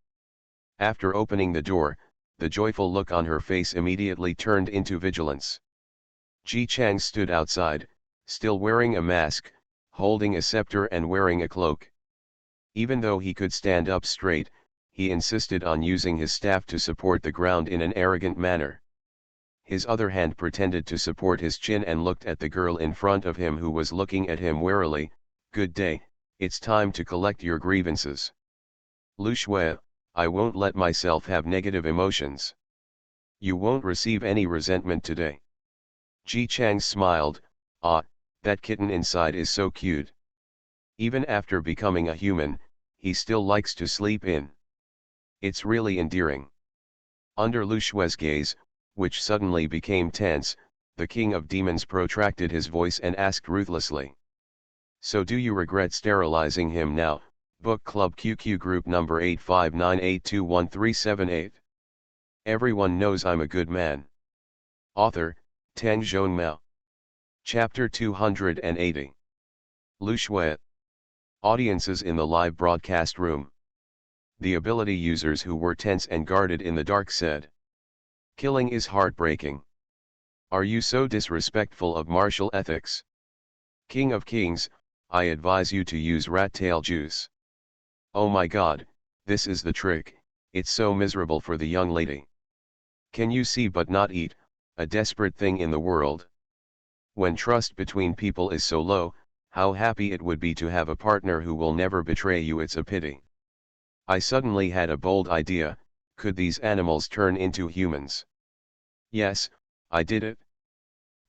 After opening the door, the joyful look on her face immediately turned into vigilance. Ji Chang stood outside, still wearing a mask, holding a scepter and wearing a cloak. Even though he could stand up straight, he insisted on using his staff to support the ground in an arrogant manner. His other hand pretended to support his chin and looked at the girl in front of him who was looking at him warily. "Good day, it's time to collect your grievances." Lu Shui, I won't let myself have negative emotions. You won't receive any resentment today. Ji Chang smiled, "Ah, that kitten inside is so cute." Even after becoming a human, he still likes to sleep in. It's really endearing. Under Lu Shui's gaze, which suddenly became tense, the king of demons protracted his voice and asked ruthlessly. "So do you regret sterilizing him now?" Book Club QQ Group number 859821378. Everyone knows I'm a good man. Author, Tang Zhongmao. Chapter 280. Lu Shui. Audiences in the live broadcast room. The ability users who were tense and guarded in the dark said, "Killing is heartbreaking. Are you so disrespectful of martial ethics? King of Kings, I advise you to use rat tail juice. Oh my god, this is the trick, it's so miserable for the young lady. Can you see but not eat, a desperate thing in the world? When trust between people is so low, how happy it would be to have a partner who will never betray you, it's a pity. I suddenly had a bold idea, could these animals turn into humans? Yes, I did it."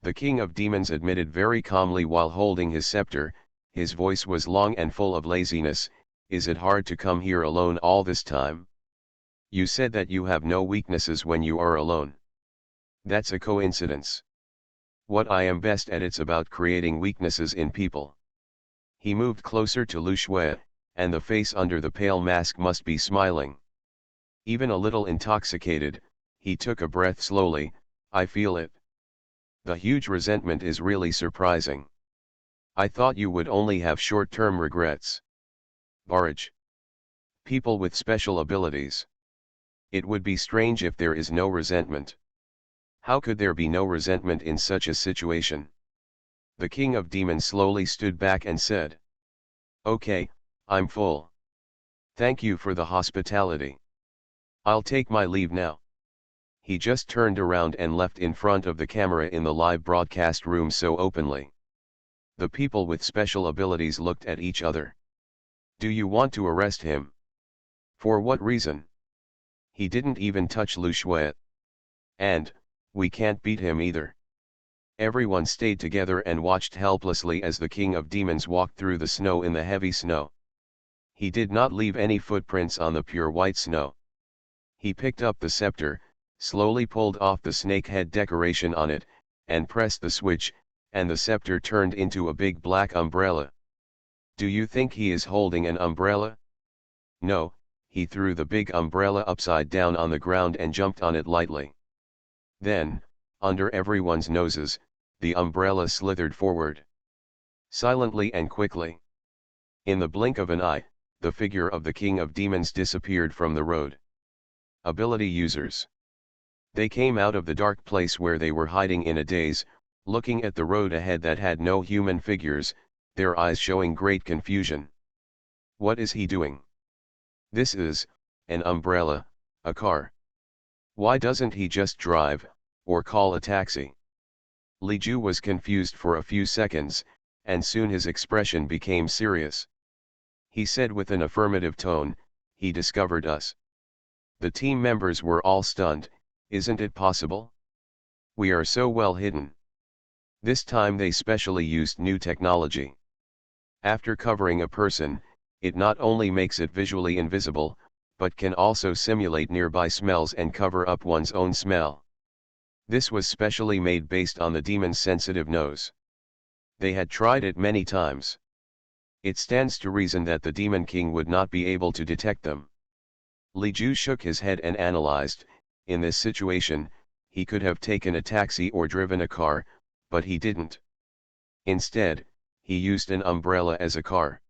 The king of demons admitted very calmly while holding his scepter. His voice was long and full of laziness. "Is it hard to come here alone all this time? You said that you have no weaknesses when you are alone. That's a coincidence. What I am best at, it's about creating weaknesses in people." He moved closer to Lu Shui, and the face under the pale mask must be smiling. Even a little intoxicated, he took a breath slowly. "I feel it. The huge resentment is really surprising. I thought you would only have short-term regrets. Barrage. People with special abilities. It would be strange if there is no resentment. How could there be no resentment in such a situation? The king of demons slowly stood back and said, "Okay, I'm full. Thank you for the hospitality. I'll take my leave now." He just turned around and left in front of the camera in the live broadcast room so openly. The people with special abilities looked at each other. Do you want to arrest him? For what reason? He didn't even touch Lu Shui. And, we can't beat him either. Everyone stayed together and watched helplessly as the king of demons walked through the snow in the heavy snow. He did not leave any footprints on the pure white snow. He picked up the scepter, slowly pulled off the snake head decoration on it, and pressed the switch, and the scepter turned into a big black umbrella. Do you think he is holding an umbrella? No, he threw the big umbrella upside down on the ground and jumped on it lightly. Then, under everyone's noses, the umbrella slithered forward. Silently and quickly. In the blink of an eye, the figure of the king of demons disappeared from the road. Ability users. They came out of the dark place where they were hiding in a daze, looking at the road ahead that had no human figures, their eyes showing great confusion. What is he doing? This is an umbrella, a car. Why doesn't he just drive, or call a taxi? Li Ju was confused for a few seconds, and soon his expression became serious. He said with an affirmative tone, "He discovered us." The team members were all stunned. Isn't it possible? We are so well hidden. This time they specially used new technology. After covering a person, it not only makes it visually invisible, but can also simulate nearby smells and cover up one's own smell. This was specially made based on the demon's sensitive nose. They had tried it many times. It stands to reason that the Demon King would not be able to detect them. Li Ju shook his head and analyzed. In this situation, he could have taken a taxi or driven a car, but he didn't. Instead, he used an umbrella as a car.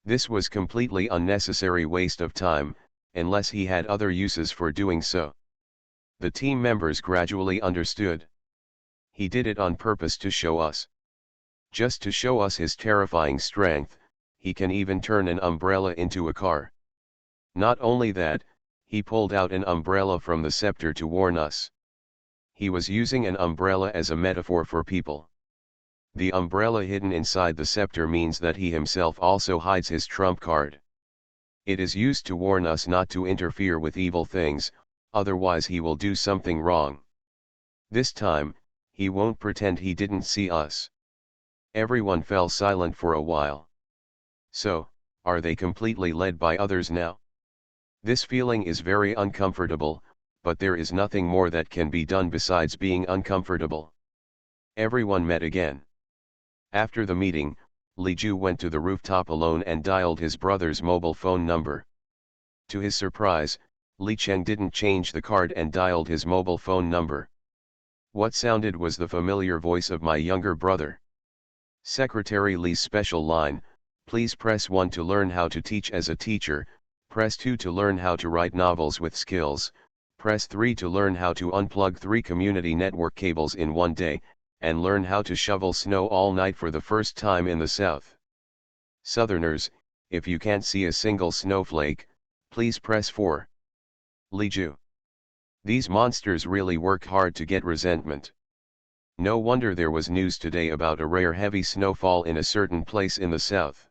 This was completely unnecessary waste of time, unless he had other uses for doing so. The team members gradually understood. He did it on purpose to show us. Just to show us his terrifying strength, he can even turn an umbrella into a car. Not only that, he pulled out an umbrella from the scepter to warn us. He was using an umbrella as a metaphor for people. The umbrella hidden inside the scepter means that he himself also hides his trump card. It is used to warn us not to interfere with evil things, otherwise he will do something wrong. This time, he won't pretend he didn't see us. Everyone fell silent for a while. So, are they completely led by others now? This feeling is very uncomfortable, but there is nothing more that can be done besides being uncomfortable. Everyone met again. After the meeting, Li Ju went to the rooftop alone and dialed his brother's mobile phone number. To his surprise, Li Cheng didn't change the card and dialed his mobile phone number. What sounded was the familiar voice of my younger brother. Secretary Li's special line, "Please press 1 to learn how to teach as a teacher, press 2 to learn how to write novels with skills, press 3 to learn how to unplug 3 community network cables in one day, and learn how to shovel snow all night for the first time in the South. Southerners, if you can't see a single snowflake, please press 4. Li Ju." These monsters really work hard to get resentment. No wonder there was news today about a rare heavy snowfall in a certain place in the South.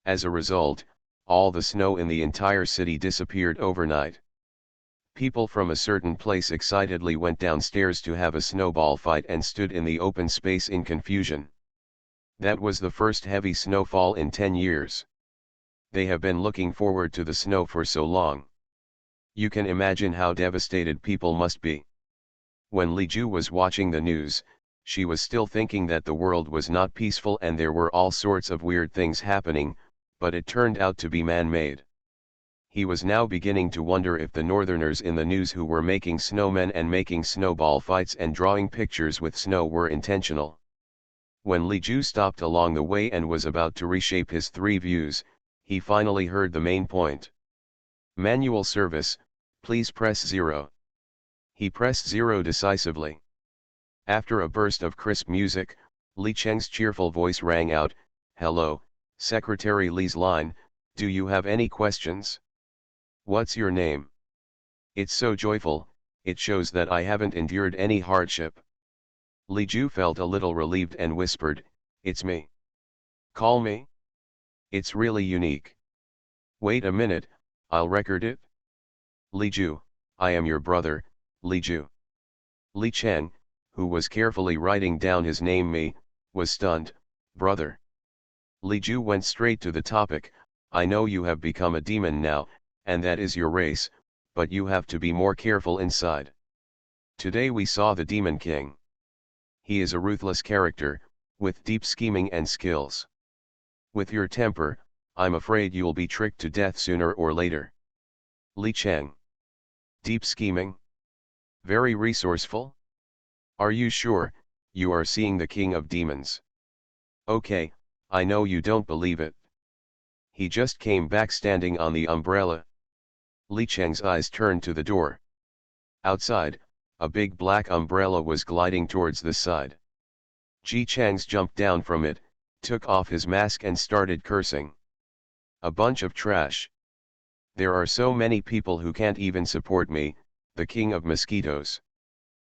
As a result, all the snow in the entire city disappeared overnight. People from a certain place excitedly went downstairs to have a snowball fight and stood in the open space in confusion. That was the first heavy snowfall in 10 years. They have been looking forward to the snow for so long. You can imagine how devastated people must be. When Li Ju was watching the news, she was still thinking that the world was not peaceful and there were all sorts of weird things happening, but it turned out to be man-made. He was now beginning to wonder if the northerners in the news who were making snowmen and making snowball fights and drawing pictures with snow were intentional. When Li Ju stopped along the way and was about to reshape his 3 views, he finally heard the main point. Manual service, please press 0. He pressed 0 decisively. After a burst of crisp music, Li Cheng's cheerful voice rang out, "Hello, Secretary Li's line, do you have any questions? What's your name? It's so joyful, it shows that I haven't endured any hardship." Li Ju felt a little relieved and whispered, "It's me. Call me. It's really unique. Wait a minute, I'll record it." "Li Ju, I am your brother, Li Ju." Li Cheng, who was carefully writing down his name Mi, was stunned. "Brother." Li Ju went straight to the topic, "I know you have become a demon now, and that is your race, but you have to be more careful inside. Today we saw the Demon King. He is a ruthless character, with deep scheming and skills. With your temper, I'm afraid you'll be tricked to death sooner or later." Li Cheng. Deep scheming? Very resourceful? Are you sure, you are seeing the king of demons? Okay, I know you don't believe it. He just came back standing on the umbrella. Li Cheng's eyes turned to the door. Outside, a big black umbrella was gliding towards the side. Ji Chang's jumped down from it, took off his mask and started cursing. "A bunch of trash. There are so many people who can't even support me, the king of mosquitoes.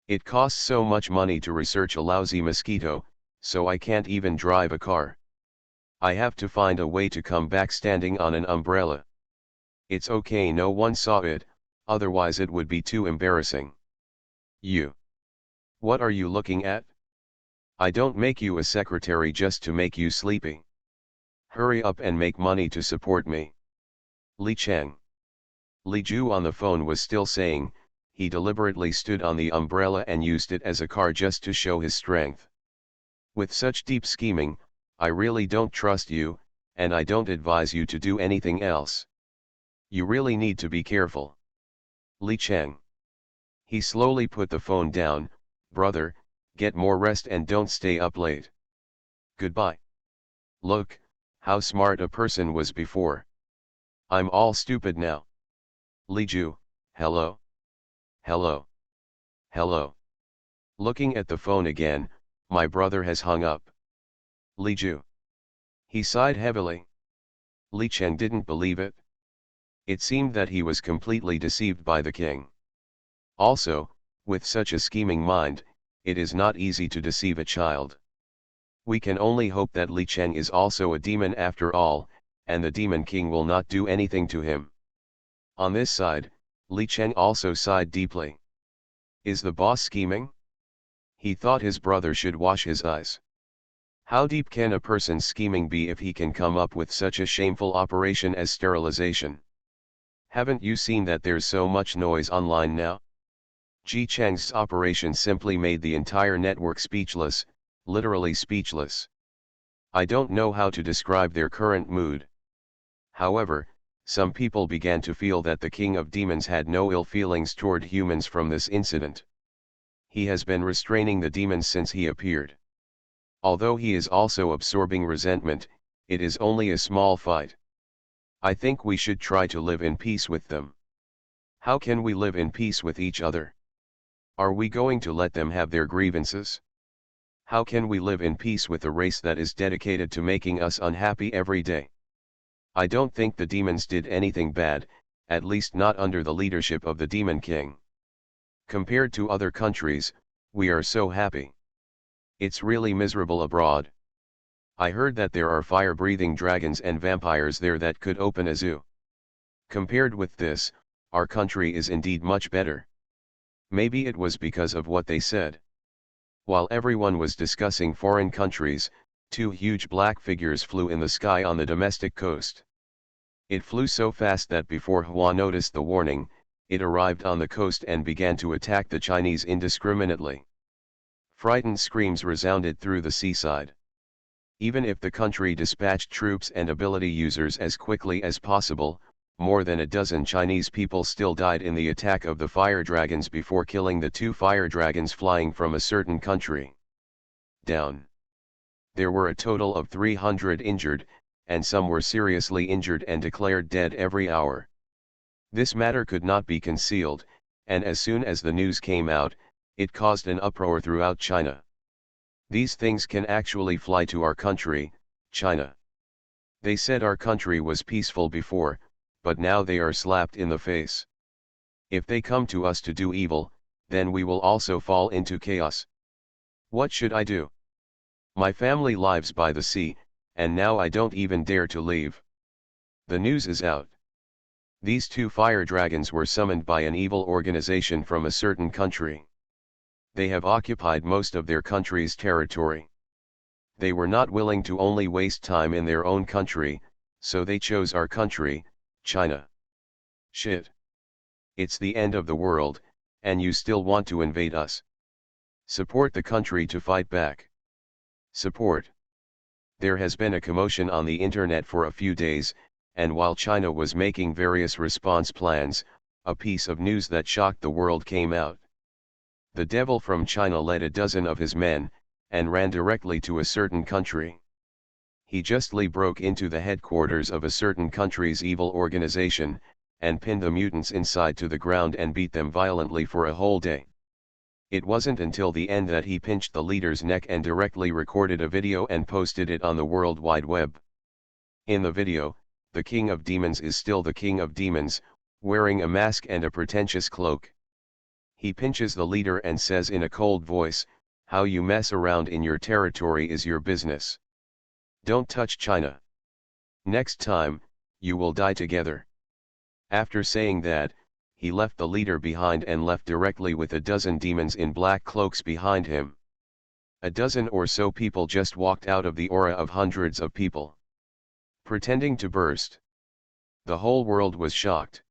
It costs so much money to research a lousy mosquito, so I can't even drive a car. I have to find a way to come back standing on an umbrella. It's okay no one saw it, otherwise it would be too embarrassing. You. What are you looking at? I don't make you a secretary just to make you sleepy. Hurry up and make money to support me." Li Cheng. Li Ju on the phone was still saying, he deliberately stood on the umbrella and used it as a car just to show his strength. "With such deep scheming, I really don't trust you, and I don't advise you to do anything else. You really need to be careful." Li Cheng. He slowly put the phone down. "Brother, get more rest and don't stay up late. Goodbye." Look, how smart a person was before. I'm all stupid now. Li Ju, hello? Hello? Hello? Looking at the phone again, my brother has hung up. Li Ju. He sighed heavily. Li Cheng didn't believe it. It seemed that he was completely deceived by the king. Also, with such a scheming mind, it is not easy to deceive a child. We can only hope that Li Cheng is also a demon after all, and the Demon King will not do anything to him. On this side, Li Cheng also sighed deeply. Is the boss scheming? He thought his brother should wash his eyes. How deep can a person's scheming be if he can come up with such a shameful operation as sterilization? Haven't you seen that there's so much noise online now? Ji Cheng's operation simply made the entire network speechless, literally speechless. I don't know how to describe their current mood. However, some people began to feel that the king of demons had no ill feelings toward humans from this incident. He has been restraining the demons since he appeared. Although he is also absorbing resentment, it is only a small fight. I think we should try to live in peace with them. How can we live in peace with each other? Are we going to let them have their grievances? How can we live in peace with a race that is dedicated to making us unhappy every day? I don't think the demons did anything bad, at least not under the leadership of the Demon King. Compared to other countries, we are so happy. It's really miserable abroad. I heard that there are fire-breathing dragons and vampires there that could open a zoo. Compared with this, our country is indeed much better. Maybe it was because of what they said. While everyone was discussing foreign countries, 2 huge black figures flew in the sky on the domestic coast. It flew so fast that before Hua noticed the warning, it arrived on the coast and began to attack the Chinese indiscriminately. Frightened screams resounded through the seaside. Even if the country dispatched troops and ability users as quickly as possible, more than a dozen Chinese people still died in the attack of the fire dragons before killing the 2 fire dragons flying from a certain country. Down. There were a total of 300 injured, and some were seriously injured and declared dead every hour. This matter could not be concealed, and as soon as the news came out, it caused an uproar throughout China. These things can actually fly to our country, China. They said our country was peaceful before, but now they are slapped in the face. If they come to us to do evil, then we will also fall into chaos. What should I do? My family lives by the sea, and now I don't even dare to leave. The news is out. These two fire dragons were summoned by an evil organization from a certain country. They have occupied most of their country's territory. They were not willing to only waste time in their own country, so they chose our country, China. Shit. It's the end of the world, and you still want to invade us. Support the country to fight back. Support. There has been a commotion on the internet for a few days, and while China was making various response plans, a piece of news that shocked the world came out. The devil from China led a dozen of his men, and ran directly to a certain country. He justly broke into the headquarters of a certain country's evil organization, and pinned the mutants inside to the ground and beat them violently for a whole day. It wasn't until the end that he pinched the leader's neck and directly recorded a video and posted it on the World Wide Web. In the video, the king of demons is still the king of demons, wearing a mask and a pretentious cloak. He pinches the leader and says in a cold voice, "How you mess around in your territory is your business. Don't touch China. Next time, you will die together." After saying that, he left the leader behind and left directly with a dozen demons in black cloaks behind him. A dozen or so people just walked out of the aura of hundreds of people, pretending to burst. The whole world was shocked.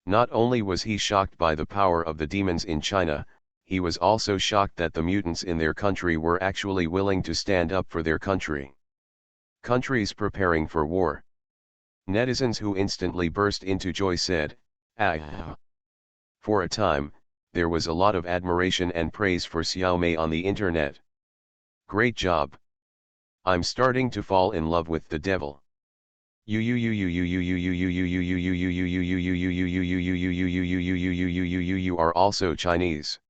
Not only was he shocked by the power of the demons in China, he was also shocked that the mutants in their country were actually willing to stand up for their country. Countries preparing for war. Netizens who instantly burst into joy said, "Ah!" For a time, there was a lot of admiration and praise for Xiaomei on the internet. Great job. I'm starting to fall in love with the devil. You are also Chinese.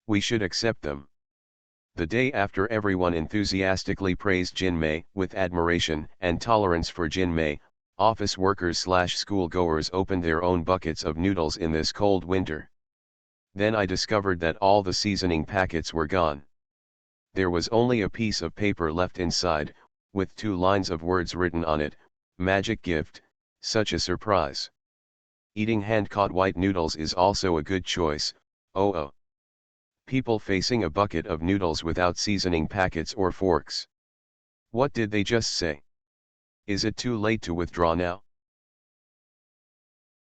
We should accept them. The day after everyone enthusiastically praised Jinmei with admiration and tolerance for Jinmei, office workers/schoolgoers opened their own buckets of noodles in this cold winter. Then I discovered that all the seasoning packets were gone. There was only a piece of paper left inside, with 2 lines of words written on it, "Magic gift, such a surprise." Eating hand-caught white noodles is also a good choice, oh. People facing a bucket of noodles without seasoning packets or forks. What did they just say? Is it too late to withdraw now?